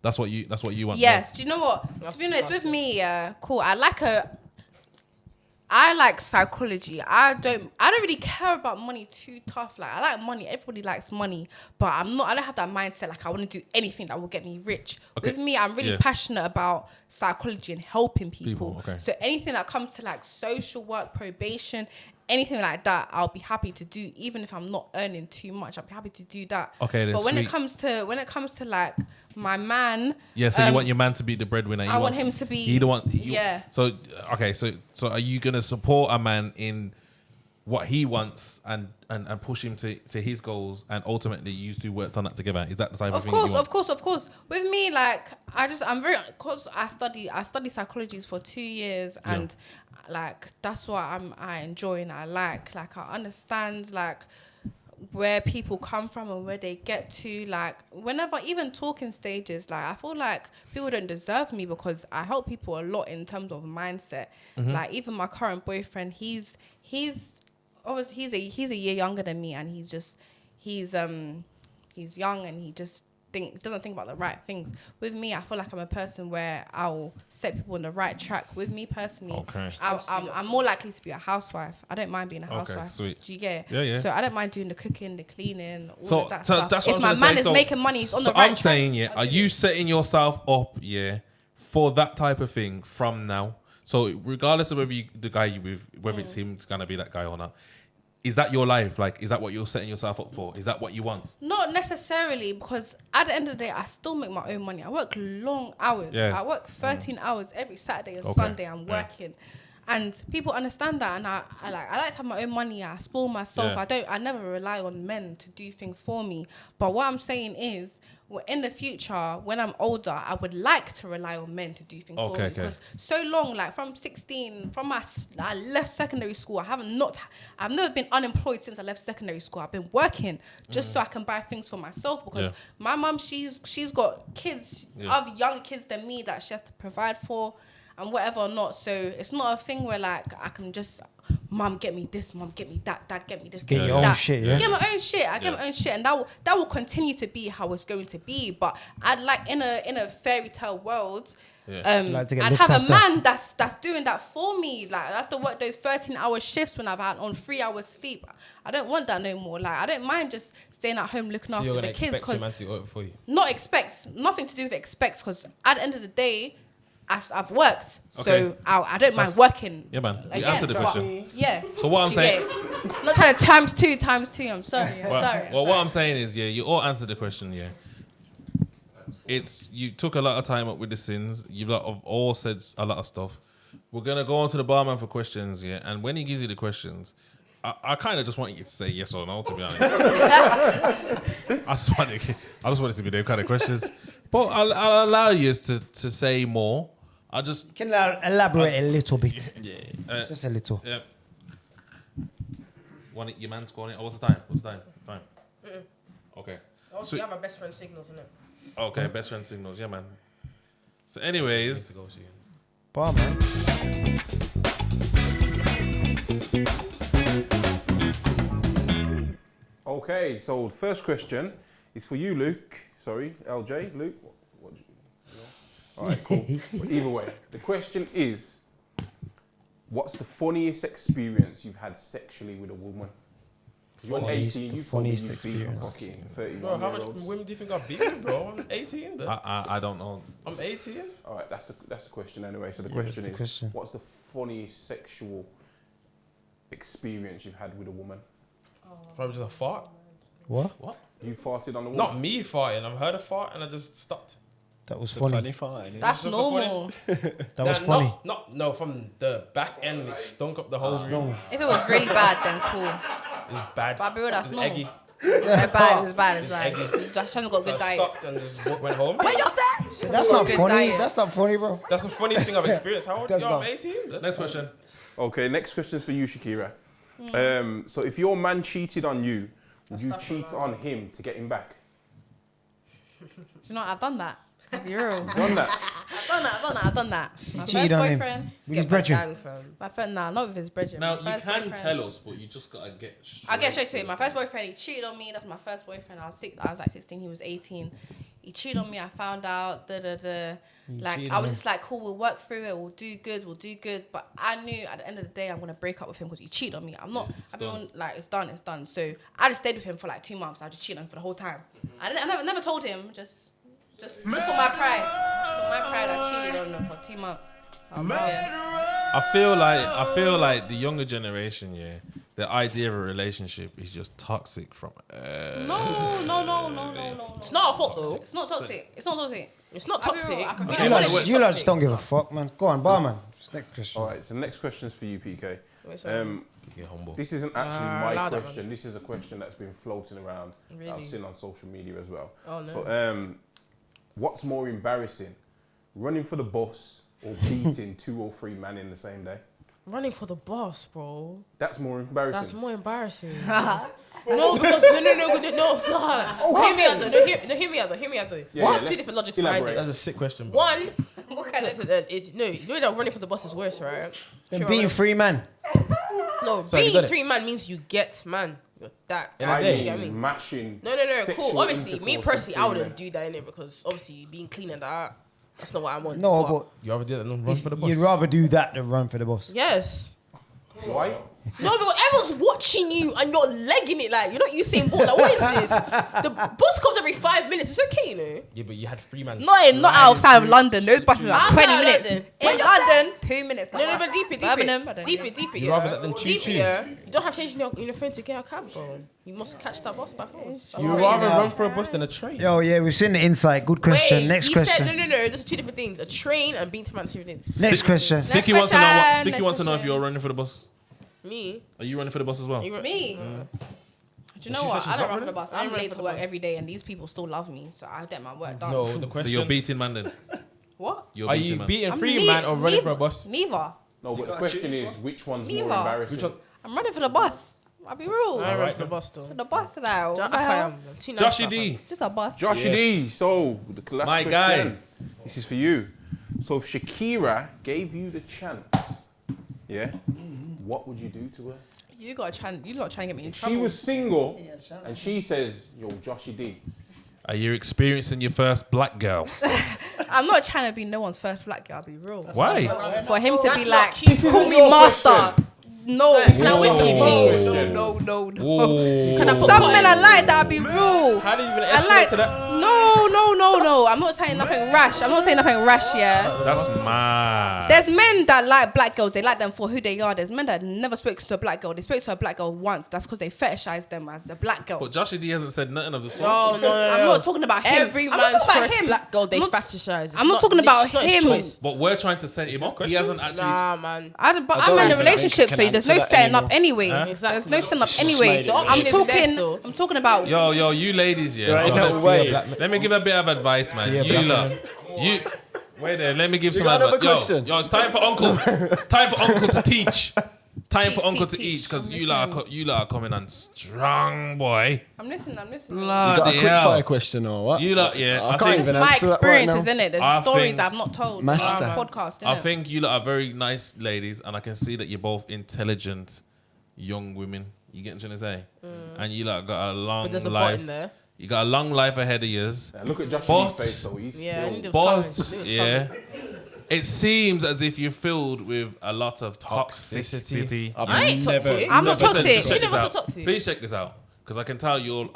B: That's what you want.
D: Yes. Do you know what?
E: That's
D: To be honest, with
E: disgusting.
D: me, cool. I like psychology. I don't really care about money too tough. Like I like money. Everybody likes money, but I don't have that mindset. Like I want to do anything that will get me rich.
B: Okay.
D: With me, I'm really
B: Yeah.
D: passionate about psychology and helping people.
B: Okay.
D: So anything that comes to like social work, probation, anything like that, I'll be happy to do. Even if I'm not earning too much, I'll be happy to do that.
B: Okay, then
D: But when it
B: sweet.
D: comes to like my man,
B: Yeah, so you want your man to be the breadwinner.
D: I want him to be-
B: He the one.
D: yeah.
B: So okay, so are you gonna support a man in what he wants and push him to his goals, and ultimately you two worked on that together? Is that the type of
D: Of
B: thing?
D: course,
B: you want?
D: of course. With me, like because I study psychology for 2 years, and like that's what I enjoy and I like. Like I understand like where people come from and where they get to. Like whenever even talking stages, like I feel like people don't deserve me because I help people a lot in terms of mindset.
B: Mm-hmm.
D: Like even my current boyfriend, he's obviously he's a year younger than me, and he's young, and he just doesn't think about the right things. With me, I feel like I'm a person where I'll set people on the right track. With me personally,
B: Okay.
D: I'm more likely to be a housewife. I don't mind being a housewife.
B: Okay, sweet.
D: Do you get it?
B: Yeah.
D: So I don't mind doing the cooking, the cleaning, all
B: So
D: of that
B: so
D: stuff.
B: that's
D: If
B: what
D: my
B: I'm trying
D: man
B: to
D: is
B: say. So-
D: making money, he's on the
B: So
D: right
B: I'm
D: track.
B: saying, yeah, are you setting yourself up, yeah, for that type of thing from now? So regardless of whether the guy you with, whether it's him, it's gonna be that guy or not. Is that your life? Like, is that what you're setting yourself up for? Is that what you want?
D: Not necessarily, because at the end of the day, I still make my own money. I work long hours.
B: Yeah.
D: I work 13 hours every Saturday and
B: Okay.
D: Sunday. I'm
B: Yeah.
D: working. And people understand that, and I like to have my own money. I spoil myself.
B: Yeah.
D: I never rely on men to do things for me. But what I'm saying is, in the future, when I'm older, I would like to rely on men to do things for me.
B: Okay.
D: Because so long, like from 16, I left secondary school. I've never been unemployed since I left secondary school. I've been working just so I can buy things for myself, because my mum, she's got kids, other younger kids than me that she has to provide for and whatever or not. So it's not a thing where like I can just, mum get me this, mum get me that, dad get me this,
C: Get
D: me
C: your own
D: that.
C: shit, yeah?
D: Get my own shit. I get my own shit, and that will continue to be how it's going to be. But I'd like in a fairy tale world.
C: Like to get
D: I'd
C: looked
D: have
C: after.
D: a man that's doing that for me. Like I have to work those 13-hour shifts when I've had on 3 hours sleep. I don't want that no more. Like I don't mind just staying at home looking
G: So
D: after
G: you're
D: the
G: gonna
D: kids,
G: expect your
D: because
G: man to do it for you?
D: not expect, nothing to do with expect, because at the end of the day, I've worked,
B: Okay.
D: so I don't mind working.
B: Yeah, man. You
D: Again,
B: answered the
D: but-
B: question.
D: Yeah.
B: So what I'm
D: Do you
B: saying-
D: get it? I'm not trying to times two. I'm sorry.
B: Well, what I'm saying is, yeah, you all answered the question, yeah. It's you took a lot of time up with the sins. You've all said a lot of stuff. We're gonna go on to the barman for questions, yeah. And when he gives you the questions, I kind of just want you to say yes or no. To be honest, I just want it to be them kind of questions. But I'll allow you to say more.
C: Can you elaborate a little bit?
B: Yeah.
C: Just a little.
B: Yeah. Want it, your man's calling. Oh, what's the time? Time. Okay.
E: Also, you have my best friend signals, innit?
B: Okay, best friend signals. Yeah, man. So, anyways,
G: To go soon.
C: Bar, man.
A: Okay, so the first question is for you, Luke. Sorry, LJ. Luke, what do you know? All right, cool. But either way, the question is, what's the funniest experience you've had sexually with a woman? You're on 18, you told me
C: Funniest
A: you've been
C: experience.
A: fucking 31
G: Bro, how
A: year
G: much
A: olds.
G: women do you think I've beaten, bro? I'm 18, bro.
B: I don't know.
G: I'm 18.
A: All right, that's the question anyway. So the
C: Yeah,
A: question
C: that's the
A: is,
C: question.
A: what's the funniest sexual experience you've had with a woman?
G: Probably just a fart.
C: What?
A: You farted on the woman?
G: Not me farting. I've heard a fart and I just stopped.
C: That was
F: The
C: funny.
F: fine.
D: That's
G: just a
D: normal.
C: That was funny.
G: No, from the back end, it stunk up the whole room.
D: If it was really bad, then cool.
G: It was bad.
D: But bro, that's
G: It's
D: normal.
G: eggy.
D: It's bad. It's bad. It's
G: It's
D: like
G: eggy.
D: she hasn't got
G: So
D: good
G: I
D: diet.
G: stopped and just went home.
C: That's not
D: Good
C: funny.
D: diet.
C: That's not funny, bro.
G: That's the funniest thing I've experienced. How old are
C: That's
G: you? I'm
C: not-
G: 18.
B: Next question.
A: Okay, next question is for you, Shakira. So if your man cheated on you, would you cheat on him to get him back?
D: Do you know what? I've done that. To be real.
A: Done that?
D: I've done that. My
C: cheated
D: first
C: on him.
D: boyfriend.
C: With his brethren.
D: My friend, nah, not with his brethren.
B: Now,
D: My
B: you
D: first
B: can
D: boyfriend.
B: tell us, but you just gotta get
D: I'll get straight to it. My first boyfriend, he cheated on me. That's my first boyfriend. I was like 16. He was 18. He cheated on me. I found out. Like
C: cheated
D: I
C: on
D: was
C: him.
D: just like, cool. We'll work through it. We'll do good. But I knew at the end of the day, I'm gonna break up with him because he cheated on me. I'm not. I've been like, it's done. So I just stayed with him for like 2 months. I just cheated on him for the whole time. I never told him. Just for my pride. For my pride, I cheated on him for 2 months. Yeah.
B: I feel like the younger generation, yeah, the idea of a relationship is just toxic from.
D: No.
E: It's not our fault, though.
D: It's not toxic. It's not toxic.
E: It's not
D: I'll be
E: toxic.
D: real, I can be
E: We don't
C: You
E: want
C: lot,
E: it to be
C: you lot
E: toxic.
C: just don't give a fuck, man. Go on, barman. Next question.
A: All right, so the next question is for you, PK.
E: Wait, sorry.
G: Get humble.
A: This isn't actually my
E: louder,
A: question. This is a question that's been floating around.
E: Really?
A: I've seen on social media as well.
E: Oh, no.
A: So, what's more embarrassing, running for the bus or beating 2 or 3 men in the same day?
E: Running for the boss, bro.
A: That's more embarrassing.
E: That's more embarrassing. No, because no. Hear me out though. Hear me out though.
A: Yeah,
E: What?
A: yeah,
E: Two
A: let's
E: different logics
A: elaborate.
E: behind
G: That's
E: it.
G: a sick question, bro.
E: One, what kind of it's no, you know that running for the boss is worse, right?
C: Then
E: Sure,
C: beating
E: running-
C: 3 men.
E: No,
G: So you
E: being
G: got it.
E: 3 man means you get man. You're that.
G: In a
E: guy,
G: day.
E: you get me?
A: Matching.
E: No,
A: sexual
E: cool. Obviously, me
A: intercourse
E: personally,
A: with
E: I
A: three
E: wouldn't
A: men.
E: do that in it because obviously being clean and that, that's not what I want.
C: No, but
G: You ever did that and run for the bus?
C: you'd rather do that than run for the boss.
E: Yes.
A: Why?
E: No, because everyone's watching you and you're legging it like you're not Usain Bolt. Like, what is this? The bus comes every 5 minutes. It's okay, you know.
G: Yeah, but you had 3 man.
D: Not outside of London. Those buses are
E: Outside
D: 20
E: of
D: minutes.
E: London.
D: In London, 2 minutes.
E: No, but deep it.
D: Birmingham, I don't
E: Deep
D: know.
E: it.
G: You rather that than
E: Deep
G: choo-choo.
E: it, yeah. You don't have change in your phone to get a cab, bro. You must catch that bus back home. That's
G: You
E: crazy.
G: rather run for a bus than a train.
C: Yo, yeah, we've seen the insight. Good question.
E: Wait,
C: Next
E: you
C: question.
E: said no. Those are 2 different things. A train and being 2 man, 2 different things.
C: Next question.
B: Sticky wants to know.
D: question,
B: Sticky
D: next
B: wants to know if
D: question.
B: you're running for the bus.
E: Me.
B: Are you running for the bus as well?
D: Me? Do you know
G: She
D: what?
G: said
D: I
G: she's
D: don't
G: not
D: run for the
G: running?
D: bus.
E: I
D: I'm
E: ain't
D: late
E: running
D: for
E: for the
D: work
E: bus.
D: every day, and these people still love me, so I get my work done.
G: No, the
B: So
G: question.
B: you're beating man then.
D: What?
B: You're
G: Are
B: beating
G: you
B: man.
G: beating
D: I'm
G: 3
D: ne-
G: man or running
D: neither-
G: for a bus?
D: Neither.
A: No, but the question is, which one's more
D: Neither.
A: embarrassing?
G: Which one?
D: I'm running for the bus. I'll be real.
E: I run
G: Alright
E: for the
G: then.
E: bus though.
D: For the bus now. What the
E: I
D: hell?
E: am. I'm too nice
B: Joshie
E: for
B: D.
D: Just a bus.
A: Joshie
G: Yes.
A: D. So, the last
B: My
A: question,
B: guy.
A: This is for you. So, if Shakira gave you the chance, yeah, what would you do to her?
D: You got trying to get me in
A: She
D: trouble.
A: was single, and she says, "Yo, Joshie D."
B: Are you experiencing your first black girl?
D: I'm not trying to be no one's first black girl. I'll be real.
B: Why?
D: For him to
E: That's
D: be
E: not
D: like,
E: cute.
D: call me
A: your
D: master.
A: question.
D: No,
E: Can I whip you, please?
D: no.
B: Whoa.
E: Can I put
D: Some
E: cotton?
D: men are like that. I'll be real.
G: How do you even
D: I
G: escalate
D: like
G: to that?
D: no. I'm not saying nothing rash. Yeah.
B: That's mad.
D: There's men that like black girls. They like them for who they are. There's men that never spoke to a black girl. They spoke to a black girl once. That's because they fetishize them as a black girl.
B: But Joshie D hasn't said nothing of the sort.
E: No.
D: I'm not talking about him.
E: Every
D: I'm not
E: man's
D: talking about
E: first
D: him.
E: black girl they
D: I'm not-
E: fetishize. It's
D: I'm not talking about
E: it's not his
D: him.
E: choice.
B: But we're trying to set him up. He hasn't actually.
E: Nah, man.
D: I'm
F: don't
D: in a
F: even
D: relationship,
F: think
D: so
F: I can
D: there's no
F: answer that
D: setting up
F: anymore.
D: anyway.
B: Huh?
E: Exactly.
D: There's no setting up
F: Just
D: anyway.
F: made it
E: The
F: worse.
E: option is there still.
D: I'm talking about.
B: Yo, you ladies, yeah.
F: There ain't
B: Just-
F: no way.
B: Let me give a bit of advice, man.
G: Yeah,
B: You
G: black
B: lot. You. Wait there. Let me give some
F: got
B: advice.
F: another question?
B: Yo, it's time for uncle. Time for uncle to teach. Time for
D: Teach,
B: uncle
D: teach,
B: to eat
D: teach.
B: because
D: I'm
B: you lot are coming on strong, boy.
D: I'm listening.
F: You got a
B: Bloody
F: quick
B: hell.
F: fire question or what?
B: You lot, yeah.
F: I
B: I
F: can't
B: think-
F: even
D: My
F: answer that right
D: experiences
F: now.
D: in it. There's
B: I
D: stories
B: think-
D: I've not told.
F: Master.
D: On this podcast.
B: I
D: innit?
B: think you lot are very nice ladies, and I can see that you're both intelligent young women. You get what I'm trying to say? And you lot got a long
E: But there's a
B: life.
E: bot in there.
B: You got a long life ahead of yours.
A: Yeah, look at Joshie
B: But-
A: D's face, though. He's
E: Yeah, I
A: still...
E: knew it was coming. I knew it
B: But
E: was
B: yeah,
E: coming.
B: it seems as if you're filled with a lot of toxicity.
F: I've
E: I ain't
F: never-
E: toxic.
D: I'm not
B: Listen,
D: toxic.
B: check
E: You
B: this
E: never said
B: out.
E: toxic.
B: Please check this out, because I can tell you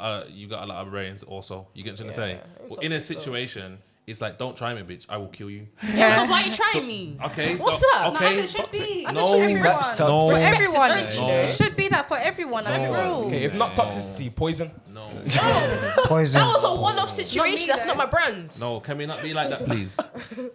B: got a lot of brains. Also, you get what I'm trying to say.
E: I'm
B: But in a
E: toxic, though.
B: situation, it's like, don't try me, bitch. I will kill you.
E: Yeah, why are you trying me?
B: Okay.
E: What's
B: don't-
E: that?
B: Okay.
D: It should be.
E: I said
B: No,
E: should be
F: that's
E: respect.
F: toxic.
B: No.
D: For
E: Respect is
D: everyone.
E: earned, you
B: No.
E: know.
D: It should be that for everyone. I'm
B: No.
D: real.
G: Okay, if not toxicity, poison.
B: No.
C: Poison.
E: That was a one-off situation. That's
D: though.
E: not my brand.
B: No. Can we not be like that, please?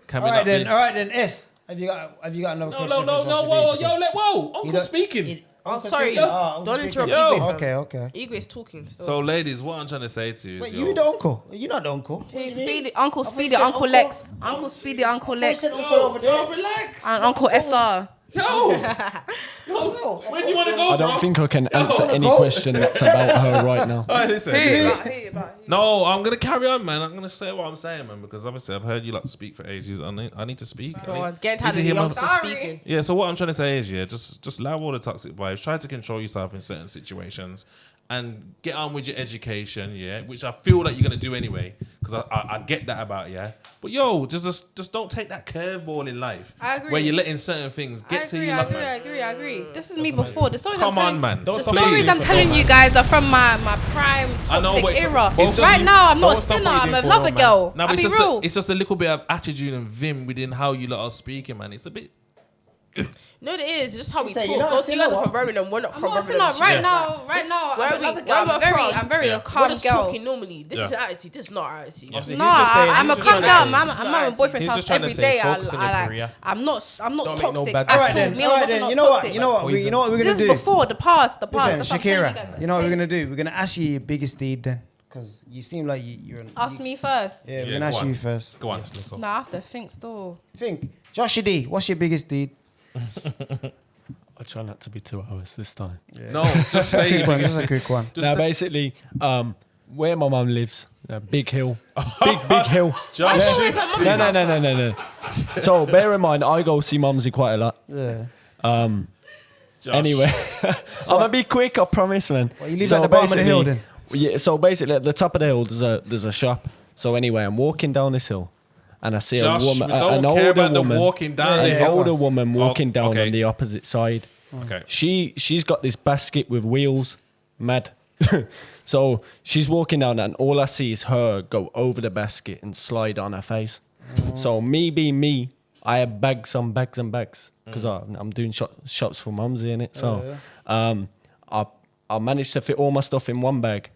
B: Can we
C: All right
B: not
C: then.
B: be?
C: All right then. S. Have you got another
B: No,
C: question?
B: no,
C: for
B: no, no.
C: Joshie D?
B: Whoa,
C: Because
B: whoa.
C: he
B: Uncle
C: don't-
B: speaking.
E: Oh, sorry.
C: Uncle
E: Don't
C: speaking.
E: interrupt
B: Yo.
E: Igwe.
C: Okay, okay.
E: Igwe is talking still.
B: So, ladies, what I'm trying to say to you is,
C: Wait,
B: yo,
C: you the uncle? You're not the uncle.
D: Speedy, Uncle Speedy,
C: said
D: Uncle
C: Uncle.
D: Lex, Uncle Speedy, Uncle Lex, and
B: yo, relax.
D: Uncle SR.
B: Yo, where do you want to go,
F: I don't think I can answer any question that's about her right now.
B: Alright, listen.
D: Who?
B: No, I'm gonna carry on, man. I'm gonna say what I'm saying, man, because obviously I've heard you lot speak for ages. I need to speak.
E: Go
B: I need-
E: on, get
B: need
E: tired
B: to
E: of the
B: hear my-
E: youngsters
D: Sorry.
E: speaking.
B: Yeah, so what I'm trying to say is, yeah, just allow all the toxic vibes. Try to control yourself in certain situations, and get on with your education, yeah, which I feel like you're gonna do anyway, because I get that about you. But yo, just don't take that curveball in life.
D: I agree.
B: Where you're letting certain things get to you, like, man.
D: I agree. This is me before. The stories
B: Come
D: I'm
B: on,
D: telling,
B: man.
G: Don't
D: the
G: stop
D: stories
G: being
D: I'm telling you guys are from my prime
B: I know,
D: toxic
B: but
D: era.
B: it's just-
D: Right now, I'm not a
G: don't stop
D: sinner.
G: what
D: I'm
G: you're
D: a
G: doing
D: lover
G: for, man.
D: girl.
B: No,
D: I'll
B: but
D: be
B: it's
D: real.
B: it's just a little bit of attitude and vim within how you lot are speaking, man. It's a bit.
E: No, it is. It's just how we
C: say
E: talk.
C: you're not a
E: Because you guys
C: sinner,
E: are from Birmingham. We're not
D: I'm
E: from
D: not a
E: Birmingham.
D: sinner. Right now,
E: Where
D: I'm a
E: are we-
D: lover
E: where
D: girl.
E: are we from?
D: I'm very a
E: We're
D: calm
E: just
D: girl.
E: talking normally. This is
B: Yeah.
E: attitude. This is not attitude.
G: Obviously,
D: No,
G: he's just saying-
D: I'm a
G: he's just
D: calm
G: trying
D: girl.
G: to say-
D: I'm at my boyfriend's
G: He's
D: house
G: just trying to
D: every
G: say
D: day.
G: focus on your
D: I
G: career.
D: I'm not
G: Don't make no
D: toxic.
G: bad
D: at
C: All right
D: all.
C: then.
D: Me
C: All
D: and
C: right
D: my
C: then.
D: boyfriend
C: You
D: are
C: know what?
D: toxic.
C: You know what? You know what we're
D: This
C: gonna
D: is
C: do?
D: before the past. The past.
C: Listen,
D: That's what I'm telling you guys.
C: Shakira. You know what we're gonna do? We're gonna ask you your biggest deed then, because you seem like you're.
D: Ask me first.
C: Yeah, we're
B: Yeah,
C: gonna
B: go
C: ask
B: on.
C: you first.
B: Go on.
D: Nah, I have to think still.
C: Think, Joshie D, what's your biggest deed?
F: I try not to be 2 hours this time.
B: No, just say
C: Quick
B: your
C: one,
B: biggest-
C: just a quick one.
B: just
F: Now,
B: say-
F: basically, where my mum lives, Big Hill, big Hill.
B: Josh.
E: Where's her mum's
F: No. So bear in mind, I go see Mumsy quite a lot.
C: Yeah.
F: Anyway, I'm gonna be quick. I promise, man.
C: Well, you live at the bottom of the hill, then.
F: Yeah. So basically, at the top of the hill, there's a shop. So anyway, I'm walking down this hill, and I see
B: Josh,
F: a woman,
B: we don't
F: an
B: care
F: older
B: about them
F: woman,
B: walking down the
F: an
B: hill.
F: older woman walking down
B: okay.
F: on the opposite side.
B: Okay.
F: She's got this basket with wheels, mad. So she's walking down, and all I see is her go over the basket and slide on her face. So me being me, I have bags on bags and bags because I'm doing shops for mums in it. So I managed to fit all my stuff in one bag,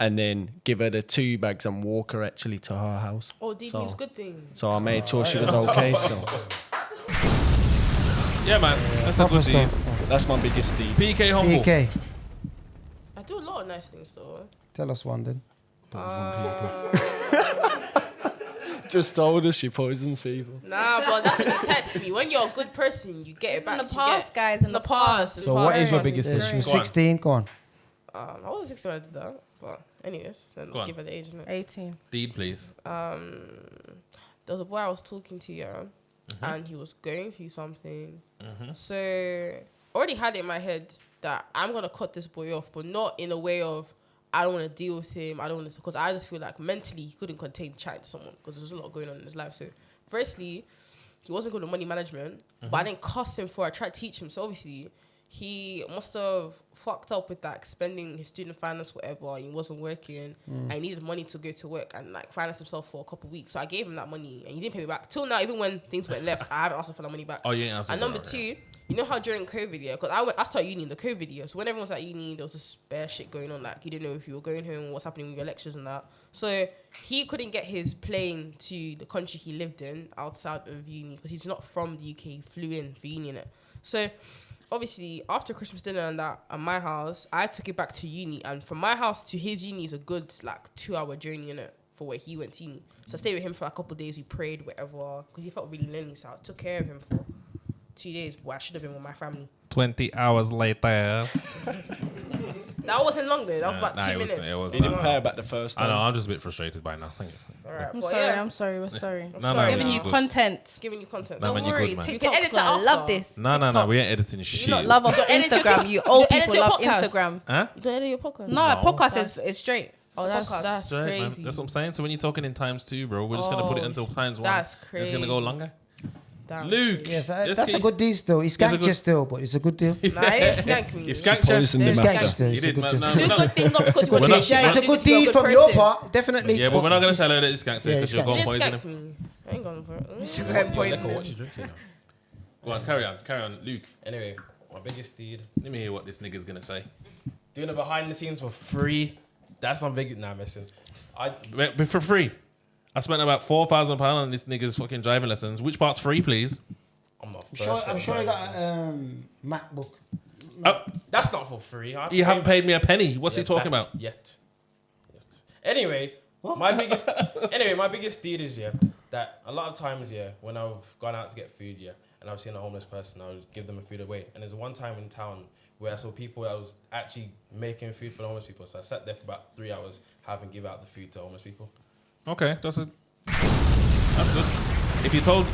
F: and then give her the 2 bags and walk her actually to her house.
E: Oh, DB is good thing.
F: So I made sure she was okay still.
B: Yeah, man. That's a good deed.
F: That's my biggest deed.
B: PK humble.
C: PK,
E: I do a lot of nice things though.
C: tell us one then.
F: Just told her she poisons people.
E: Nah, but that's when you test me. When you're a good person, you get it back.
D: In the past, guys.
E: In the past.
G: So what is your biggest
C: She
G: issue?
C: was
B: Go on.
C: 16. Go on.
E: I wasn't 16 when I did that. But anyways, then
B: Go on.
E: give her the age. Innit?
D: 18.
B: Deed, please.
E: There was a boy I was talking to, yeah, and he was going through something. So I already had it in my head that I'm gonna cut this boy off, but not in a way of I don't want to deal with him. I don't want to, because I just feel like mentally he couldn't contain chatting to someone because there's a lot going on in his life. So firstly, he wasn't good at money management, but I didn't cuss him for it. I tried to teach him. So obviously he must have fucked up with that, spending his student finance, whatever. He wasn't working and he needed money to go to work and like finance himself for a couple of weeks. So I gave him that money and he didn't pay me back. Till now, even when things went left, I haven't asked him for that money back.
B: Oh, you ain't answered
E: And
B: that,
E: number
B: okay.
E: 2, you know how during COVID, yeah, because I started uni in the COVID year. So when everyone was at uni, there was this bare shit going on. Like, you didn't know if you were going home, what's happening with your lectures and that. So he couldn't get his plane to the country he lived in outside of uni because he's not from the UK. He flew in for uni, innit? So obviously, after Christmas dinner and that at my house, I took it back to uni. And from my house to his uni is a good, like, 2-hour journey, innit, for where he went to uni. So I stayed with him for a couple of days. We prayed, whatever, because he felt really lonely. So I took care of him for 2 days. Well, I should have been with my family.
B: 20 hours later.
E: That wasn't long, though. That was about
B: Nah,
E: 2
B: it was-
E: minutes.
B: it was-
F: He didn't pay her back the first
B: I
F: time.
B: know, I'm just a bit frustrated by now. Thank you.
E: All right,
D: I'm
E: but
D: sorry,
E: yeah,
D: I'm sorry, we're sorry.
E: I'm
B: No,
E: sorry.
B: no,
D: Giving
B: no,
D: you
B: good.
D: content.
E: Giving you content.
B: Nah,
E: So
B: man,
D: Don't
B: you're
D: worry,
B: good, man.
E: You can
D: TikTok's
E: edit it
D: I love
E: after.
D: this.
B: No,
D: TikTok.
B: we're editing shit.
D: You not love off
E: edit your
D: Instagram.
E: TikTok.
D: You old
E: You edit
D: people
E: your
D: love
E: podcast.
D: Instagram.
B: Huh?
E: You don't edit your podcast?
D: No, a podcast is straight.
E: Oh,
D: It's a
E: that's
D: podcast.
E: that's
B: Right, man.
E: crazy.
B: That's what I'm saying. So when you're talking in times 2, bro, we're just going to put it
E: Oh,
B: until times 1.
E: that's
B: It's going to go
E: crazy.
B: longer.
E: Damn.
B: Luke.
C: Yes,
B: let's
C: that's a
B: get-
C: good deal still. He
B: a
C: skanked
B: good-
C: you still, but it's a good deal.
E: Nah, he didn't skank me.
B: You skanked you?
F: Poisoned
C: He
F: him
C: skanked
F: after.
C: you still.
B: You
C: It's a
B: did,
C: good
B: man.
C: deal.
B: No,
E: Do
B: no.
E: good things not because you
C: Good
E: want
C: deal.
E: to
C: Yeah, it's a
E: do
C: good
E: this to be a
C: deed
E: good
C: from your
E: person.
C: part, definitely.
B: Yeah, but we're not going to
C: He's-
B: tell her that it's skanked
C: Yeah,
B: because you're
C: it's
B: going
E: Just
B: to poison
E: skanked
B: him.
E: me. I ain't going for it.
G: What you drinking now?
B: Go on, carry on. Luke,
G: Anyway, my biggest deed.
B: let me hear what this nigga's going to say.
G: Doing it behind the scenes for free. That's my big. Nah, missing.
B: But for free. I spent about £4,000 on this nigga's fucking driving lessons. Which part's free, please?
G: I'm not
C: I'm
G: first.
C: sure he got a MacBook.
B: Oh,
G: That's not for free.
B: you haven't paid me a penny. What's he talking about?
G: Yet. Anyway, my biggest deed is that a lot of times when I've gone out to get food and I've seen a homeless person, I would give them a food away. And there's one time in town where I saw people that was actually making food for the homeless people. So I sat there for about 3 hours having give out the food to homeless people.
B: Okay, that's good. If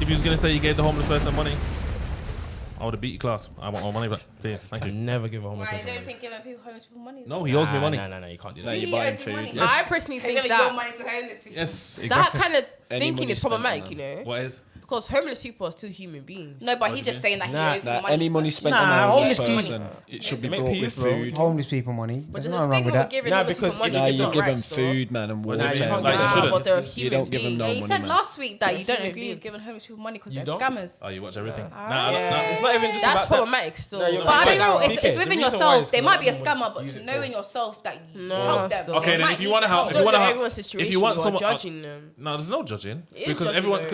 B: you was gonna say you gave the homeless person money, I would have beat your class. I want my money back, please. Thank
G: I
B: you.
G: never give a homeless
D: Why, you
G: person
D: don't
G: money.
D: think giving people homeless people money is
B: No, he owes me money.
G: No, you can't do
F: Now
G: that.
F: you're
D: He
F: buying
D: owes you
F: food.
D: money.
E: I personally think
D: Giving
E: that
D: your money to homeless people.
B: Yes,
E: that
B: exactly.
E: kind of
F: Any
E: thinking
F: money
E: is
F: spent on
E: problematic,
F: them.
E: you know,
B: What is?
E: because homeless people are still human beings.
D: No, but he's just saying that he owes you money.
F: Any money spent
C: Nah,
F: on a homeless
C: homeless
F: person, it should be
G: Make
F: brought
G: peace,
F: with
G: bro.
F: food.
C: Homeless people money.
E: But
C: There's
E: there's a
C: nothing wrong
E: stigma
C: with
E: with
C: that.
E: giving
G: Nah,
E: homeless people
G: because
E: money.
F: Now
E: It's
F: you
E: not
F: give
E: right
F: them
E: still.
F: food, man, and water.
G: Nah, you can't
F: and
G: do that.
B: you
E: Nah,
B: shouldn't.
E: but they're
F: You
E: human
F: don't give them
E: beings.
F: no
D: Yeah, you
F: money,
D: said
F: man.
D: last week that you don't
E: Human
D: agree
E: being.
D: with giving homeless people money because
G: You
D: they're
G: don't?
D: scammers.
B: Oh, you watch everything.
E: Yeah.
G: It's not even just
E: That's
G: about that.
E: problematic still.
G: No, you're
D: But I
G: right.
D: don't know,
G: PK,
D: it's
G: the
D: within
G: reason why
D: yourself.
G: is
D: They
G: 'cause
D: might be a
G: I'm
D: scammer, but
G: use
D: to
G: it
D: know
G: for-
D: in yourself that you
E: No,
D: help them.
E: still.
B: Okay,
D: They
B: then
D: might
B: if you
D: need
B: want to help,
D: help.
B: if
E: Don't
B: you want to
E: know
B: help,
E: everyone's situation.
B: if you want
E: you are
B: someone,
E: judging them.
B: no, there's no judging
E: It is
B: because
E: judging,
B: everyone
E: though.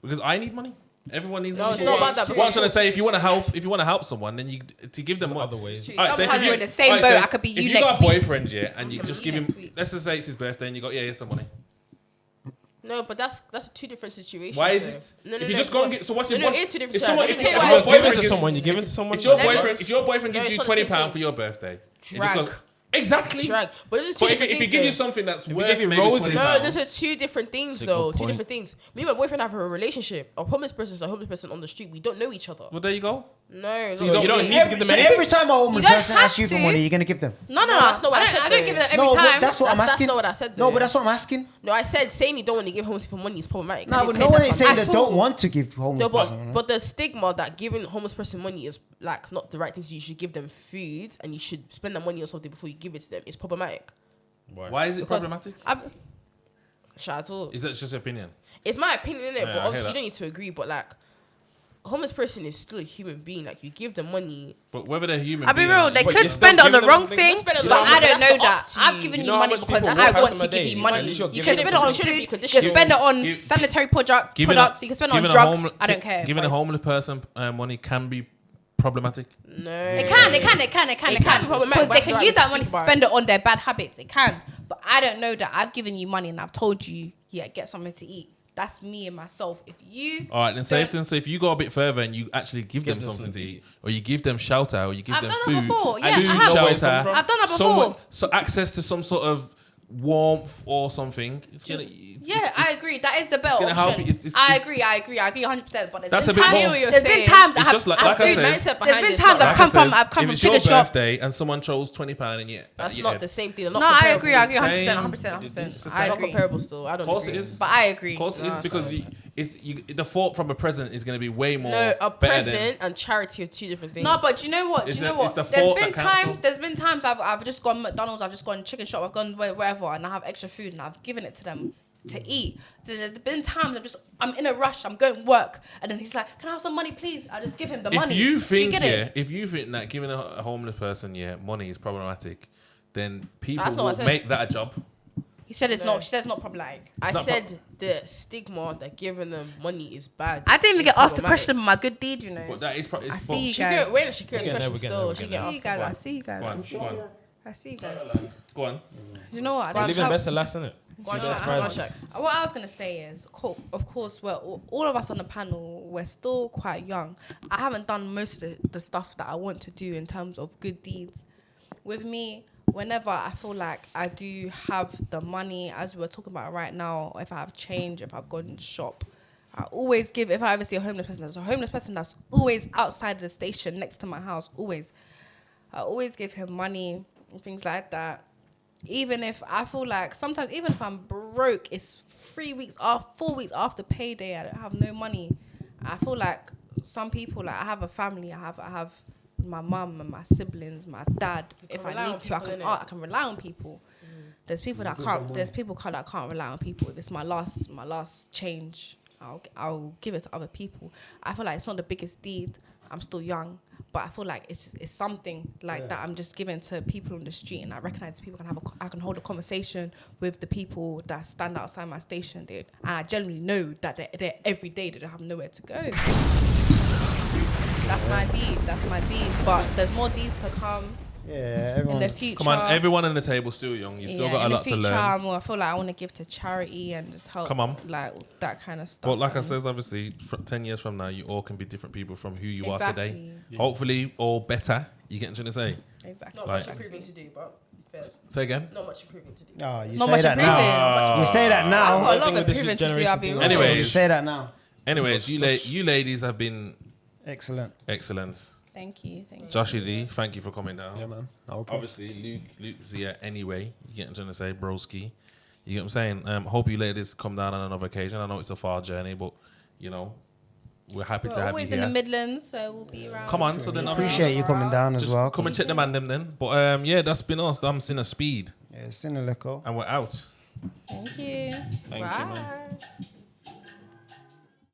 B: because I need money. Everyone needs
E: No,
B: money.
E: it's not about that.
B: What I'm trying to say, if you want to help someone, then you to give them
G: There's
B: money.
G: other ways.
B: Alright, so if
D: Sometimes
B: you-
D: we're in the same
B: alright,
D: boat.
B: so
D: I could be you
B: if you
D: next
B: got a
D: week.
B: boyfriend, and you
D: could
B: just
D: be
B: give
D: you
B: him,
D: next week.
B: let's just say it's his birthday, and you go, here's some money.
E: No, but that's two different situations.
B: Why is
E: though.
B: it?
E: No,
B: if you just go and get, so what's your
E: No, it's two different
B: if someone,
E: situations.
B: if
E: Let me tell you
B: your
E: why it's
B: boyfriend
G: Give it to
B: gives-
G: someone. You give it to someone.
B: If your
E: Let me-
B: boyfriend gives you
E: No, it's not the same
B: £20
E: thing.
B: for your birthday, and just
E: Drag.
B: goes, Exactly.
E: Shrag. But there's two
B: But
E: different
B: if
E: things.
B: he give you
E: though.
B: something that's
G: he
B: worth
G: give you
B: maybe
G: roses-
B: 20
E: No,
B: pounds.
E: those are two different things,
F: That's a
E: though.
F: good
E: Two
F: point.
E: different things. Me and my boyfriend have a relationship. A homeless person is a homeless person on the street. We don't know each other.
B: Well, there you go.
E: No,
G: So you don't need to give them
C: So
G: anything.
C: every time a homeless
D: You don't
C: person
D: have
C: asks you for
D: to.
C: money, you're gonna give them.
D: No,
E: that's not what I said,
D: I don't
E: though.
D: give it every
C: No,
D: time.
C: but that's what I'm
E: That's
C: asking.
E: not what I said,
C: No,
E: though.
C: but that's what I'm asking.
E: No, I said saying you don't want to give homeless people money is problematic. I
C: No,
E: didn't
C: but
E: say
C: no one
E: that's
C: is
E: what
C: saying
E: I'm
C: they
E: at
C: don't
E: all.
C: want to give homeless
E: No,
C: person.
E: but the stigma that giving homeless person money is like not the right thing to do. You should give them food and you should spend that money on something before you give it to them. It's problematic.
B: Why is it
E: Because-
B: problematic?
E: Shout out to all.
B: Is that just your opinion?
E: It's my opinion, innit?
B: Yeah,
E: But
B: I hear
E: obviously you
B: that.
E: don't need to agree. But like, a homeless person is still a human being. Like you give them money.
B: But whether they're human,
D: I'll be
B: being
D: real,
B: or-
D: they
G: But
D: could
G: you're still
D: spend it on the
G: giving them
D: wrong
G: something.
D: thing,
E: Don't spend it on
D: but
E: the wrong
D: I
E: thing,
D: don't
E: that's
D: know
E: not
D: that.
E: up to
D: I've
E: you.
D: given
G: You
D: you
G: know how
D: money
G: much
D: because
G: people
D: I
G: walk
D: want
G: past
D: to
G: them a
D: give
G: day?
D: you
G: At
D: money.
G: least you're
D: You
G: giving
D: can
G: them
D: spend it on
E: something.
D: food,
E: Shouldn't be
D: you can
E: conditional.
D: spend it on
B: Give-
D: sanitary products,
B: Giving
D: you can spend it on drugs. I don't care.
B: Giving a
D: but
B: homeless person money can be problematic.
E: No,
D: It can
E: It can be
D: Because
E: problematic,
D: they
E: that's
D: can
E: right,
D: use that
E: speak
D: money to
E: about
D: spend it on their bad habits. It can. But I don't know that I've given you money and I've told you, yeah, get something to eat. That's me and myself. If you
B: All right, then safe to say if you go a bit further and you actually give them
G: them
B: something to
G: something.
B: eat, or you give them shelter, or you give
D: I've
B: them
D: done
B: food,
D: that before. Yeah,
B: food,
D: I have.
B: shelter,
D: I've done that
B: somewhat-
D: before.
B: so access to some sort of warmth or something. It's gonna.
D: Yeah, I agree. That is the better
B: gonna help
D: option.
B: you. It's-
D: I agree 100%. But
B: That's
D: there's
B: a
D: been
B: bit more-
D: times, there's been times I
B: It's
D: have,
B: just like
D: I've
B: I
D: been-
B: said.
E: mindset
D: there's
E: behind
D: been
E: it's
D: times
E: not
D: I've
E: right.
D: come
B: Like I
D: from
B: says, if it's your
D: Sugar Shop.
B: birthday and someone chose £20 and
E: That's not the same thing. They're not
D: No, I
E: comparable.
D: agree 100%,
B: Same.
D: 100%.
B: It's the
D: I
B: same.
E: Not
D: agree.
E: comparable still. I don't
B: Of course
E: agree.
B: it is.
D: But I agree.
B: Of course it is
E: Nah,
B: because the thought from a present is going to be way more.
E: No, a
B: better
E: present and charity are two different things.
D: No, but do you know what?
B: It's
D: Do you know
B: the-
D: what?
B: it's the
D: There's
B: thought
D: been
B: that counts,
D: times.
B: though.
D: There's been times I've just gone McDonald's. I've just gone chicken shop. I've gone wherever, and I have extra food, and I've given it to them to eat. There's been times I'm in a rush. I'm going to work, and then he's like, "Can I have some money, please?" I just give him the money.
B: If you think,
D: get it?
B: if you think that giving a homeless person money is problematic, then people
E: That's not what I
B: will
E: said.
B: make that a job.
D: He said it's
E: No.
D: not. She said it's not problematic.
E: I
B: not
E: said the stigma that giving them money is bad.
D: I didn't even
E: It's
D: get asked the
E: problematic.
D: question of my good deed. You know.
B: But that is probably.
D: I see you
E: Shakira,
D: guys.
E: we're in Shakira's
G: We're getting there,
E: question
G: we're getting
E: still.
G: there,
E: She
G: we're
E: get
G: getting
D: I see you
E: asked.
D: guys.
B: Go on.
D: I see you guys.
B: Go on.
D: I see you guys.
B: Go on.
D: You know what?
E: Go on,
G: Leaving
E: Shaks.
G: best to last, innit?
E: Go on,
G: See that
E: Shaks, go on,
G: surprises.
E: Shaks.
D: What I was gonna say is, of course, we're all of us on the panel. We're still quite young. I haven't done most of the stuff that I want to do in terms of good deeds. With me, whenever I feel like I do have the money, as we're talking about right now, if I have change, if I've gone shop, I always give. If I ever see a homeless person, there's a homeless person that's always outside the station next to my house. I always give him money and things like that. Even if I feel like sometimes, even if I'm broke, it's 4 weeks after payday, I don't have no money. I feel like some people, like I have a family, I have my mum and my siblings, my dad.
E: can
D: If
E: rely
D: I
E: on
D: need to,
E: people,
D: I can rely on people. There's people that can't. There's people that can't rely on people. If it's my last change, I'll give it to other people. I feel like it's not the biggest deed. I'm still young, but I feel like it's something like that. I'm just giving to people on the street, and I recognize people I can hold a conversation with the people that stand outside my station, dude. And I generally know that they're every day they don't have nowhere to go. That's my deed. But there's more deeds to come
C: Yeah,
D: in
C: everyone.
D: the future.
B: Come on, everyone in the table still young. You still got a
D: in the
B: lot to
D: future,
B: learn.
D: I feel like I want to give to charity and just help.
B: Come on.
D: Like that kind of stuff.
B: But like I
D: and-
B: says, obviously, 10 years from now, you all can be different people from who you are today.
D: Exactly.
B: Hopefully, or better. You get what I'm trying to say?
D: Exactly.
E: Not
B: Like-
E: much improving to do, but fair.
B: Say again.
E: Not much improving to do.
C: Oh, you
D: Not
C: say
D: much
C: that
D: improving.
C: now. You say that
D: I've
C: now.
D: got a lot
G: think
D: of
G: with this
D: improving to do.
G: generation
D: I'll be
G: thing,
D: real.
C: You
B: Anyways.
C: say that now.
B: Anyways, you ladies have been
C: Excellent.
B: excellent.
D: Thank you.
B: Joshie D, thank you for coming down.
F: Yeah, man. No problem.
B: Obviously, Luke's here anyway. You get what I'm trying to say, broski. You get what I'm saying? Hope you ladies come down on another occasion. I know it's a far journey, but, you know, we're happy to
D: We're
B: have you
D: always in
B: here.
D: the Midlands, so we'll be around.
B: Come on, so then obviously
C: Appreciate you coming down as
B: just
C: well.
B: come and check the man them then. But yeah, that's been us. I'm seeing a Speed,
C: Yeah, Sinalico.
B: and we're out.
D: Thank you.
F: Thank you, man.
E: Bye.